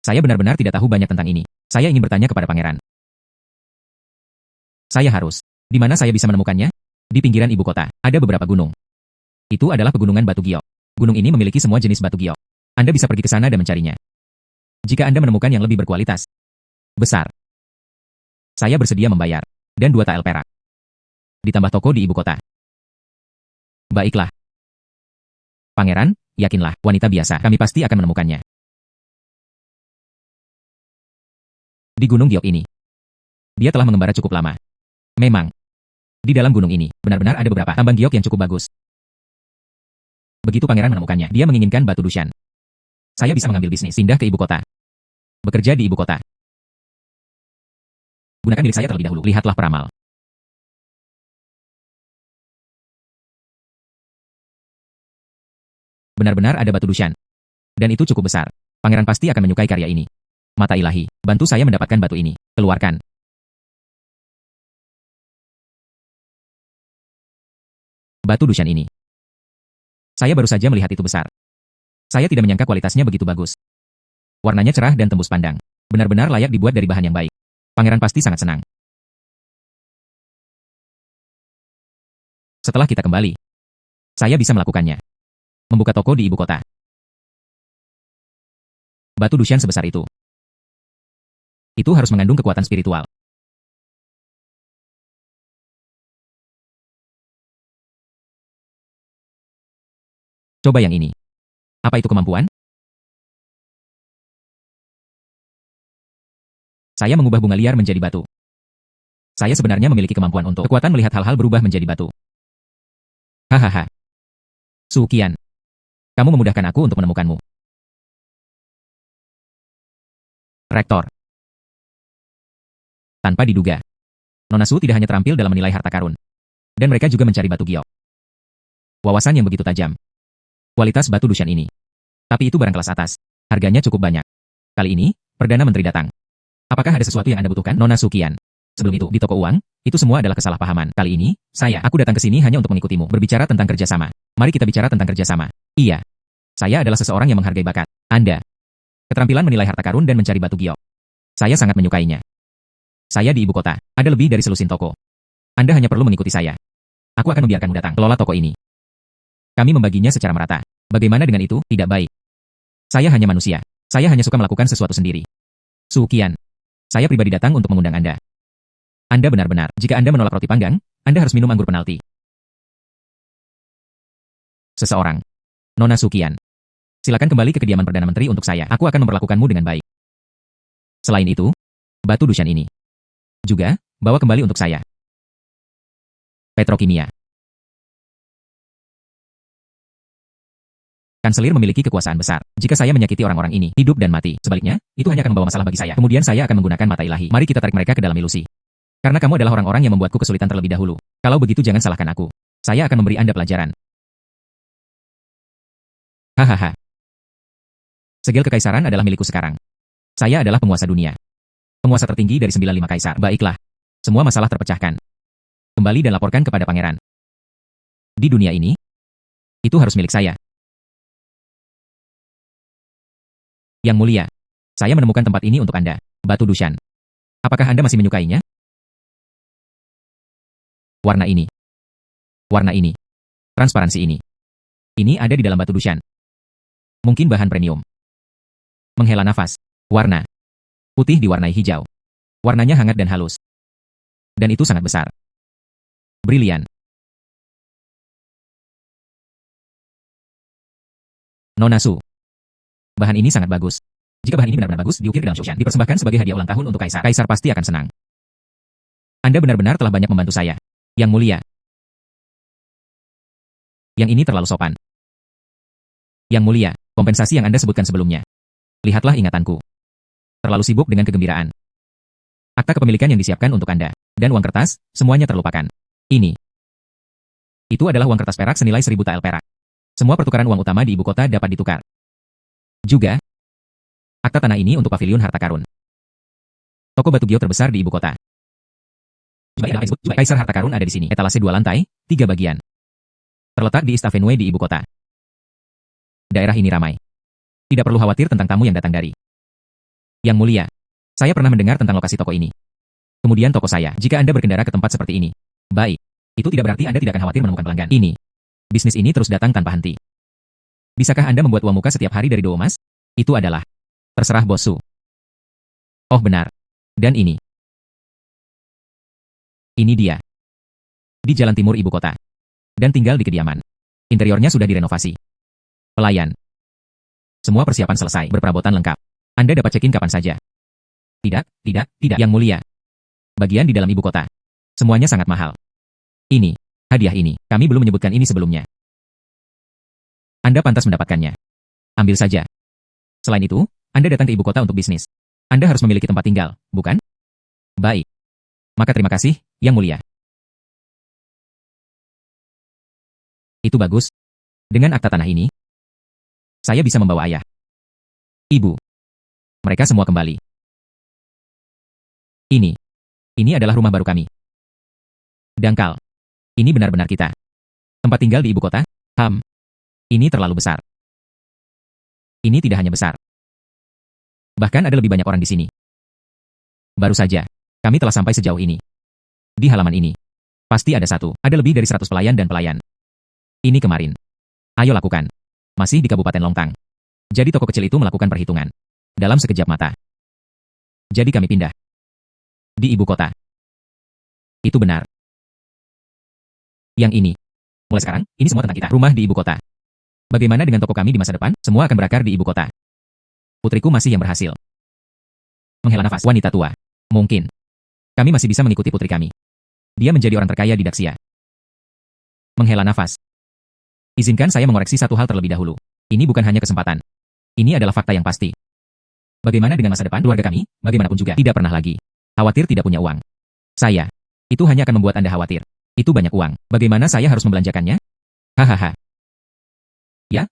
Saya benar-benar tidak tahu banyak tentang ini. Saya ingin bertanya kepada pangeran. Saya harus. Di mana saya bisa menemukannya? Di pinggiran ibu kota, ada beberapa gunung. Itu adalah pegunungan batu giok. Gunung ini memiliki semua jenis batu giok. Anda bisa pergi ke sana dan mencarinya. Jika Anda menemukan yang lebih berkualitas, besar, saya bersedia membayar. Dan 2 tael perak. Ditambah toko di ibu kota. Baiklah. Pangeran, yakinlah, wanita biasa, kami pasti akan menemukannya. Di gunung giok ini. Dia telah mengembara cukup lama. Memang. Di dalam gunung ini, benar-benar ada beberapa tambang giok yang cukup bagus. Begitu pangeran menemukannya, dia menginginkan batu Dushan. Saya bisa mengambil bisnis, pindah ke ibu kota. Bekerja di ibu kota. Gunakan milik saya terlebih dahulu, lihatlah peramal. Benar-benar ada batu Dushan. Dan itu cukup besar. Pangeran pasti akan menyukai karya ini. Mata ilahi, bantu saya mendapatkan batu ini. Keluarkan. Batu Dushan ini. Saya baru saja melihat itu besar. Saya tidak menyangka kualitasnya begitu bagus. Warnanya cerah dan tembus pandang. Benar-benar layak dibuat dari bahan yang baik. Pangeran pasti sangat senang. Setelah kita kembali, saya bisa melakukannya. Membuka toko di ibu kota. Batu Dushan sebesar itu. Itu harus mengandung kekuatan spiritual. Coba yang ini. Apa itu kemampuan? Saya mengubah bunga liar menjadi batu. Saya sebenarnya memiliki kemampuan untuk kekuatan melihat hal-hal berubah menjadi batu. Hahaha. Su Qian. Kamu memudahkan aku untuk menemukanmu. Rektor. Tanpa diduga. Nona Su tidak hanya terampil dalam menilai harta karun. Dan mereka juga mencari batu giok. Wawasan yang begitu tajam. Kualitas batu Dushan ini. Tapi itu barang kelas atas. Harganya cukup banyak. Kali ini, Perdana Menteri datang. Apakah ada sesuatu yang Anda butuhkan, Nona Su Qian? Sebelum itu, di toko uang, itu semua adalah kesalahpahaman. Kali ini, aku datang ke sini hanya untuk mengikutimu, berbicara tentang kerjasama. Mari kita bicara tentang kerjasama. Iya. Saya adalah seseorang yang menghargai bakat Anda. Keterampilan menilai harta karun dan mencari batu giok. Saya sangat menyukainya. Saya di ibu kota, ada lebih dari selusin toko. Anda hanya perlu mengikuti saya. Aku akan membiarkanmu datang, kelola toko ini. Kami membaginya secara merata. Bagaimana dengan itu? Tidak baik. Saya hanya manusia. Saya hanya suka melakukan sesuatu sendiri. Su Qian. Saya pribadi datang untuk mengundang Anda. Anda benar-benar, jika Anda menolak roti panggang, Anda harus minum anggur penalti. Seseorang. Nona Sukian. Silakan kembali ke kediaman Perdana Menteri untuk saya. Aku akan memperlakukanmu dengan baik. Selain itu, batu Dushan ini juga bawa kembali untuk saya. Petrokimia. Kanselir memiliki kekuasaan besar. Jika saya menyakiti orang-orang ini, hidup dan mati. Sebaliknya, itu hanya akan membawa masalah bagi saya. Kemudian saya akan menggunakan mata ilahi. Mari kita tarik mereka ke dalam ilusi. Karena kamu adalah orang-orang yang membuatku kesulitan terlebih dahulu. Kalau begitu jangan salahkan aku. Saya akan memberi Anda pelajaran. Hahaha. Segel kekaisaran adalah milikku sekarang. Saya adalah penguasa dunia. Penguasa tertinggi dari 95 kaisar. Baiklah. Semua masalah terpecahkan. Kembali dan laporkan kepada pangeran. Di dunia ini, itu harus milik saya. Yang mulia, saya menemukan tempat ini untuk Anda, Batu Dushan. Apakah Anda masih menyukainya? Warna ini. Warna ini. Transparansi ini. Ini ada di dalam Batu Dushan. Mungkin bahan premium. Menghela nafas. Warna. Putih diwarnai hijau. Warnanya hangat dan halus. Dan itu sangat besar. Brilian. Nona Su. Bahan ini sangat bagus. Jika bahan ini benar-benar bagus, diukir ke dalam Shoshan, dipersembahkan sebagai hadiah ulang tahun untuk Kaisar. Kaisar pasti akan senang. Anda benar-benar telah banyak membantu saya. Yang mulia. Yang ini terlalu sopan. Yang mulia, kompensasi yang Anda sebutkan sebelumnya. Lihatlah ingatanku. Terlalu sibuk dengan kegembiraan. Akta kepemilikan yang disiapkan untuk Anda. Dan uang kertas, semuanya terlupakan. Ini. Itu adalah uang kertas perak senilai 1000 tael perak. Semua pertukaran uang utama di ibu kota dapat ditukar. Juga, akta tanah ini untuk pavilion harta karun. Toko batu gio terbesar di ibu kota. Kaisar harta karun ada di sini. Etalase 2 lantai, 3 bagian. Terletak di East Avenue di ibu kota. Daerah ini ramai. Tidak perlu khawatir tentang tamu yang datang dari. Yang mulia, saya pernah mendengar tentang lokasi toko ini. Kemudian toko saya, jika Anda berkendara ke tempat seperti ini. Baik, itu tidak berarti Anda tidak akan khawatir menemukan pelanggan. Ini. Bisnis ini terus datang tanpa henti. Bisakah Anda membuat uang muka setiap hari dari 2 emas? Itu adalah. Terserah Bos Su. Oh benar. Dan ini. Ini dia. Di jalan timur ibu kota. Dan tinggal di kediaman. Interiornya sudah direnovasi. Pelayan. Semua persiapan selesai. Berperabotan lengkap. Anda dapat check-in kapan saja. Tidak. Yang mulia. Bagian di dalam ibu kota. Semuanya sangat mahal. Ini. Hadiah ini. Kami belum menyebutkan ini sebelumnya. Anda pantas mendapatkannya. Ambil saja. Selain itu, Anda datang ke ibu kota untuk bisnis. Anda harus memiliki tempat tinggal, bukan? Baik. Maka terima kasih, Yang Mulia. Itu bagus. Dengan akta tanah ini, saya bisa membawa ayah. Ibu. Mereka semua kembali. Ini adalah rumah baru kami. Dangkal. Ini benar-benar kita. Tempat tinggal di ibu kota? Ini terlalu besar. Ini tidak hanya besar. Bahkan ada lebih banyak orang di sini. Baru saja, kami telah sampai sejauh ini. Di halaman ini, pasti ada ada lebih dari 100 pelayan dan pelayan. Ini kemarin. Ayo lakukan. Masih di Kabupaten Longtang. Jadi toko kecil itu melakukan perhitungan. Dalam sekejap mata. Jadi kami pindah. Di ibu kota. Itu benar. Yang ini. Mulai sekarang, ini semua tentang kita. Rumah di ibu kota. Bagaimana dengan toko kami di masa depan? Semua akan berakar di ibu kota. Putriku masih yang berhasil. Menghela nafas. Wanita tua. Mungkin. Kami masih bisa mengikuti putri kami. Dia menjadi orang terkaya di Daxia. Menghela nafas. Izinkan saya mengoreksi satu hal terlebih dahulu. Ini bukan hanya kesempatan. Ini adalah fakta yang pasti. Bagaimana dengan masa depan keluarga kami? Bagaimanapun juga tidak pernah lagi. Khawatir tidak punya uang. Saya. Itu hanya akan membuat Anda khawatir. Itu banyak uang. Bagaimana saya harus membelanjakannya? Hahaha. Ya.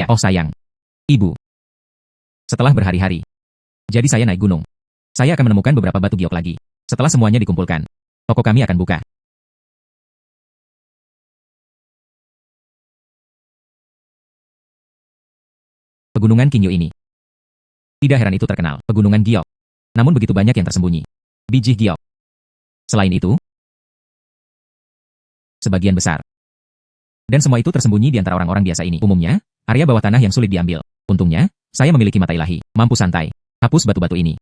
Oh sayang. Ibu. Setelah berhari-hari. Jadi saya naik gunung. Saya akan menemukan beberapa batu giok lagi. Setelah semuanya dikumpulkan, toko kami akan buka. Pegunungan Kinyo ini. Tidak heran itu terkenal, Pegunungan Giok. Namun begitu banyak yang tersembunyi. Biji giok. Selain itu, sebagian besar. Dan semua itu tersembunyi di antara orang-orang biasa ini. Umumnya, area bawah tanah yang sulit diambil. Untungnya, saya memiliki mata ilahi, mampu santai, hapus batu-batu ini.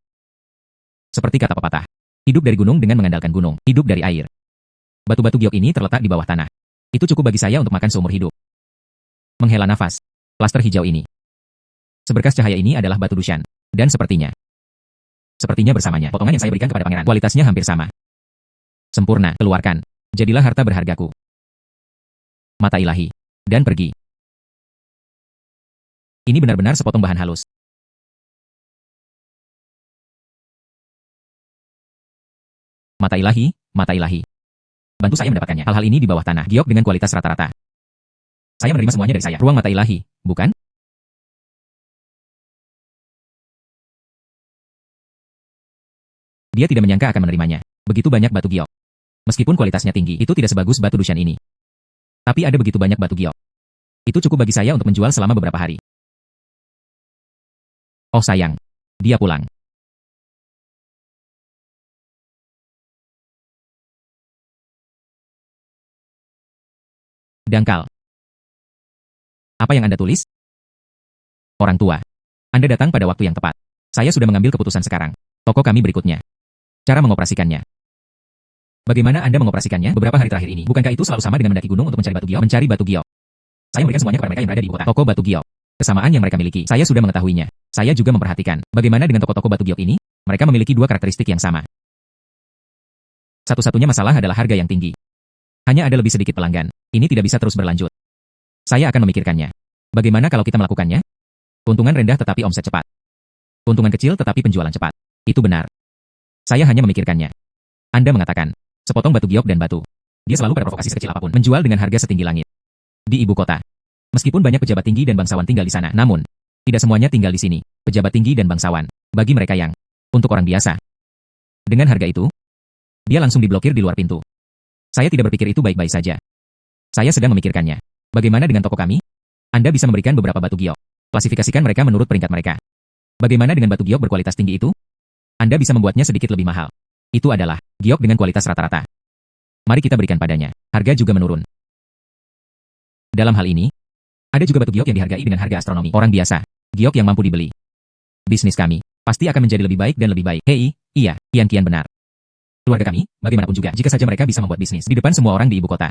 Seperti kata pepatah, hidup dari gunung dengan mengandalkan gunung, hidup dari air. Batu-batu giok ini terletak di bawah tanah. Itu cukup bagi saya untuk makan seumur hidup. Menghela nafas. Plaster hijau ini. Seberkas cahaya ini adalah batu Dushan. Dan sepertinya bersamanya, potongan yang saya berikan kepada pangeran, kualitasnya hampir sama. Sempurna, keluarkan. Jadilah harta berhargaku. Mata ilahi. Dan pergi. Ini benar-benar sepotong bahan halus. Mata ilahi, mata ilahi. Bantu saya mendapatkannya. Hal-hal ini di bawah tanah, giok dengan kualitas rata-rata. Saya menerima semuanya dari saya. Ruang mata ilahi, bukan? Dia tidak menyangka akan menerimanya. Begitu banyak batu giok. Meskipun kualitasnya tinggi, itu tidak sebagus batu Dushan ini. Tapi ada begitu banyak batu giok. Itu cukup bagi saya untuk menjual selama beberapa hari. Oh sayang. Dia pulang. Dangkal. Apa yang Anda tulis? Orang tua. Anda datang pada waktu yang tepat. Saya sudah mengambil keputusan sekarang. Toko kami berikutnya. Cara mengoperasikannya. Bagaimana Anda mengoperasikannya beberapa hari terakhir ini? Bukankah itu selalu sama dengan mendaki gunung untuk mencari batu giok? Mencari batu giok. Saya memberikan semuanya kepada mereka yang berada di ibu kota. Toko batu giok. Kesamaan yang mereka miliki, saya sudah mengetahuinya. Saya juga memperhatikan. Bagaimana dengan toko-toko batu giok ini? Mereka memiliki dua karakteristik yang sama. Satu-satunya masalah adalah harga yang tinggi. Hanya ada lebih sedikit pelanggan. Ini tidak bisa terus berlanjut. Saya akan memikirkannya. Bagaimana kalau kita melakukannya? Keuntungan rendah tetapi omset cepat. Keuntungan kecil tetapi penjualan cepat. Itu benar. Saya hanya memikirkannya. Anda mengatakan, sepotong batu giok dan batu. Dia selalu pada provokasi sekecil apapun. Menjual dengan harga setinggi langit. Di ibu kota. Meskipun banyak pejabat tinggi dan bangsawan tinggal di sana, namun, tidak semuanya tinggal di sini. Pejabat tinggi dan bangsawan. Bagi mereka yang, untuk orang biasa. Dengan harga itu, dia langsung diblokir di luar pintu. Saya tidak berpikir itu baik-baik saja. Saya sedang memikirkannya. Bagaimana dengan toko kami? Anda bisa memberikan beberapa batu giok. Klasifikasikan mereka menurut peringkat mereka. Bagaimana dengan batu giok berkualitas tinggi itu? Anda bisa membuatnya sedikit lebih mahal. Itu adalah giok dengan kualitas rata-rata. Mari kita berikan padanya. Harga juga menurun. Dalam hal ini, ada juga batu giok yang dihargai dengan harga astronomi. Orang biasa, giok yang mampu dibeli. Bisnis kami pasti akan menjadi lebih baik dan lebih baik. Hei, iya, kian-kian benar. Keluarga kami, bagaimanapun juga, jika saja mereka bisa membuat bisnis di depan semua orang di ibu kota.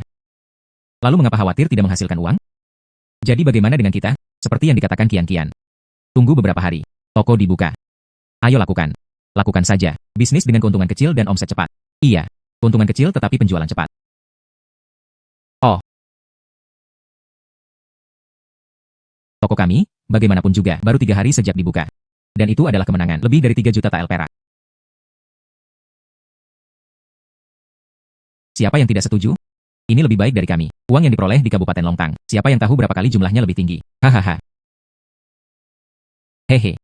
Lalu mengapa khawatir tidak menghasilkan uang? Jadi bagaimana dengan kita? Seperti yang dikatakan kian-kian. Tunggu beberapa hari. Toko dibuka. Ayo lakukan. Lakukan saja. Bisnis dengan keuntungan kecil dan omset cepat. Iya. Keuntungan kecil tetapi penjualan cepat. Oh. Toko kami, bagaimanapun juga, baru 3 hari sejak dibuka. Dan itu adalah kemenangan. Lebih dari 3 juta tael perak. Siapa yang tidak setuju? Ini lebih baik dari kami. Uang yang diperoleh di Kabupaten Longtang. Siapa yang tahu berapa kali jumlahnya lebih tinggi? Hahaha. Hehe.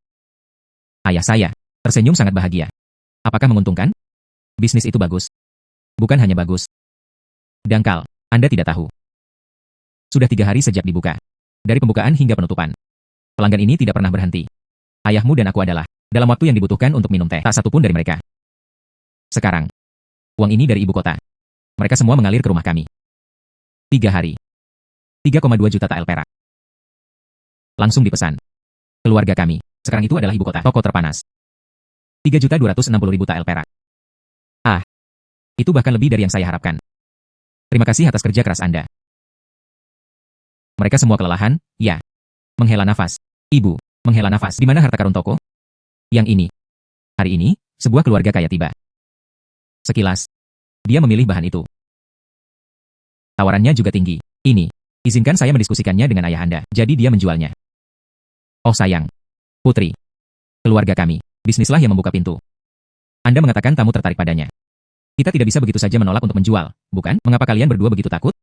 Ayah saya tersenyum sangat bahagia. Apakah menguntungkan? Bisnis itu bagus. Bukan hanya bagus. Dangkal, Anda tidak tahu. Sudah 3 hari sejak dibuka. Dari pembukaan hingga penutupan. Pelanggan ini tidak pernah berhenti. Ayahmu dan aku adalah, dalam waktu yang dibutuhkan untuk minum teh, tak satu pun dari mereka. Sekarang, uang ini dari ibu kota. Mereka semua mengalir ke rumah kami. 3 hari. 3,2 juta tael perak. Langsung dipesan. Keluarga kami, sekarang itu adalah ibu kota, toko terpanas. 3.260.000 tael perak. Ah, itu bahkan lebih dari yang saya harapkan. Terima kasih atas kerja keras Anda. Mereka semua kelelahan, ya. Menghela nafas. Ibu, menghela nafas. Di mana harta karun toko? Yang ini. Hari ini, sebuah keluarga kaya tiba. Sekilas, dia memilih bahan itu. Tawarannya juga tinggi. Ini, izinkan saya mendiskusikannya dengan ayah Anda. Jadi dia menjualnya. Oh sayang. Putri. Keluarga kami. Bisnislah yang membuka pintu. Anda mengatakan tamu tertarik padanya. Kita tidak bisa begitu saja menolak untuk menjual, bukan? Mengapa kalian berdua begitu takut?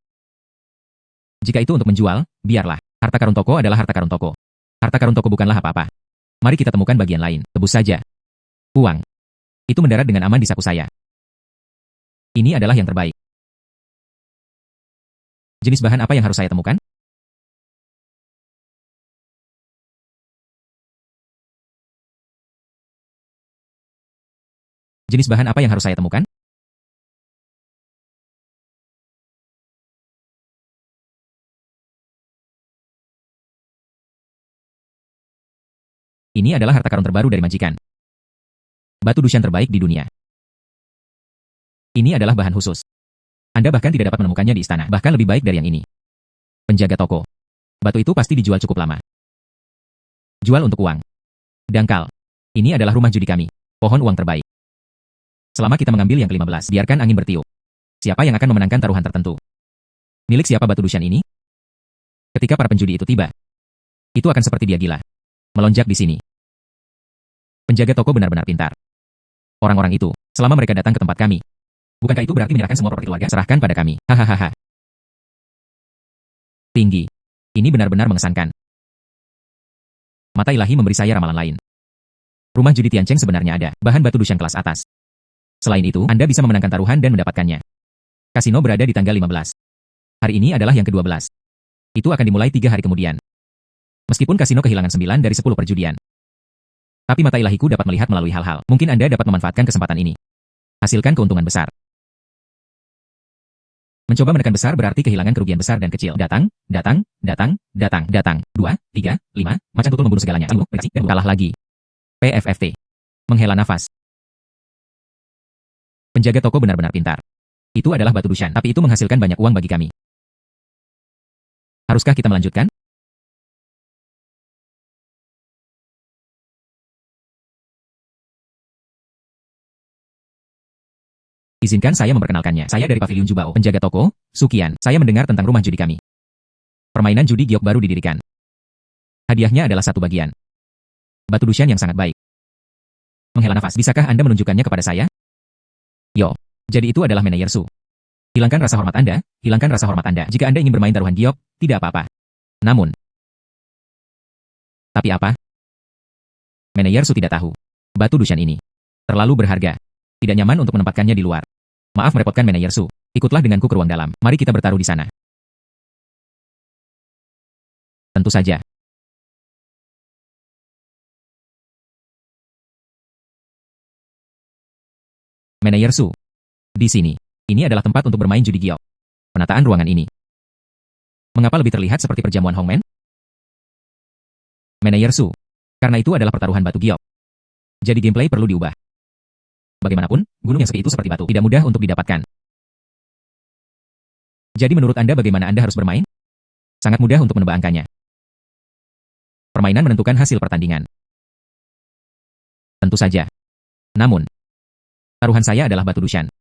Jika itu untuk menjual, biarlah. Harta karun toko adalah harta karun toko. Harta karun toko bukanlah apa-apa. Mari kita temukan bagian lain. Tebus saja. Uang. Itu mendarat dengan aman di saku saya. Ini adalah yang terbaik. Jenis bahan apa yang harus saya temukan? Jenis bahan apa yang harus saya temukan? Ini adalah harta karun terbaru dari majikan. Batu Dushan terbaik di dunia. Ini adalah bahan khusus. Anda bahkan tidak dapat menemukannya di istana, bahkan lebih baik dari yang ini. Penjaga toko. Batu itu pasti dijual cukup lama. Jual untuk uang. Dangkal. Ini adalah rumah judi kami. Pohon uang terbaik. Selama kita mengambil yang ke-15, biarkan angin bertiup. Siapa yang akan memenangkan taruhan tertentu? Milik siapa Batu Dushan ini? Ketika para penjudi itu tiba, itu akan seperti dia gila. Melonjak di sini. Penjaga toko benar-benar pintar. Orang-orang itu, selama mereka datang ke tempat kami, bukankah itu berarti menyerahkan semua properti keluarga? Serahkan pada kami. Hahaha. Tinggi. Ini benar-benar mengesankan. Mata ilahi memberi saya ramalan lain. Rumah judi Tiancheng sebenarnya ada bahan Batu Dushan kelas atas. Selain itu, Anda bisa memenangkan taruhan dan mendapatkannya. Kasino berada di tanggal 15. Hari ini adalah yang ke-12. Itu akan dimulai 3 hari kemudian. Meskipun kasino kehilangan 9 dari 10 perjudian. Tapi mata ilahiku dapat melihat melalui hal-hal. Mungkin Anda dapat memanfaatkan kesempatan ini. Hasilkan keuntungan besar. Mencoba menekan besar berarti kehilangan kerugian besar dan kecil. Datang, datang, datang, datang, datang. 2, 3, 5, macan tutul membunuh segalanya. Kalah lagi. PFFT. Menghela nafas. Penjaga toko benar-benar pintar. Itu adalah Batu Dushan, tapi itu menghasilkan banyak uang bagi kami. Haruskah kita melanjutkan? Izinkan saya memperkenalkannya. Saya dari Pavilion Jubao, penjaga toko, Sukian. Saya mendengar tentang rumah judi kami. Permainan judi giok baru didirikan. Hadiahnya adalah 1 bagian. Batu Dushan yang sangat baik. Menghela nafas. Bisakah Anda menunjukkannya kepada saya? Yo. Jadi itu adalah manajer Su. Hilangkan rasa hormat Anda, hilangkan rasa hormat Anda. Jika Anda ingin bermain taruhan giok, tidak apa-apa. Namun. Tapi apa? Manajer Su tidak tahu. Batu Dushan ini terlalu berharga. Tidak nyaman untuk menempatkannya di luar. Maaf merepotkan manajer Su. Ikutlah denganku ke ruang dalam. Mari kita bertaruh di sana. Tentu saja. Manajer Su. Di sini. Ini adalah tempat untuk bermain judi giok. Penataan ruangan ini. Mengapa lebih terlihat seperti perjamuan Hongmen? Manajer Su. Karena itu adalah pertaruhan batu giok. Jadi gameplay perlu diubah. Bagaimanapun, gunung yang sepi itu seperti batu, tidak mudah untuk didapatkan. Jadi menurut Anda bagaimana Anda harus bermain? Sangat mudah untuk menebak angkanya. Permainan menentukan hasil pertandingan. Tentu saja. Namun, taruhan saya adalah Batu Dushan.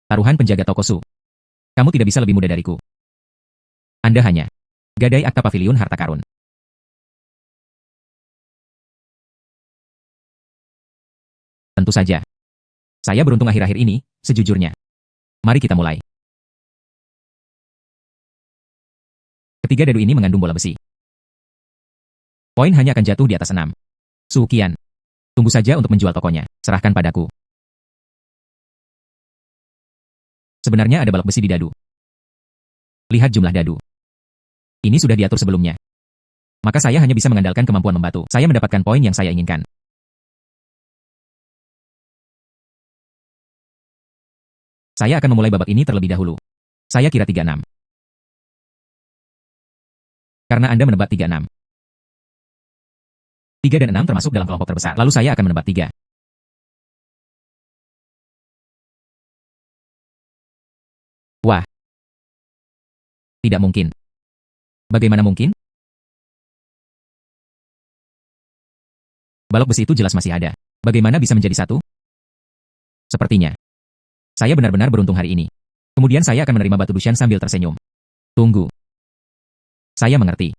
Taruhan penjaga toko Su. Kamu tidak bisa lebih muda dariku. Anda hanya gadai akta pavilion harta karun. Tentu saja. Saya beruntung akhir-akhir ini, sejujurnya. Mari kita mulai. Ketiga dadu ini mengandung bola besi. Poin hanya akan jatuh di atas 6. Sukian. Tunggu saja untuk menjual tokonya. Serahkan padaku. Sebenarnya ada balok besi di dadu. Lihat jumlah dadu. Ini sudah diatur sebelumnya. Maka saya hanya bisa mengandalkan kemampuan membatu. Saya mendapatkan poin yang saya inginkan. Saya akan memulai babak ini terlebih dahulu. Saya kira 36. Karena Anda menebak 36. 3 dan 6 termasuk dalam kelompok terbesar. Lalu saya akan menebak 3. Wah. Tidak mungkin. Bagaimana mungkin? Balok besi itu jelas masih ada. Bagaimana bisa menjadi 1? Sepertinya. Saya benar-benar beruntung hari ini. Kemudian saya akan menerima Batu Dushan sambil tersenyum. Tunggu. Saya mengerti.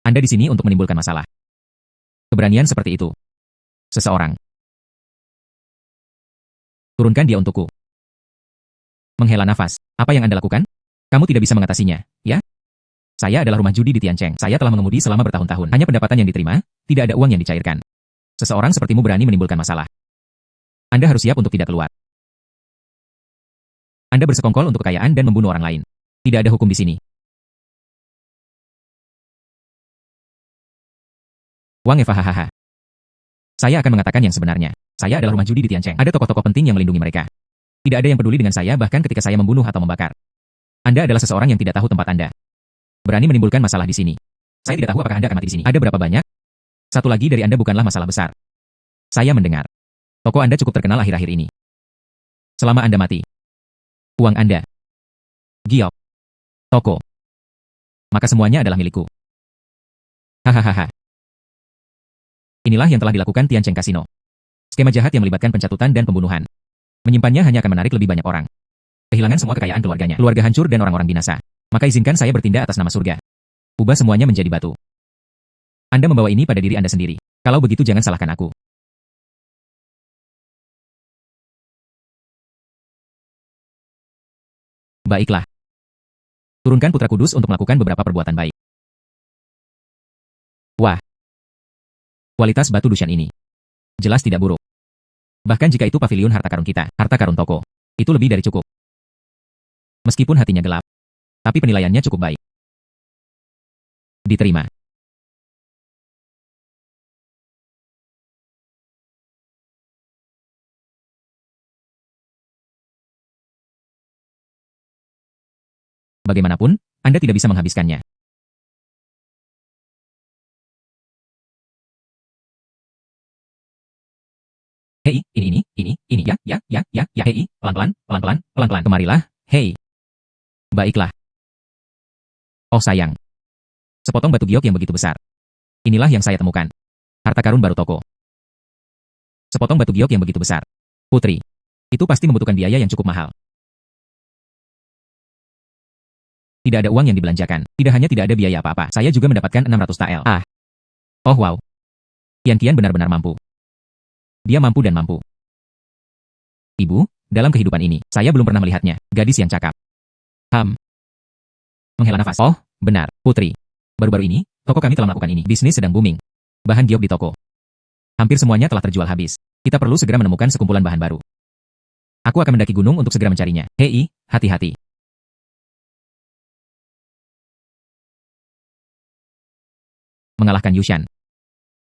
Anda di sini untuk menimbulkan masalah. Keberanian seperti itu. Seseorang. Turunkan dia untukku. Menghela nafas. Apa yang Anda lakukan? Kamu tidak bisa mengatasinya, ya? Saya adalah rumah judi di Tiancheng. Saya telah mengemudi selama bertahun-tahun. Hanya pendapatan yang diterima, tidak ada uang yang dicairkan. Seseorang sepertimu berani menimbulkan masalah. Anda harus siap untuk tidak keluar. Anda bersekongkol untuk kekayaan dan membunuh orang lain. Tidak ada hukum di sini. Wang Eva hahaha. Saya akan mengatakan yang sebenarnya. Saya adalah rumah judi di Tiancheng. Ada tokoh-tokoh penting yang melindungi mereka. Tidak ada yang peduli dengan saya bahkan ketika saya membunuh atau membakar. Anda adalah seseorang yang tidak tahu tempat Anda. Berani menimbulkan masalah di sini. Saya tidak tahu apakah Anda akan mati di sini. Ada berapa banyak? Satu lagi dari Anda bukanlah masalah besar. Saya mendengar. Toko Anda cukup terkenal akhir-akhir ini. Selama Anda mati. Uang Anda. Giok. Toko. Maka semuanya adalah milikku. Hahaha. Inilah yang telah dilakukan Tiancheng Casino. Skema jahat yang melibatkan pencatutan dan pembunuhan. Menyimpannya hanya akan menarik lebih banyak orang. Kehilangan semua kekayaan keluarganya. Keluarga hancur dan orang-orang binasa. Maka izinkan saya bertindak atas nama surga. Ubah semuanya menjadi batu. Anda membawa ini pada diri Anda sendiri. Kalau begitu jangan salahkan aku. Baiklah. Turunkan Putra Kudus untuk melakukan beberapa perbuatan baik. Wah. Kualitas batu Dushan ini. Jelas tidak buruk. Bahkan jika itu pavilion harta karun kita, harta karun toko. Itu lebih dari cukup. Meskipun hatinya gelap. Tapi penilaiannya cukup baik. Diterima. Bagaimanapun, Anda tidak bisa menghabiskannya. Hei, ini, ya, hei, pelan-pelan, kemarilah, hei. Baiklah. Oh sayang. Sepotong batu giok yang begitu besar. Inilah yang saya temukan. Harta karun baru toko. Sepotong batu giok yang begitu besar. Putri. Itu pasti membutuhkan biaya yang cukup mahal. Tidak ada uang yang dibelanjakan. Tidak hanya tidak ada biaya apa-apa. Saya juga mendapatkan 600 tael. Ah. Oh wow. Kian benar-benar mampu. Dia mampu dan mampu. Ibu, dalam kehidupan ini, saya belum pernah melihatnya. Gadis yang cakap. Menghela nafas. Oh, benar, Putri. Baru-baru ini, toko kami telah melakukan ini. Bisnis sedang booming. Bahan giok di toko. Hampir semuanya telah terjual habis. Kita perlu segera menemukan sekumpulan bahan baru. Aku akan mendaki gunung untuk segera mencarinya. Hei, hati-hati. Mengalahkan Yushan.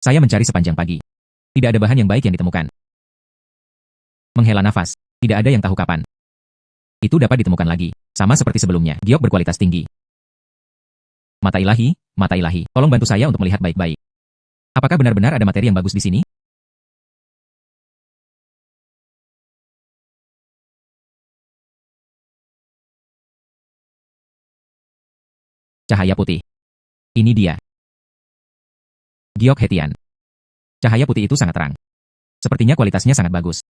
Saya mencari sepanjang pagi. Tidak ada bahan yang baik yang ditemukan. Menghela nafas. Tidak ada yang tahu kapan. Itu dapat ditemukan lagi. Sama seperti sebelumnya. Giok berkualitas tinggi. Mata ilahi, tolong bantu saya untuk melihat baik-baik. Apakah benar-benar ada materi yang bagus di sini? Cahaya putih. Ini dia. Giok Hetian. Cahaya putih itu sangat terang. Sepertinya kualitasnya sangat bagus.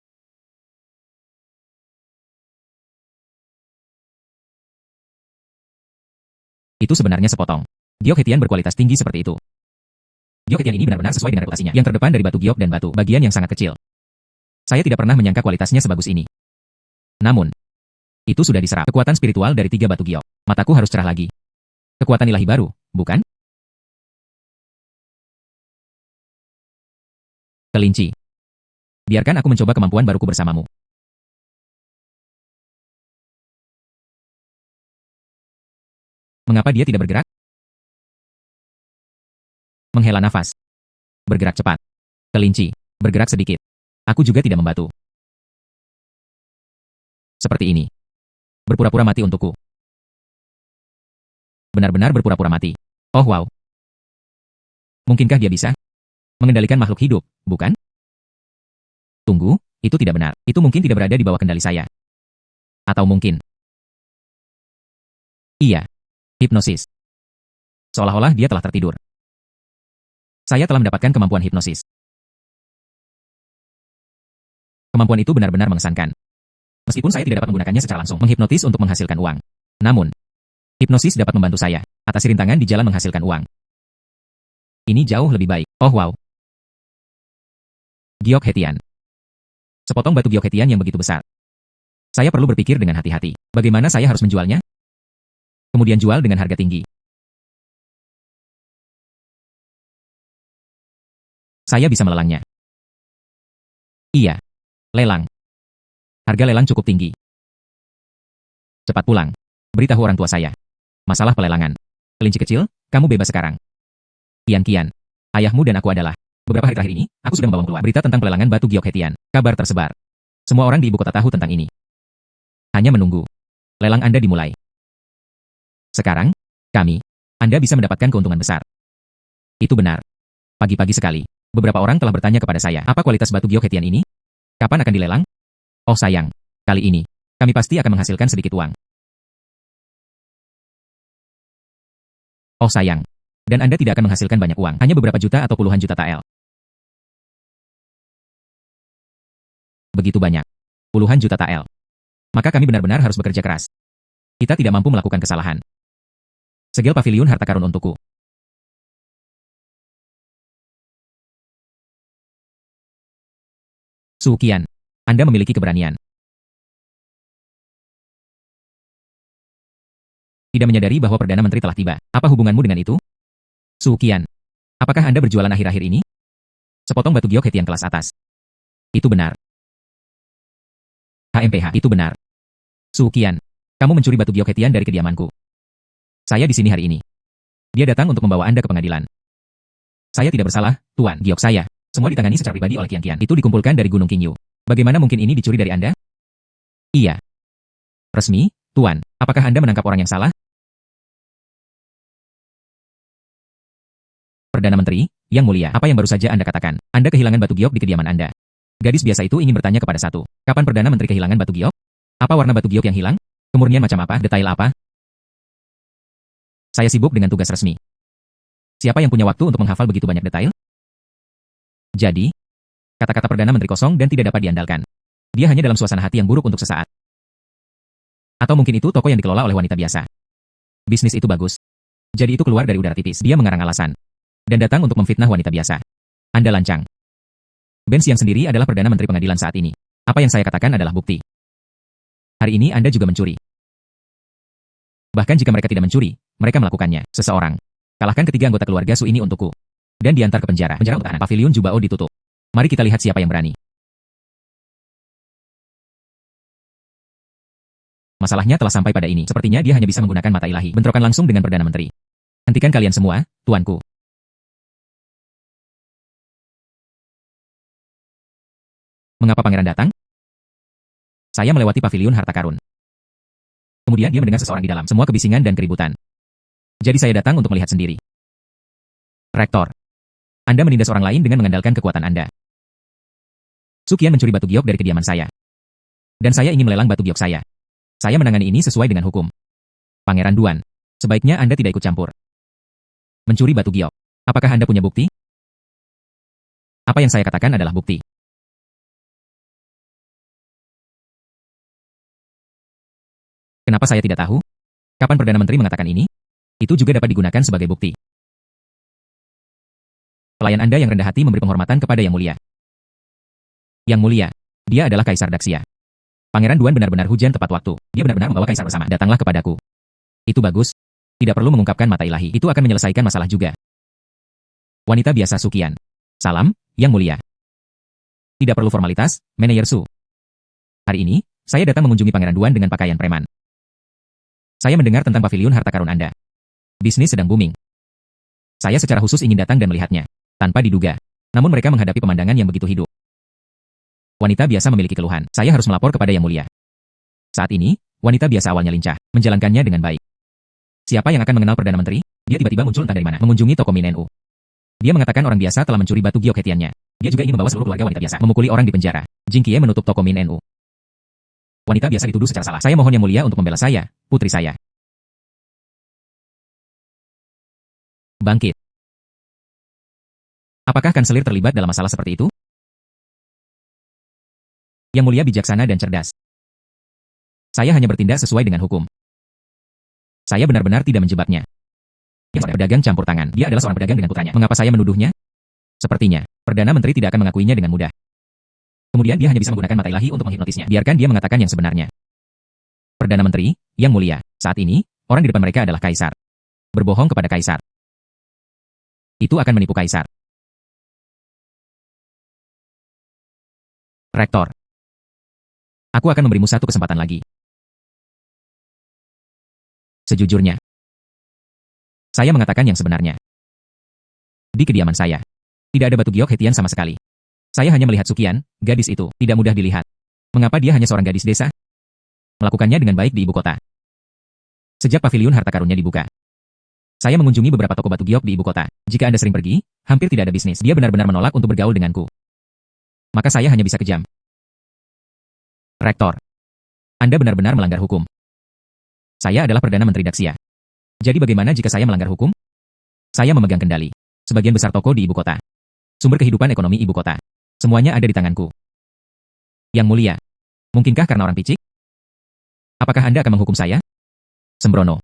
Itu sebenarnya sepotong. Giok Hetian berkualitas tinggi seperti itu. Giok Hetian ini benar-benar sesuai dengan reputasinya. Yang terdepan dari batu giok dan batu, bagian yang sangat kecil. Saya tidak pernah menyangka kualitasnya sebagus ini. Namun, itu sudah diserap. Kekuatan spiritual dari 3 batu giok. Mataku harus cerah lagi. Kekuatan ilahi baru, bukan? Kelinci. Biarkan aku mencoba kemampuan baruku bersamamu. Mengapa dia tidak bergerak? Menghela nafas. Bergerak cepat. Kelinci. Bergerak sedikit. Aku juga tidak membantu. Seperti ini. Berpura-pura mati untukku. Benar-benar berpura-pura mati. Oh wow. Mungkinkah dia bisa mengendalikan makhluk hidup, bukan? Tunggu, itu tidak benar. Itu mungkin tidak berada di bawah kendali saya. Atau mungkin. Iya. Hipnosis. Seolah-olah dia telah tertidur. Saya telah mendapatkan kemampuan hipnosis. Kemampuan itu benar-benar mengesankan. Meskipun saya tidak dapat menggunakannya secara langsung, menghipnotis untuk menghasilkan uang. Namun, hipnosis dapat membantu saya atas rintangan di jalan menghasilkan uang. Ini jauh lebih baik. Oh wow. Giok Hetian. Sepotong batu giok Hetian yang begitu besar. Saya perlu berpikir dengan hati-hati. Bagaimana saya harus menjualnya? Kemudian jual dengan harga tinggi. Saya bisa melelangnya. Iya. Lelang. Harga lelang cukup tinggi. Cepat pulang. Beritahu orang tua saya. Masalah pelelangan. Kelinci kecil, kamu bebas sekarang. Kian, ayahmu dan aku adalah. Beberapa hari terakhir ini, aku sudah membawa keluar berita tentang pelelangan batu giok Hetian. Kabar tersebar. Semua orang di ibu kota tahu tentang ini. Hanya menunggu. Lelang Anda dimulai. Sekarang, Anda bisa mendapatkan keuntungan besar. Itu benar. Pagi-pagi sekali. Beberapa orang telah bertanya kepada saya, apa kualitas batu giok Hetian ini? Kapan akan dilelang? Oh sayang, kali ini, kami pasti akan menghasilkan sedikit uang. Oh sayang, dan Anda tidak akan menghasilkan banyak uang, hanya beberapa juta atau puluhan juta tael. Begitu banyak. Puluhan juta tael. Maka kami benar-benar harus bekerja keras. Kita tidak mampu melakukan kesalahan. Segel paviliun harta karun untukku. Sukian. Anda memiliki keberanian. Tidak menyadari bahwa Perdana Menteri telah tiba. Apa hubunganmu dengan itu? Sukian. Apakah Anda berjualan akhir-akhir ini? Sepotong batu giok Hetian kelas atas. Itu benar. HMPH, itu benar. Sukian. Kamu mencuri batu giok Hetian dari kediamanku. Saya di sini hari ini. Dia datang untuk membawa Anda ke pengadilan. Saya tidak bersalah, Tuan. Giok saya. Semua ditangani secara pribadi oleh Kian. Itu dikumpulkan dari Gunung Qingyu. Bagaimana mungkin ini dicuri dari Anda? Iya. Resmi, Tuan. Apakah Anda menangkap orang yang salah? Perdana Menteri, Yang Mulia, apa yang baru saja Anda katakan? Anda kehilangan batu giok di kediaman Anda. Gadis biasa itu ingin bertanya kepada satu. Kapan Perdana Menteri kehilangan batu giok? Apa warna batu giok yang hilang? Kemurnian macam apa? Detail apa? Saya sibuk dengan tugas resmi. Siapa yang punya waktu untuk menghafal begitu banyak detail? Jadi, kata-kata Perdana Menteri kosong dan tidak dapat diandalkan. Dia hanya dalam suasana hati yang buruk untuk sesaat. Atau mungkin itu toko yang dikelola oleh wanita biasa. Bisnis itu bagus. Jadi itu keluar dari udara tipis. Dia mengarang alasan. Dan datang untuk memfitnah wanita biasa. Anda lancang. Ben Xiang sendiri adalah Perdana Menteri Pengadilan saat ini. Apa yang saya katakan adalah bukti. Hari ini Anda juga mencuri. Bahkan jika mereka tidak mencuri, mereka melakukannya. Seseorang. Kalahkan ketiga anggota keluarga Su ini untukku. Dan diantar ke penjara. Penjara untuk anak. Paviliun Jubao ditutup. Mari kita lihat siapa yang berani. Masalahnya telah sampai pada ini. Sepertinya dia hanya bisa menggunakan mata ilahi. Bentrokan langsung dengan Perdana Menteri. Hentikan kalian semua, tuanku. Mengapa pangeran datang? Saya melewati paviliun harta karun. Kemudian dia mendengar seseorang di dalam. Semua kebisingan dan keributan. Jadi saya datang untuk melihat sendiri. Rektor. Anda menindas orang lain dengan mengandalkan kekuatan Anda. Sukian mencuri batu giok dari kediaman saya. Dan saya ingin melelang batu giok saya. Saya menangani ini sesuai dengan hukum. Pangeran Duan. Sebaiknya Anda tidak ikut campur. Mencuri batu giok. Apakah Anda punya bukti? Apa yang saya katakan adalah bukti. Kenapa saya tidak tahu? Kapan Perdana Menteri mengatakan ini? Itu juga dapat digunakan sebagai bukti. Pelayan Anda yang rendah hati memberi penghormatan kepada Yang Mulia. Yang Mulia, dia adalah Kaisar Daxia. Pangeran Duan benar-benar hujan tepat waktu. Dia benar-benar membawa Kaisar bersama. Datanglah kepadaku. Itu bagus. Tidak perlu mengungkapkan mata ilahi. Itu akan menyelesaikan masalah juga. Wanita biasa Sukian. Salam, Yang Mulia. Tidak perlu formalitas, Manajer Su. Hari ini, saya datang mengunjungi Pangeran Duan dengan pakaian preman. Saya mendengar tentang paviliun harta karun Anda. Bisnis sedang booming. Saya secara khusus ingin datang dan melihatnya. Tanpa diduga. Namun mereka menghadapi pemandangan yang begitu hidup. Wanita biasa memiliki keluhan. Saya harus melapor kepada Yang Mulia. Saat ini, wanita biasa awalnya lincah, menjalankannya dengan baik. Siapa yang akan mengenal Perdana Menteri? Dia tiba-tiba muncul entah dari mana, mengunjungi toko Min Nu. Dia mengatakan orang biasa telah mencuri batu giok Hetiannya. Dia juga ingin membawa seluruh keluarga wanita biasa, memukuli orang di penjara. Jing Kie menutup toko Min Nu. Wanita biasa dituduh secara salah. Saya mohon Yang Mulia untuk membela saya, putri saya. Bangkit. Apakah kanselir terlibat dalam masalah seperti itu? Yang Mulia bijaksana dan cerdas. Saya hanya bertindak sesuai dengan hukum. Saya benar-benar tidak menjebaknya. Dia seorang pedagang campur tangan. Dia adalah seorang pedagang dengan putranya. Mengapa saya menuduhnya? Sepertinya, Perdana Menteri tidak akan mengakuinya dengan mudah. Kemudian dia hanya bisa menggunakan mata ilahi untuk menghipnotisnya. Biarkan dia mengatakan yang sebenarnya. Perdana Menteri, Yang Mulia, saat ini, orang di depan mereka adalah Kaisar. Berbohong kepada Kaisar. Itu akan menipu Kaisar. Rektor. Aku akan memberimu satu kesempatan lagi. Sejujurnya, saya mengatakan yang sebenarnya. Di kediaman saya, tidak ada batu giok Hetian sama sekali. Saya hanya melihat Sukian, gadis itu, tidak mudah dilihat. Mengapa dia hanya seorang gadis desa? Melakukannya dengan baik di ibu kota. Sejak paviliun harta karunnya dibuka. Saya mengunjungi beberapa toko batu giok di ibu kota. Jika Anda sering pergi, hampir tidak ada bisnis. Dia benar-benar menolak untuk bergaul denganku. Maka saya hanya bisa kejam. Rektor, Anda benar-benar melanggar hukum. Saya adalah Perdana Menteri Daxia. Jadi bagaimana jika saya melanggar hukum? Saya memegang kendali sebagian besar toko di ibu kota. Sumber kehidupan ekonomi ibu kota. Semuanya ada di tanganku. Yang mulia, mungkinkah karena orang picik? Apakah Anda akan menghukum saya? Sembrono.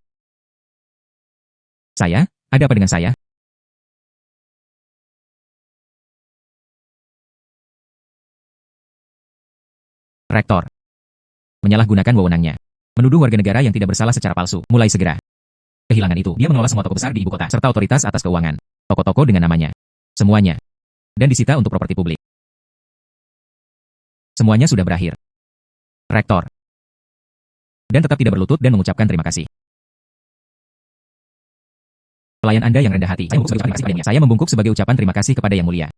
Saya? Ada apa dengan saya? Rektor. Menyalahgunakan wewenangnya. Menuduh warga negara yang tidak bersalah secara palsu. Mulai segera. Kehilangan itu, dia mengelola semua toko besar di ibu kota, serta otoritas atas keuangan. Toko-toko dengan namanya. Semuanya. Dan disita untuk properti publik. Semuanya sudah berakhir. Rektor. Dan tetap tidak berlutut dan mengucapkan terima kasih. Pelayan Anda yang rendah hati. Saya membungkuk sebagai ucapan terima kasih kepada Yang Mulia.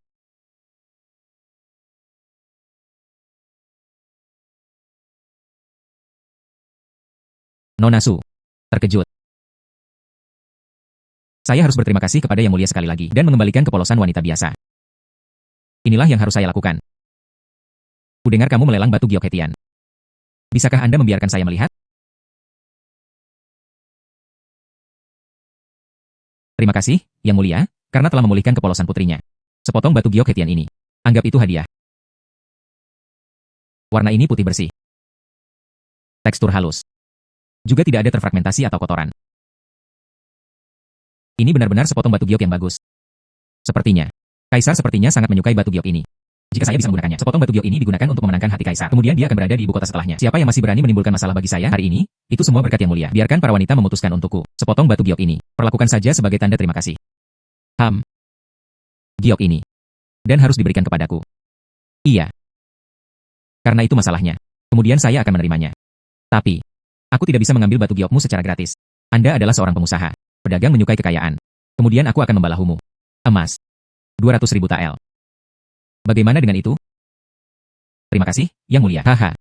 Nona Su. Terkejut. Saya harus berterima kasih kepada Yang Mulia sekali lagi dan mengembalikan kepolosan wanita biasa. Inilah yang harus saya lakukan. Kudengar kamu melelang batu giok Hetian. Bisakah Anda membiarkan saya melihat? Terima kasih, Yang Mulia, karena telah memulihkan kepolosan putrinya. Sepotong batu giok Hetian ini. Anggap itu hadiah. Warna ini putih bersih. Tekstur halus. Juga tidak ada terfragmentasi atau kotoran. Ini benar-benar sepotong batu giok yang bagus. Sepertinya. Kaisar sepertinya sangat menyukai batu giok ini. Jika saya bisa menggunakannya, sepotong batu giok ini digunakan untuk memenangkan hati Kaisar. Kemudian dia akan berada di ibu kota setelahnya. Siapa yang masih berani menimbulkan masalah bagi saya hari ini? Itu semua berkat Yang Mulia. Biarkan para wanita memutuskan untukku. Sepotong batu giok ini. Perlakukan saja sebagai tanda terima kasih. Giok ini. Dan harus diberikan kepadaku. Iya. Karena itu masalahnya. Kemudian saya akan menerimanya. Tapi, aku tidak bisa mengambil batu giokmu secara gratis. Anda adalah seorang pengusaha. Pedagang menyukai kekayaan. Kemudian aku akan membalahumu. Emas. 200.000 tael. Bagaimana dengan itu? Terima kasih, Yang Mulia. Haha.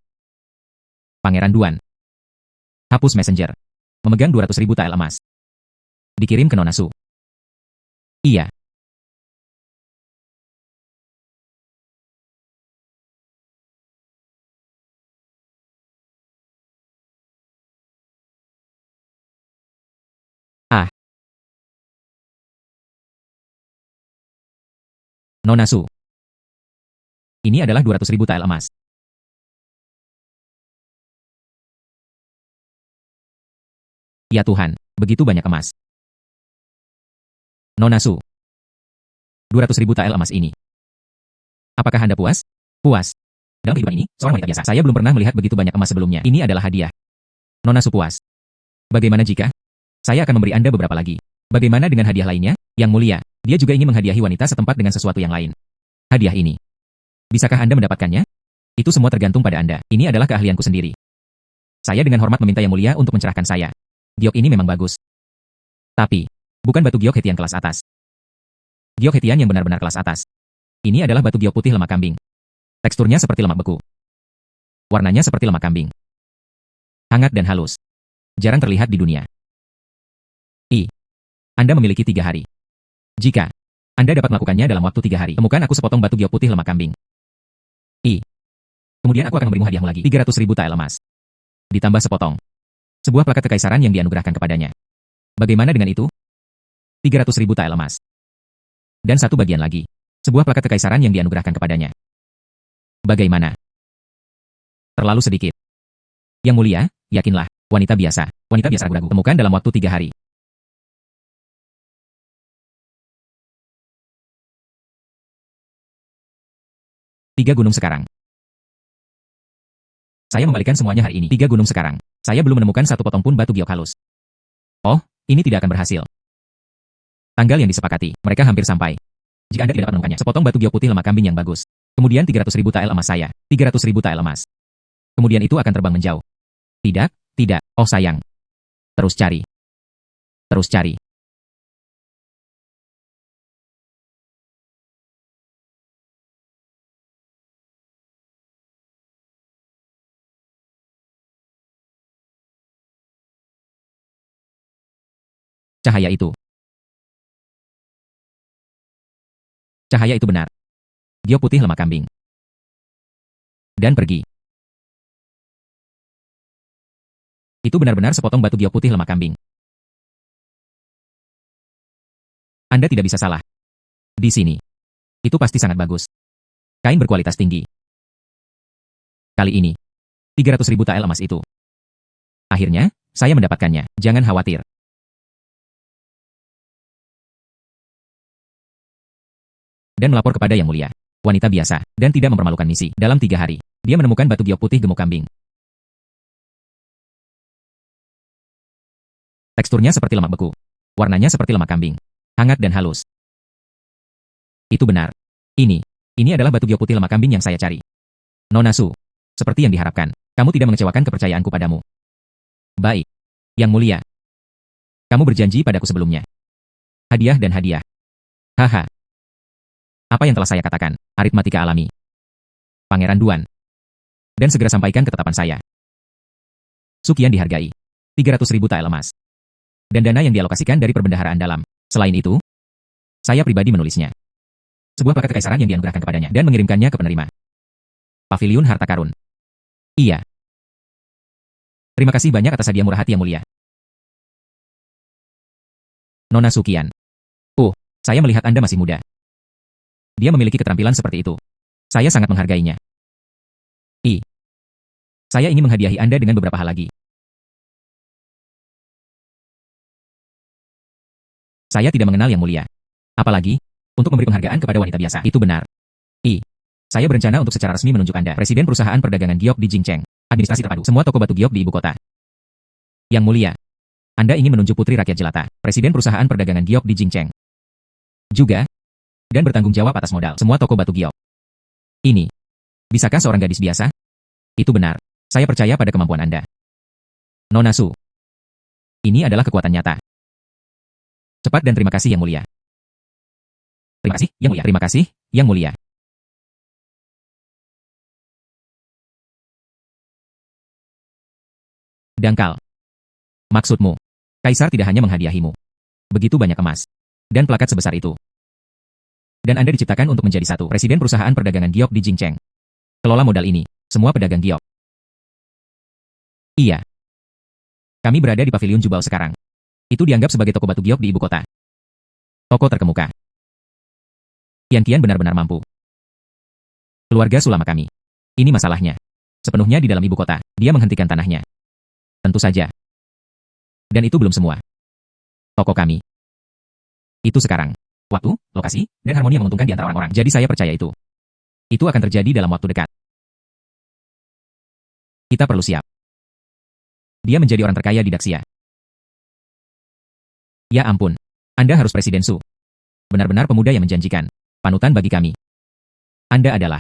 Pangeran Duan. Hapus messenger. Memegang 200.000 tael emas. Dikirim ke Nona Su. Iya. Ah. Nona Su. Ini adalah 200.000 tael emas. Ya Tuhan, begitu banyak emas. Nona Su. 200.000 tael emas ini. Apakah Anda puas? Puas. Dalam kehidupan ini, seorang wanita biasa. Saya belum pernah melihat begitu banyak emas sebelumnya. Ini adalah hadiah. Nona Su puas. Bagaimana jika? Saya akan memberi Anda beberapa lagi. Bagaimana dengan hadiah lainnya? Yang Mulia, dia juga ingin menghadiahi wanita setempat dengan sesuatu yang lain. Hadiah ini. Bisakah Anda mendapatkannya? Itu semua tergantung pada Anda. Ini adalah keahlianku sendiri. Saya dengan hormat meminta Yang Mulia untuk mencerahkan saya. Giok ini memang bagus. Tapi, bukan batu giok Hetian kelas atas. Giok Hetian yang benar-benar kelas atas. Ini adalah batu giok putih lemak kambing. Teksturnya seperti lemak beku. Warnanya seperti lemak kambing. Hangat dan halus. Jarang terlihat di dunia. Anda memiliki 3 hari. Jika Anda dapat melakukannya dalam waktu 3 hari, temukan aku sepotong batu giok putih lemak kambing. Kemudian aku akan memberimu hadiahmu lagi, 300.000 tael emas. Ditambah sepotong. Sebuah plakat kekaisaran yang dianugerahkan kepadanya. Bagaimana dengan itu? 300.000 tael emas. Dan satu bagian lagi. Sebuah plakat kekaisaran yang dianugerahkan kepadanya. Bagaimana? Terlalu sedikit. Yang Mulia, yakinlah, wanita biasa ragu-ragu. Temukan dalam waktu 3 hari. Tiga gunung sekarang. Saya membalikan semuanya hari ini. 3 gunung sekarang. Saya belum menemukan satu potong pun batu giok halus. Oh, ini tidak akan berhasil. Tanggal yang disepakati, mereka hampir sampai. Jika Anda tidak dapat menemukannya, sepotong batu giok putih lemak kambing yang bagus. Kemudian 300.000 tael emas saya. 300.000 tael emas. Kemudian itu akan terbang menjauh. Tidak, tidak. Oh sayang. Terus cari. Terus cari. Cahaya itu Cahaya itu benar. Giok putih lemak kambing. Dan pergi. Itu benar-benar sepotong batu giok putih lemak kambing. Anda tidak bisa salah. Di sini. Itu pasti sangat bagus. Kain berkualitas tinggi. Kali ini, 300.000 tael emas itu. Akhirnya, saya mendapatkannya. Jangan khawatir. Dan melapor kepada Yang Mulia. Wanita biasa, dan tidak mempermalukan misi. Dalam 3 hari, dia menemukan batu giok putih gemuk kambing. Teksturnya seperti lemak beku. Warnanya seperti lemak kambing. Hangat dan halus. Itu benar. Ini adalah batu giok putih lemak kambing yang saya cari. Nona Su, seperti yang diharapkan, kamu tidak mengecewakan kepercayaanku padamu. Baik. Yang Mulia. Kamu berjanji padaku sebelumnya. Hadiah dan hadiah. Haha. Apa yang telah saya katakan, aritmatika alami. Pangeran Duan. Dan segera sampaikan ketetapan saya. Sukian dihargai. 300.000 tael emas. Dan dana yang dialokasikan dari perbendaharaan dalam. Selain itu, saya pribadi menulisnya. Sebuah paket kekaisaran yang dianugerahkan kepadanya dan mengirimkannya ke penerima. Paviliun Harta Karun. Iya. Terima kasih banyak atas hadiah murah hati Yang Mulia. Nona Sukian. Saya melihat Anda masih muda. Dia memiliki keterampilan seperti itu. Saya sangat menghargainya. Saya ingin menghadiahi Anda dengan beberapa hal lagi. Saya tidak mengenal Yang Mulia. Apalagi, untuk memberi penghargaan kepada wanita biasa. Itu benar. Saya berencana untuk secara resmi menunjuk Anda Presiden Perusahaan Perdagangan Giok di Jingcheng. Administrasi terpadu semua toko batu giok di ibu kota. Yang Mulia, Anda ingin menunjuk Putri Rakyat Jelata, Presiden Perusahaan Perdagangan Giok di Jingcheng. Juga, dan bertanggung jawab atas modal semua toko batu giok. Ini, bisakah seorang gadis biasa? Itu benar. Saya percaya pada kemampuan Anda. Nona Su. Ini adalah kekuatan nyata. Cepat dan terima kasih Yang Mulia. Terima kasih, Yang Mulia. Terima kasih, Yang Mulia. Dangkal. Maksudmu, Kaisar tidak hanya menghadiahimu. Begitu banyak emas. Dan plakat sebesar itu. Dan Anda diciptakan untuk menjadi satu Presiden Perusahaan Perdagangan Giok di Jingcheng. Kelola modal ini, semua pedagang giok. Iya. Kami berada di Paviliun Jubao sekarang. Itu dianggap sebagai toko batu giok di ibu kota. Toko terkemuka. Kian benar-benar mampu. Keluarga Sulama kami. Ini masalahnya. Sepenuhnya di dalam ibu kota, dia menghentikan tanahnya. Tentu saja. Dan itu belum semua. Toko kami. Itu sekarang. Waktu, lokasi, dan harmoni yang menguntungkan di antara orang-orang. Jadi saya percaya itu. Itu akan terjadi dalam waktu dekat. Kita perlu siap. Dia menjadi orang terkaya di Daxia. Ya ampun. Anda harus Presiden Su. Benar-benar pemuda yang menjanjikan. Panutan bagi kami. Anda adalah.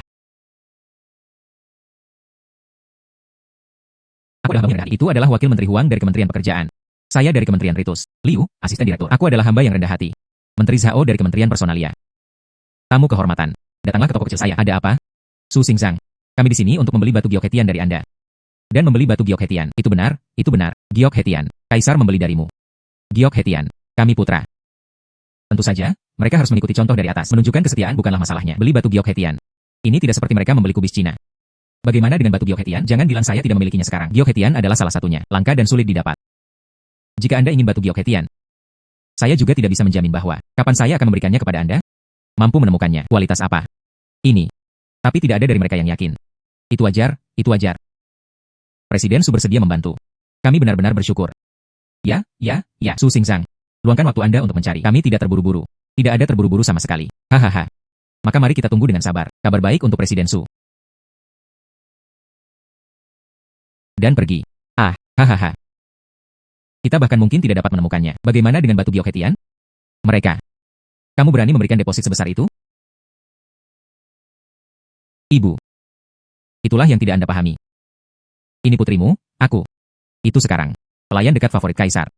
Aku adalah hamba yang rendah. Itu adalah Wakil Menteri Huang dari Kementerian Pekerjaan. Saya dari Kementerian Ritus. Liu, Asisten Direktur. Aku adalah hamba yang rendah hati. Menteri Zhao dari Kementerian Personalia. Tamu kehormatan. Datanglah ke toko kecil saya. Ada apa? Su Xingzang. Kami di sini untuk membeli batu giok Hetian dari Anda. Dan membeli batu giok Hetian. Itu benar, itu benar. Giok Hetian. Kaisar membeli darimu. Giok Hetian. Kami putra. Tentu saja, mereka harus mengikuti contoh dari atas. Menunjukkan kesetiaan bukanlah masalahnya. Beli batu giok Hetian. Ini tidak seperti mereka membeli kubis Cina. Bagaimana dengan batu giok Hetian? Jangan bilang saya tidak memilikinya sekarang. Giok Hetian adalah salah satunya. Langka dan sulit didapat. Jika Anda ingin batu giok Hetian, saya juga tidak bisa menjamin bahwa kapan saya akan memberikannya kepada Anda. Mampu menemukannya. Kualitas apa? Ini. Tapi tidak ada dari mereka yang yakin. Itu wajar, itu wajar. Presiden Su bersedia membantu. Kami benar-benar bersyukur. Ya, Su Xingzang. Luangkan waktu Anda untuk mencari. Kami tidak terburu-buru. Tidak ada terburu-buru sama sekali. Hahaha. Maka mari kita tunggu dengan sabar. Kabar baik untuk Presiden Su. Dan pergi. Hahaha. Kita bahkan mungkin tidak dapat menemukannya. Bagaimana dengan batu giok Hetian? Mereka. Kamu berani memberikan deposit sebesar itu? Ibu. Itulah yang tidak Anda pahami. Ini putrimu, aku. Itu sekarang. Pelayan dekat favorit Kaisar.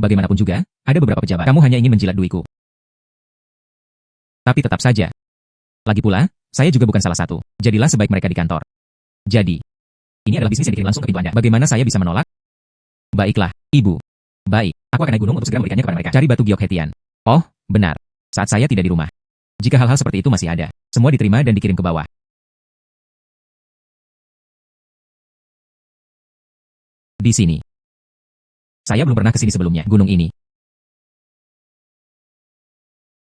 Bagaimanapun juga, ada beberapa pejabat. Kamu hanya ingin menjilat duiku. Tapi tetap saja. Lagi pula, saya juga bukan salah satu. Jadilah sebaik mereka di kantor. Jadi, ini adalah bisnis yang dikirim langsung ke pintu Anda. Bagaimana saya bisa menolak? Baiklah, Ibu. Baik, aku akan naik gunung untuk segera memberikannya kepada mereka. Cari batu giok Hetian. Oh, benar. saat saya tidak di rumah. Jika hal-hal seperti itu masih ada, semua diterima dan dikirim ke bawah. Di sini. Saya belum pernah ke sini sebelumnya, gunung ini.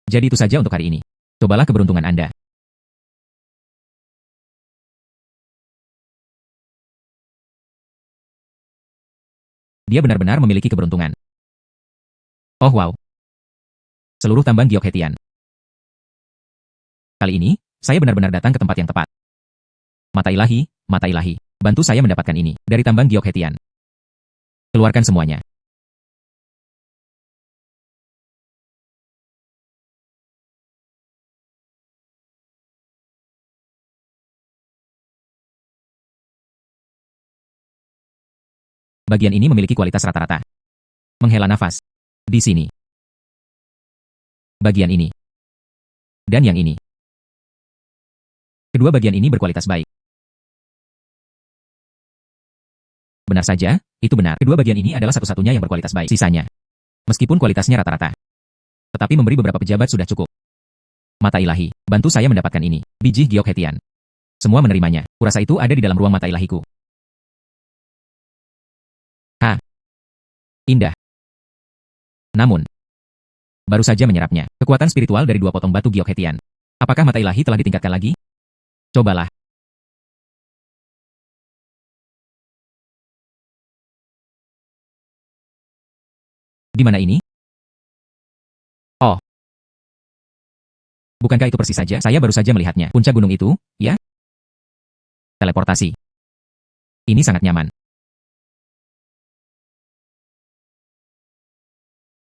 Jadi itu saja untuk hari ini. Cobalah keberuntungan Anda. Dia benar-benar memiliki keberuntungan. Oh wow. Seluruh tambang giok Hetian. Kali ini, saya benar-benar datang ke tempat yang tepat. Mata ilahi, bantu saya mendapatkan ini, dari tambang giok Hetian. Keluarkan semuanya. Bagian ini memiliki kualitas rata-rata. Menghela nafas. Di sini. Bagian ini. Dan yang ini. Kedua bagian ini berkualitas baik. Benar saja, itu benar. Kedua bagian ini adalah satu-satunya yang berkualitas baik. Sisanya. Meskipun kualitasnya rata-rata. Tetapi memberi beberapa pejabat sudah cukup. Mata ilahi, bantu saya mendapatkan ini. Biji giok Hetian. Semua menerimanya. Kurasa itu ada di dalam ruang mata ilahiku. Indah. Namun, baru saja menyerapnya. Kekuatan spiritual dari 2 potong batu giok Hetian. Apakah mata ilahi telah ditingkatkan lagi? Cobalah. Di mana ini? Oh. Bukankah itu persis saja? Saya baru saja melihatnya. Puncak gunung itu, ya? Teleportasi. Ini sangat nyaman.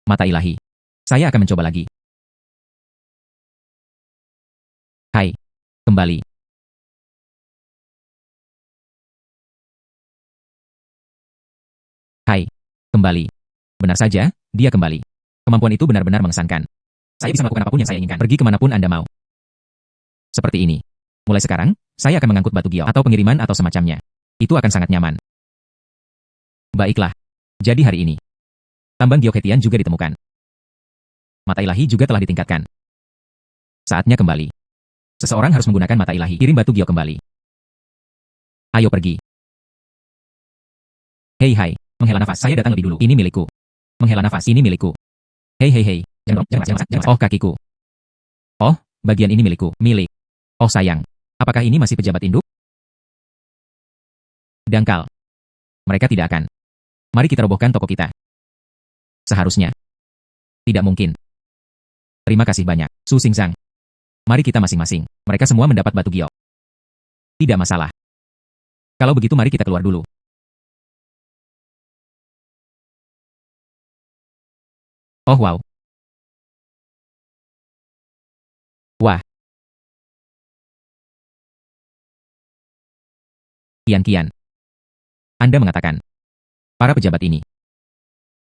Mata ilahi. Saya akan mencoba lagi. Hai. Kembali. Hai. Kembali. Benar saja, dia kembali. Kemampuan itu benar-benar mengesankan. Saya bisa melakukan apapun yang saya inginkan. Pergi kemanapun Anda mau. Seperti ini. Mulai sekarang, saya akan mengangkut batu giok atau pengiriman atau semacamnya. Itu akan sangat nyaman. Baiklah. Jadi hari ini. Tambang giok Hetian juga ditemukan. Mata ilahi juga telah ditingkatkan. Saatnya kembali. Seseorang harus menggunakan mata ilahi. Kirim batu giok kembali. Ayo pergi. Hei hai. Menghela nafas. Saya datang lebih dulu. Ini milikku. Menghela nafas. Ini milikku. Hei hei hei. Jangan. Oh kakiku. Oh, bagian ini milikku. Milik. Oh sayang. Apakah ini masih pejabat induk? Dangkal. Mereka tidak akan. Mari kita robohkan toko kita. Seharusnya. Tidak mungkin. Terima kasih banyak, Su Xingzang. Mari kita masing-masing. Mereka semua mendapat batu giok. Tidak masalah. Kalau begitu mari kita keluar dulu. Oh wow. Wah. Kian. Anda mengatakan. Para pejabat ini.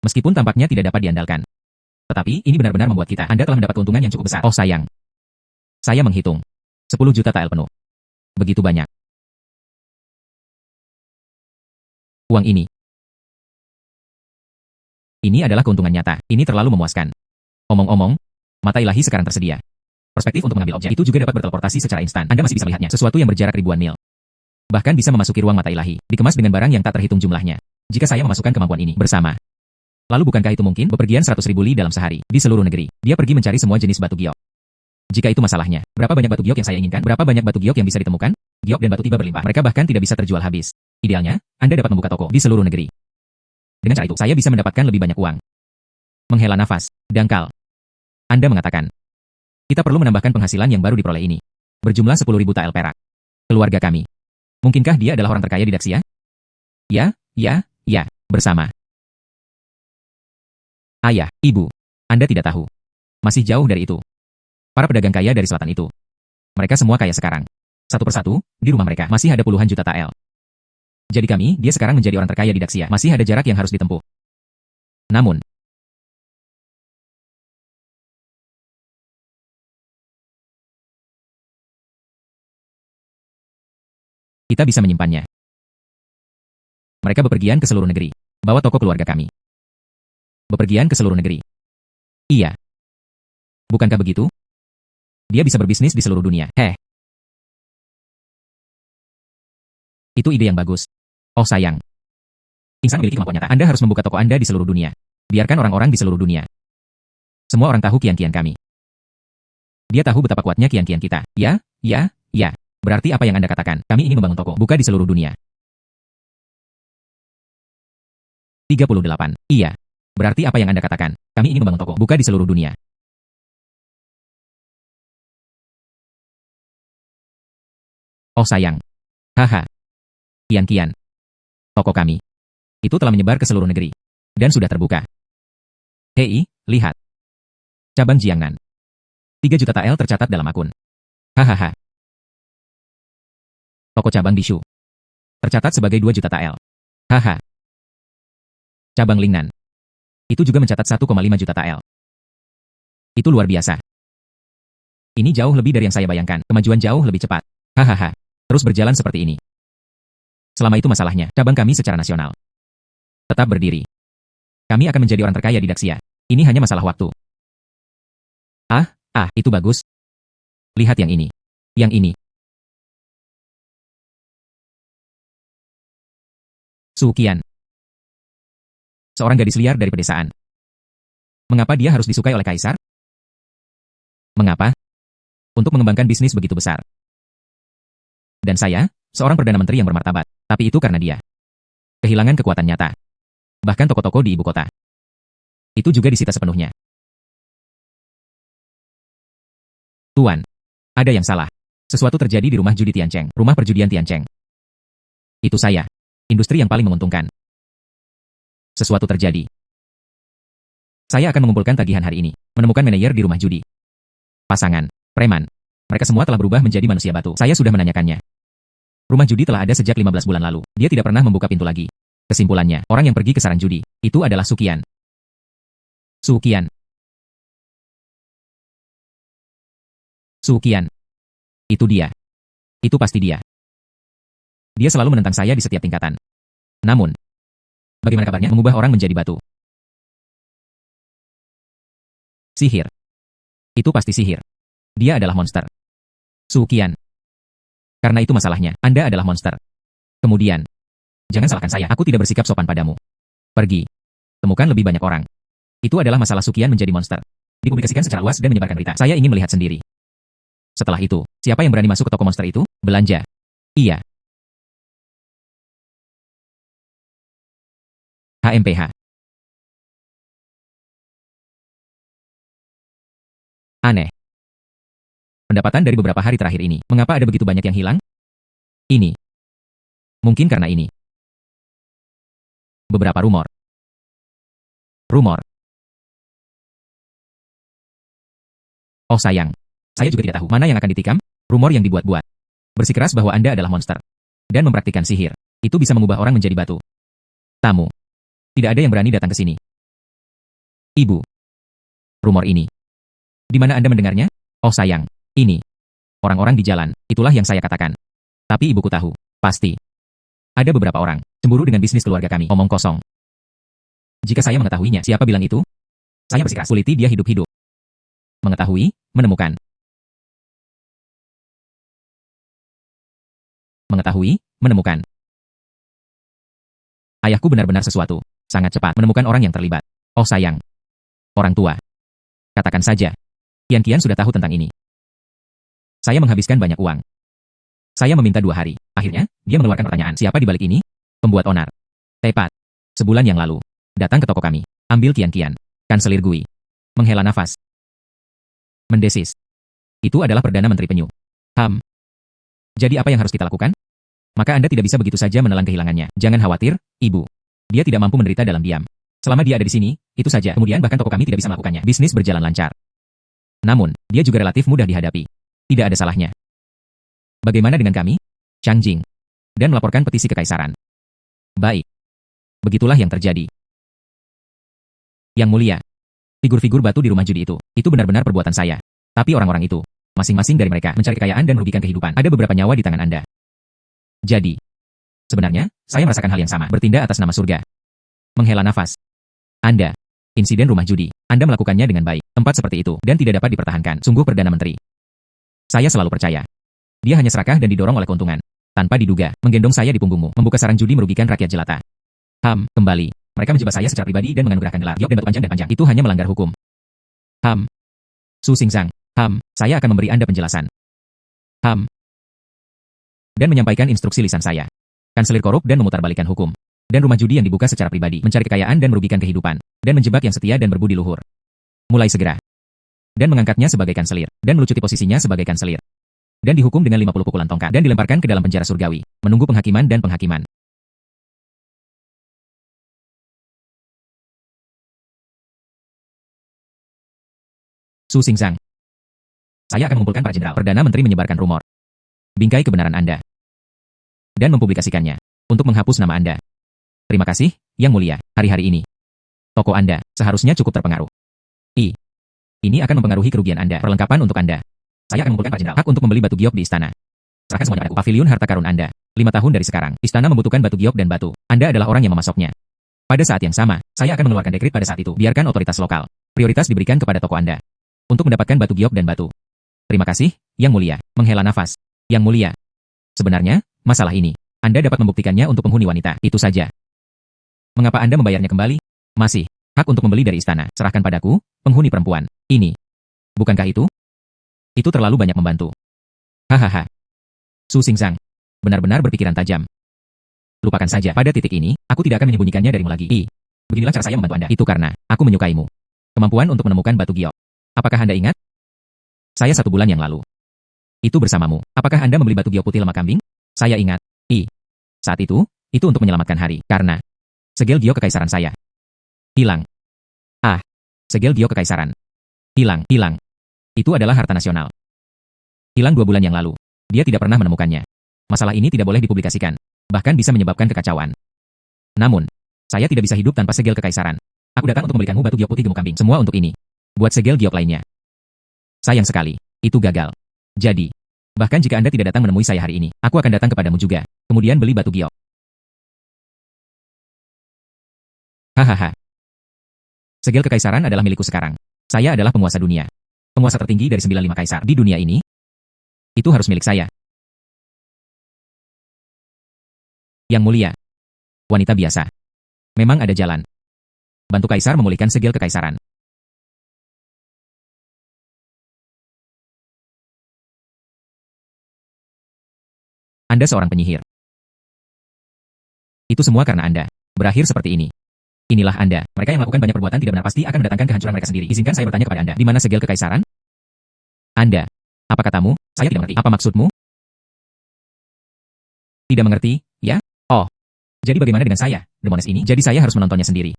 Meskipun tampaknya tidak dapat diandalkan. Tetapi ini benar-benar membuat kita. Anda telah mendapat keuntungan yang cukup besar. Oh sayang. Saya menghitung. 10 juta tael penuh. Begitu banyak. Uang ini. Ini adalah keuntungan nyata. Ini terlalu memuaskan. Omong-omong, mata ilahi sekarang tersedia. Perspektif untuk mengambil objek itu juga dapat berteleportasi secara instan. Anda masih bisa melihatnya. Sesuatu yang berjarak ribuan mil. Bahkan bisa memasuki ruang mata ilahi. Dikemas dengan barang yang tak terhitung jumlahnya. Jika saya memasukkan kemampuan ini bersama. Lalu bukankah itu mungkin bepergian 100.000 li dalam sehari, di seluruh negeri. Dia pergi mencari semua jenis batu giok. Jika itu masalahnya, berapa banyak batu giok yang saya inginkan? Berapa banyak batu giok yang bisa ditemukan? Giok dan batu tiba berlimpah. Mereka bahkan tidak bisa terjual habis. Idealnya, Anda dapat membuka toko di seluruh negeri. Dengan cara itu, saya bisa mendapatkan lebih banyak uang. Menghela nafas, dangkal. Anda mengatakan, kita perlu menambahkan penghasilan yang baru diperoleh ini. Berjumlah 10.000 tael perak. Keluarga kami. Mungkinkah dia adalah orang terkaya di Daxia? Ya, bersama. Ayah, ibu, Anda tidak tahu. Masih jauh dari itu. Para pedagang kaya dari selatan itu. Mereka semua kaya sekarang. Satu persatu, di rumah mereka masih ada puluhan juta tael. Jadi dia sekarang menjadi orang terkaya di Daxia. Masih ada jarak yang harus ditempuh. Namun, kita bisa menyimpannya. Mereka bepergian ke seluruh negeri. Bawa toko keluarga kami. Bepergian ke seluruh negeri. Iya. Bukankah begitu? Dia bisa berbisnis di seluruh dunia. Itu ide yang bagus. Oh sayang. Insan memiliki kemampuan nyata. Anda harus membuka toko Anda di seluruh dunia. Biarkan orang-orang di seluruh dunia. Semua orang tahu kian-kian kami. Dia tahu betapa kuatnya kian-kian kita. Ya. Berarti apa yang Anda katakan? Kami ingin membangun toko. Buka di seluruh dunia. 38. Iya. Berarti apa yang Anda katakan? Kami ingin membangun toko. Buka di seluruh dunia. Oh sayang. Haha. Kian-kian. Toko kami. Itu telah menyebar ke seluruh negeri. Dan sudah terbuka. Hei, lihat. Cabang Jiangnan. 3 juta TL tercatat dalam akun. Hahaha. Toko cabang di Shu. Tercatat sebagai 2 juta TL. Haha. Cabang Lingnan. Itu juga mencatat 1,5 juta TL. Itu luar biasa. Ini jauh lebih dari yang saya bayangkan. Kemajuan jauh lebih cepat. Hahaha. Terus berjalan seperti ini. Selama itu masalahnya, cabang kami secara nasional tetap berdiri. Kami akan menjadi orang terkaya di Daxia. Ini hanya masalah waktu. Itu bagus. Lihat yang ini. Yang ini. Su Qian. Seorang gadis liar dari pedesaan. Mengapa dia harus disukai oleh kaisar? Mengapa? Untuk mengembangkan bisnis begitu besar. Dan saya, seorang perdana menteri yang bermartabat. Tapi itu karena dia kehilangan kekuatan nyata. Bahkan toko-toko di ibu kota. Itu juga disita sepenuhnya. Tuan, ada yang salah. Sesuatu terjadi di rumah judi Tiancheng, rumah perjudian Tiancheng. Itu saya. Industri yang paling menguntungkan. Sesuatu terjadi. Saya akan mengumpulkan tagihan hari ini, menemukan manajer di rumah judi. Pasangan, preman. Mereka semua telah berubah menjadi manusia batu. Saya sudah menanyakannya. Rumah judi telah ada sejak 15 bulan lalu. Dia tidak pernah membuka pintu lagi. Kesimpulannya, orang yang pergi ke sarang judi, itu adalah Su Qian. Su Qian. Su Qian. Itu dia. Itu pasti dia. Dia selalu menentang saya di setiap tingkatan. Namun, bagaimana kabarnya mengubah orang menjadi batu? Sihir. Itu pasti sihir. Dia adalah monster. Su Qian. Karena itu masalahnya, Anda adalah monster. Kemudian, jangan salahkan saya, aku tidak bersikap sopan padamu. Pergi. Temukan lebih banyak orang. Itu adalah masalah Su Qian menjadi monster. Dipublikasikan secara luas dan menyebarkan berita. Saya ingin melihat sendiri. Setelah itu, siapa yang berani masuk ke toko monster itu? Belanja. Iya. HMPH. Aneh. Pendapatan dari beberapa hari terakhir ini, mengapa ada begitu banyak yang hilang? Ini. Mungkin karena ini. Beberapa rumor. Oh sayang. Saya juga tidak tahu mana yang akan ditikam. Rumor yang dibuat-buat. Bersikeras bahwa Anda adalah monster. Dan mempraktikkan sihir. Itu bisa mengubah orang menjadi batu. Tamu. Tidak ada yang berani datang ke sini. Ibu. Rumor ini. Di mana Anda mendengarnya? Oh sayang. Ini. Orang-orang di jalan. Itulah yang saya katakan. Tapi ibuku tahu. Pasti. Ada beberapa orang. Cemburu dengan bisnis keluarga kami. Omong kosong. Jika saya mengetahuinya, siapa bilang itu? Saya bersikeras. Kuliti dia hidup-hidup. Mengetahui, menemukan. Mengetahui, menemukan. Ayahku benar-benar sesuatu. Sangat cepat menemukan orang yang terlibat. Oh sayang. Orang tua. Katakan saja. Kian-kian sudah tahu tentang ini. Saya menghabiskan banyak uang. Saya meminta 2 hari. Akhirnya, dia mengeluarkan pertanyaan. Siapa di balik ini? Pembuat onar. Tepat. Sebulan yang lalu. Datang ke toko kami. Ambil kian-kian. Kanselir Gui. Menghela nafas. Mendesis. Itu adalah Perdana Menteri Penyu. Jadi apa yang harus kita lakukan? Maka Anda tidak bisa begitu saja menelan kehilangannya. Jangan khawatir, Ibu. Dia tidak mampu menderita dalam diam. Selama dia ada di sini, itu saja. Kemudian bahkan toko kami tidak bisa melakukannya. Bisnis berjalan lancar. Namun, dia juga relatif mudah dihadapi. Tidak ada salahnya. Bagaimana dengan kami? Chang Jing. Dan melaporkan petisi kekaisaran. Baik. Begitulah yang terjadi. Yang mulia. Figur-figur batu di rumah judi itu benar-benar perbuatan saya. Tapi orang-orang itu, masing-masing dari mereka mencari kekayaan dan merugikan kehidupan. Ada beberapa nyawa di tangan Anda. Jadi, sebenarnya, saya merasakan hal yang sama. Bertindak atas nama surga. Menghela nafas. Anda Insiden rumah judi. Anda melakukannya dengan baik. Tempat seperti itu dan tidak dapat dipertahankan. Sungguh Perdana Menteri. Saya selalu percaya. Dia hanya serakah dan didorong oleh keuntungan. Tanpa diduga, menggendong saya di punggungmu. Membuka sarang judi merugikan rakyat jelata. Kembali. Mereka menjebak saya secara pribadi dan menganugerahkan gelar giok dan batu panjang dan panjang. Itu hanya melanggar hukum. Su Xingzang. Saya akan memberi Anda penjelasan. Dan menyampaikan instruksi lisan saya. Kanselir korup dan memutarbalikkan hukum. Dan rumah judi yang dibuka secara pribadi, mencari kekayaan dan merugikan kehidupan. Dan menjebak yang setia dan berbudi luhur. Mulai segera. Dan mengangkatnya sebagai kanselir. Dan melucuti posisinya sebagai kanselir. Dan dihukum dengan 50 pukulan tongkat. Dan dilemparkan ke dalam penjara surgawi. Menunggu penghakiman dan penghakiman. Su Xingzang. Saya akan mengumpulkan para jenderal. Perdana Menteri menyebarkan rumor. Bingkai kebenaran Anda. Dan mempublikasikannya. Untuk menghapus nama Anda. Terima kasih, Yang Mulia, hari-hari ini. Toko Anda seharusnya cukup terpengaruh. Ini akan mempengaruhi kerugian Anda. Perlengkapan untuk Anda. Saya akan mengumpulkan para jenderal hak untuk membeli batu giok di istana. Serahkan semuanya padaku. Paviliun harta karun Anda. 5 tahun dari sekarang, istana membutuhkan batu giok dan batu. Anda adalah orang yang memasoknya. Pada saat yang sama, saya akan mengeluarkan dekret pada saat itu. Biarkan otoritas lokal. Prioritas diberikan kepada toko Anda. Untuk mendapatkan batu giok dan batu. Terima kasih, Yang Mulia. Menghela nafas. Yang Mulia. Sebenarnya, masalah ini, Anda dapat membuktikannya untuk penghuni wanita. Itu saja. Mengapa Anda membayarnya kembali? Masih. Hak untuk membeli dari istana. Serahkan padaku, penghuni perempuan. Ini. Bukankah itu? Itu terlalu banyak membantu. Hahaha. Su Xingzang. Benar-benar berpikiran tajam. Lupakan saja. Pada titik ini, aku tidak akan menyembunyikannya darimu lagi. Beginilah cara saya membantu Anda. Itu karena, aku menyukaimu. Kemampuan untuk menemukan batu giok. Apakah Anda ingat? Saya 1 bulan yang lalu. Itu bersamamu. Apakah Anda membeli batu giok putih lemak kambing? Saya ingat. Saat itu untuk menyelamatkan hari. Karena segel giok kekaisaran saya hilang. Segel giok kekaisaran. Hilang. Itu adalah harta nasional. Hilang 2 bulan yang lalu. Dia tidak pernah menemukannya. Masalah ini tidak boleh dipublikasikan. Bahkan bisa menyebabkan kekacauan. Namun, saya tidak bisa hidup tanpa segel kekaisaran. Aku datang untuk membelikanmu batu giok putih gemuk kambing. Semua untuk ini. Buat segel giok lainnya. Sayang sekali. Itu gagal. Jadi, bahkan jika Anda tidak datang menemui saya hari ini, aku akan datang kepadamu juga. Kemudian beli batu giok. Hahaha. Segel kekaisaran adalah milikku sekarang. Saya adalah penguasa dunia. Penguasa tertinggi dari 95 kaisar di dunia ini. Itu harus milik saya. Yang Mulia. Wanita biasa. Memang ada jalan. Bantu kaisar memulihkan segel kekaisaran. Anda seorang penyihir. Itu semua karena Anda. Berakhir seperti ini. Inilah Anda. Mereka yang melakukan banyak perbuatan tidak benar pasti akan mendatangkan kehancuran mereka sendiri. Izinkan saya bertanya kepada Anda. Di mana segel kekaisaran? Anda. Apa katamu? Saya tidak mengerti. Apa maksudmu? Tidak mengerti, ya? Oh. Jadi bagaimana dengan saya, demones ini? Jadi saya harus menontonnya sendiri.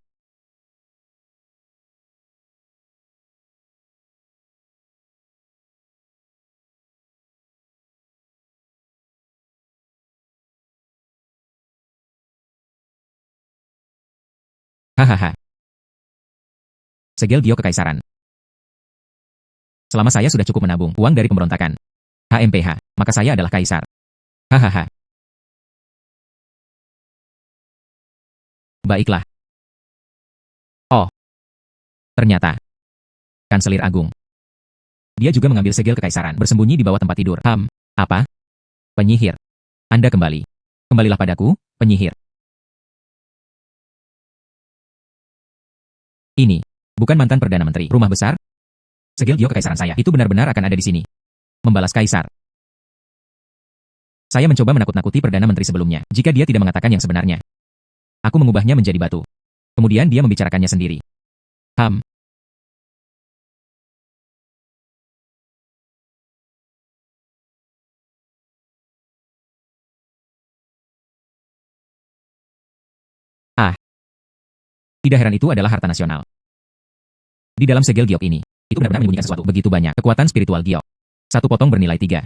Hahaha. Segel giok kekaisaran. Selama saya sudah cukup menabung uang dari pemberontakan HMPH, maka saya adalah kaisar. Hahaha. Baiklah. Oh. Ternyata. Kanselir Agung. Dia juga mengambil segel kekaisaran bersembunyi di bawah tempat tidur. Apa? Penyihir. Anda kembali. Kembalilah padaku, penyihir. Ini. Bukan mantan Perdana Menteri. Rumah besar? Segel giok kekaisaran saya. Itu benar-benar akan ada di sini. Membalas kaisar. Saya mencoba menakut-nakuti Perdana Menteri sebelumnya. Jika dia tidak mengatakan yang sebenarnya. Aku mengubahnya menjadi batu. Kemudian dia membicarakannya sendiri. Tidak heran itu adalah harta nasional. Di dalam segel giok ini, itu benar-benar menyembunyikan sesuatu. Begitu banyak kekuatan spiritual giok. 1 potong bernilai 3.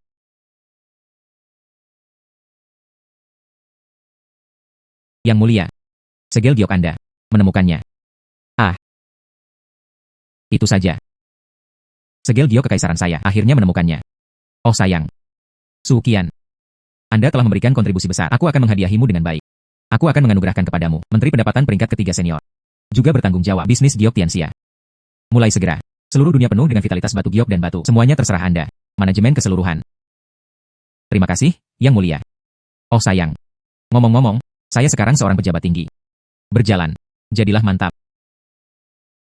Yang Mulia. Segel giok Anda. Menemukannya. Itu saja. Segel giok kekaisaran saya akhirnya menemukannya. Oh sayang. Su Qian. Anda telah memberikan kontribusi besar. Aku akan menghadiahimu dengan baik. Aku akan menganugerahkan kepadamu Menteri Pendapatan peringkat ketiga senior. Juga bertanggung jawab bisnis giok Tianxia. Mulai segera. Seluruh dunia penuh dengan vitalitas batu giok dan batu. Semuanya terserah Anda. Manajemen keseluruhan. Terima kasih, Yang Mulia. Oh sayang. Ngomong-ngomong, saya sekarang seorang pejabat tinggi. Berjalan. Jadilah mantap.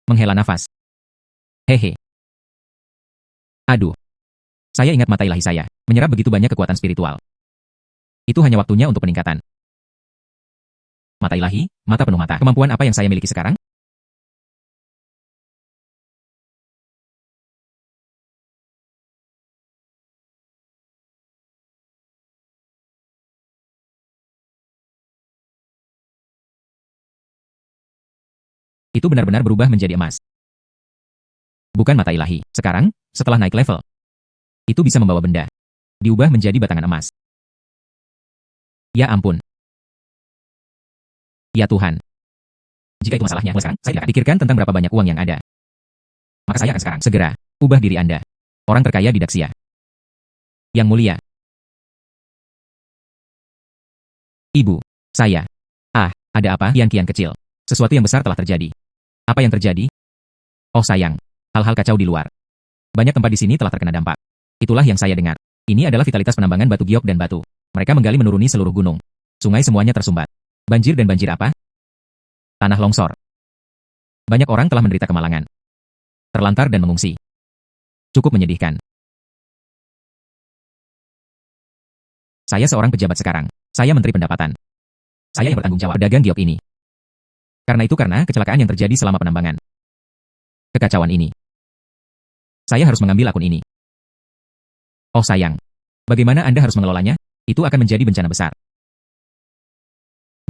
Menghela nafas. Hehe. Aduh. Saya ingat mata ilahi saya. Menyerap begitu banyak kekuatan spiritual. Itu hanya waktunya untuk peningkatan. Mata ilahi, mata penuh mata. Kemampuan apa yang saya miliki sekarang? Itu benar-benar berubah menjadi emas. Bukan mata ilahi. Sekarang, setelah naik level, itu bisa membawa benda. Diubah menjadi batangan emas. Ya ampun. Ya Tuhan. Jika itu masalahnya, mulai sekarang, saya tidak akan pikirkan tentang berapa banyak uang yang ada. Maka saya akan sekarang segera ubah diri Anda. Orang terkaya di Daxia. Yang Mulia. Ibu. Saya. Ah, ada apa? Kian-kian kecil. Sesuatu yang besar telah terjadi. Apa yang terjadi? Oh sayang. Hal-hal kacau di luar. Banyak tempat di sini telah terkena dampak. Itulah yang saya dengar. Ini adalah vitalitas penambangan batu giok dan batu. Mereka menggali menuruni seluruh gunung. Sungai semuanya tersumbat. Banjir dan banjir apa? Tanah longsor. Banyak orang telah menderita kemalangan. Terlantar dan mengungsi. Cukup menyedihkan. Saya seorang pejabat sekarang. Saya menteri pendapatan. Saya yang bertanggung jawab pedagang giok ini. Karena kecelakaan yang terjadi selama penambangan. Kekacauan ini. Saya harus mengambil akun ini. Oh sayang. Bagaimana Anda harus mengelolanya? Itu akan menjadi bencana besar.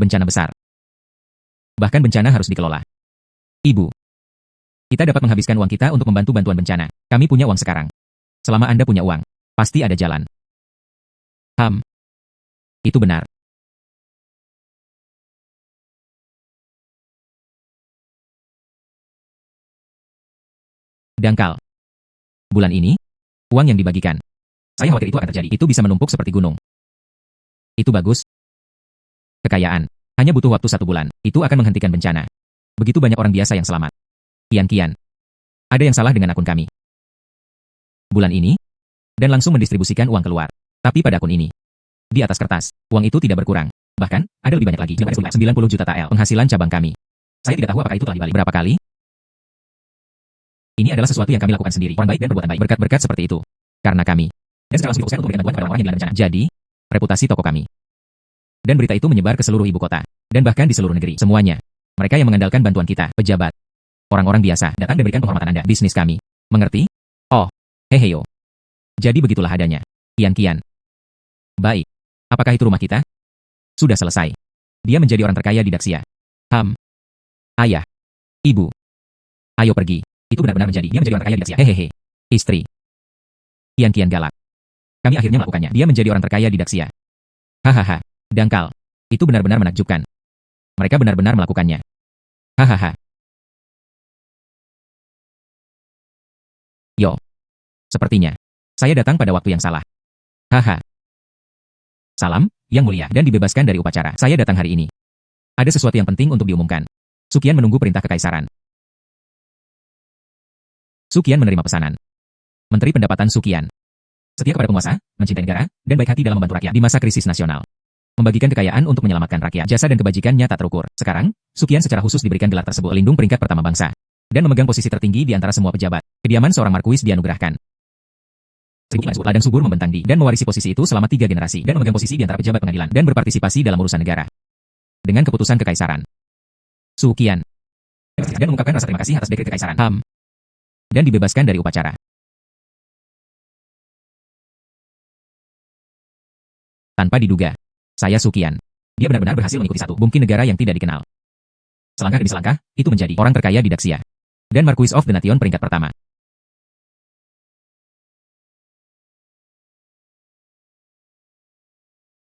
Bencana besar. Bahkan bencana harus dikelola. Ibu. Kita dapat menghabiskan uang kita untuk membantu bantuan bencana. Kami punya uang sekarang. Selama Anda punya uang, pasti ada jalan. Itu benar. Dangkal. Bulan ini, uang yang dibagikan. Saya khawatir itu akan terjadi. Itu bisa menumpuk seperti gunung. Itu bagus. Kekayaan. Hanya butuh waktu 1 bulan. Itu akan menghentikan bencana. Begitu banyak orang biasa yang selamat. Kian-kian. Ada yang salah dengan akun kami. Bulan ini, dan langsung mendistribusikan uang keluar. Tapi pada akun ini, di atas kertas, uang itu tidak berkurang. Bahkan, ada lebih banyak lagi. 90 juta TL penghasilan cabang kami. Saya tidak tahu apakah itu telah dibalik berapa kali. Ini adalah sesuatu yang kami lakukan sendiri. Orang baik dan perbuatan baik. Berkat-berkat seperti itu. Karena kami. Dan sekarang langsung difokuskan untuk memberikan bantuan kepada orang yang dilanda bencana. Jadi, reputasi toko kami. Dan berita itu menyebar ke seluruh ibu kota. Dan bahkan di seluruh negeri. Semuanya. Mereka yang mengandalkan bantuan kita. Pejabat. Orang-orang biasa. Datang dan berikan penghormatan Anda. Bisnis kami. Mengerti? Oh. Heheyo. Jadi begitulah adanya. Kian-kian. Baik. Apakah itu rumah kita? Sudah selesai. Dia menjadi orang terkaya di Daxia. Ayah. Ibu. Ayo pergi. Itu benar-benar menjadi. Dia menjadi orang terkaya di Daxia. Hehehe. Istri. Kian-kian galak. Kami akhirnya melakukannya. Dia menjadi orang terkaya di Daxia. Hahaha. Dangkal. Itu benar-benar menakjubkan. Mereka benar-benar melakukannya. Hahaha. Yo. Sepertinya. Saya datang pada waktu yang salah. Haha. Salam, Yang Mulia, dan dibebaskan dari upacara. Saya datang hari ini. Ada sesuatu yang penting untuk diumumkan. Sukian menunggu perintah kekaisaran. Sukian menerima pesanan. Menteri Pendapatan Sukian. Setia kepada penguasa, mencintai negara, dan baik hati dalam membantu rakyat di masa krisis nasional. Membagikan kekayaan untuk menyelamatkan rakyat. Jasa dan kebajikannya tak terukur. Sekarang, Sukian secara khusus diberikan gelar tersebut. Pelindung peringkat pertama bangsa. Dan memegang posisi tertinggi di antara semua pejabat. Kediaman seorang markuis dianugerahkan. Ladang subur membentang di dan mewarisi posisi itu selama 3 generasi. Dan memegang posisi di antara pejabat pengadilan. Dan berpartisipasi dalam urusan negara. Dengan keputusan kekaisaran. Sukian. Dan mengungkapkan rasa terima kasih atas dekret kekaisaran. Dan dibebaskan dari upacara. Tanpa diduga. Saya Sukian. Dia benar-benar berhasil mengikuti satu bumki negara yang tidak dikenal. Selangkah demi selangkah, itu menjadi orang terkaya di Daxia. Dan Marquis of the Nation peringkat pertama.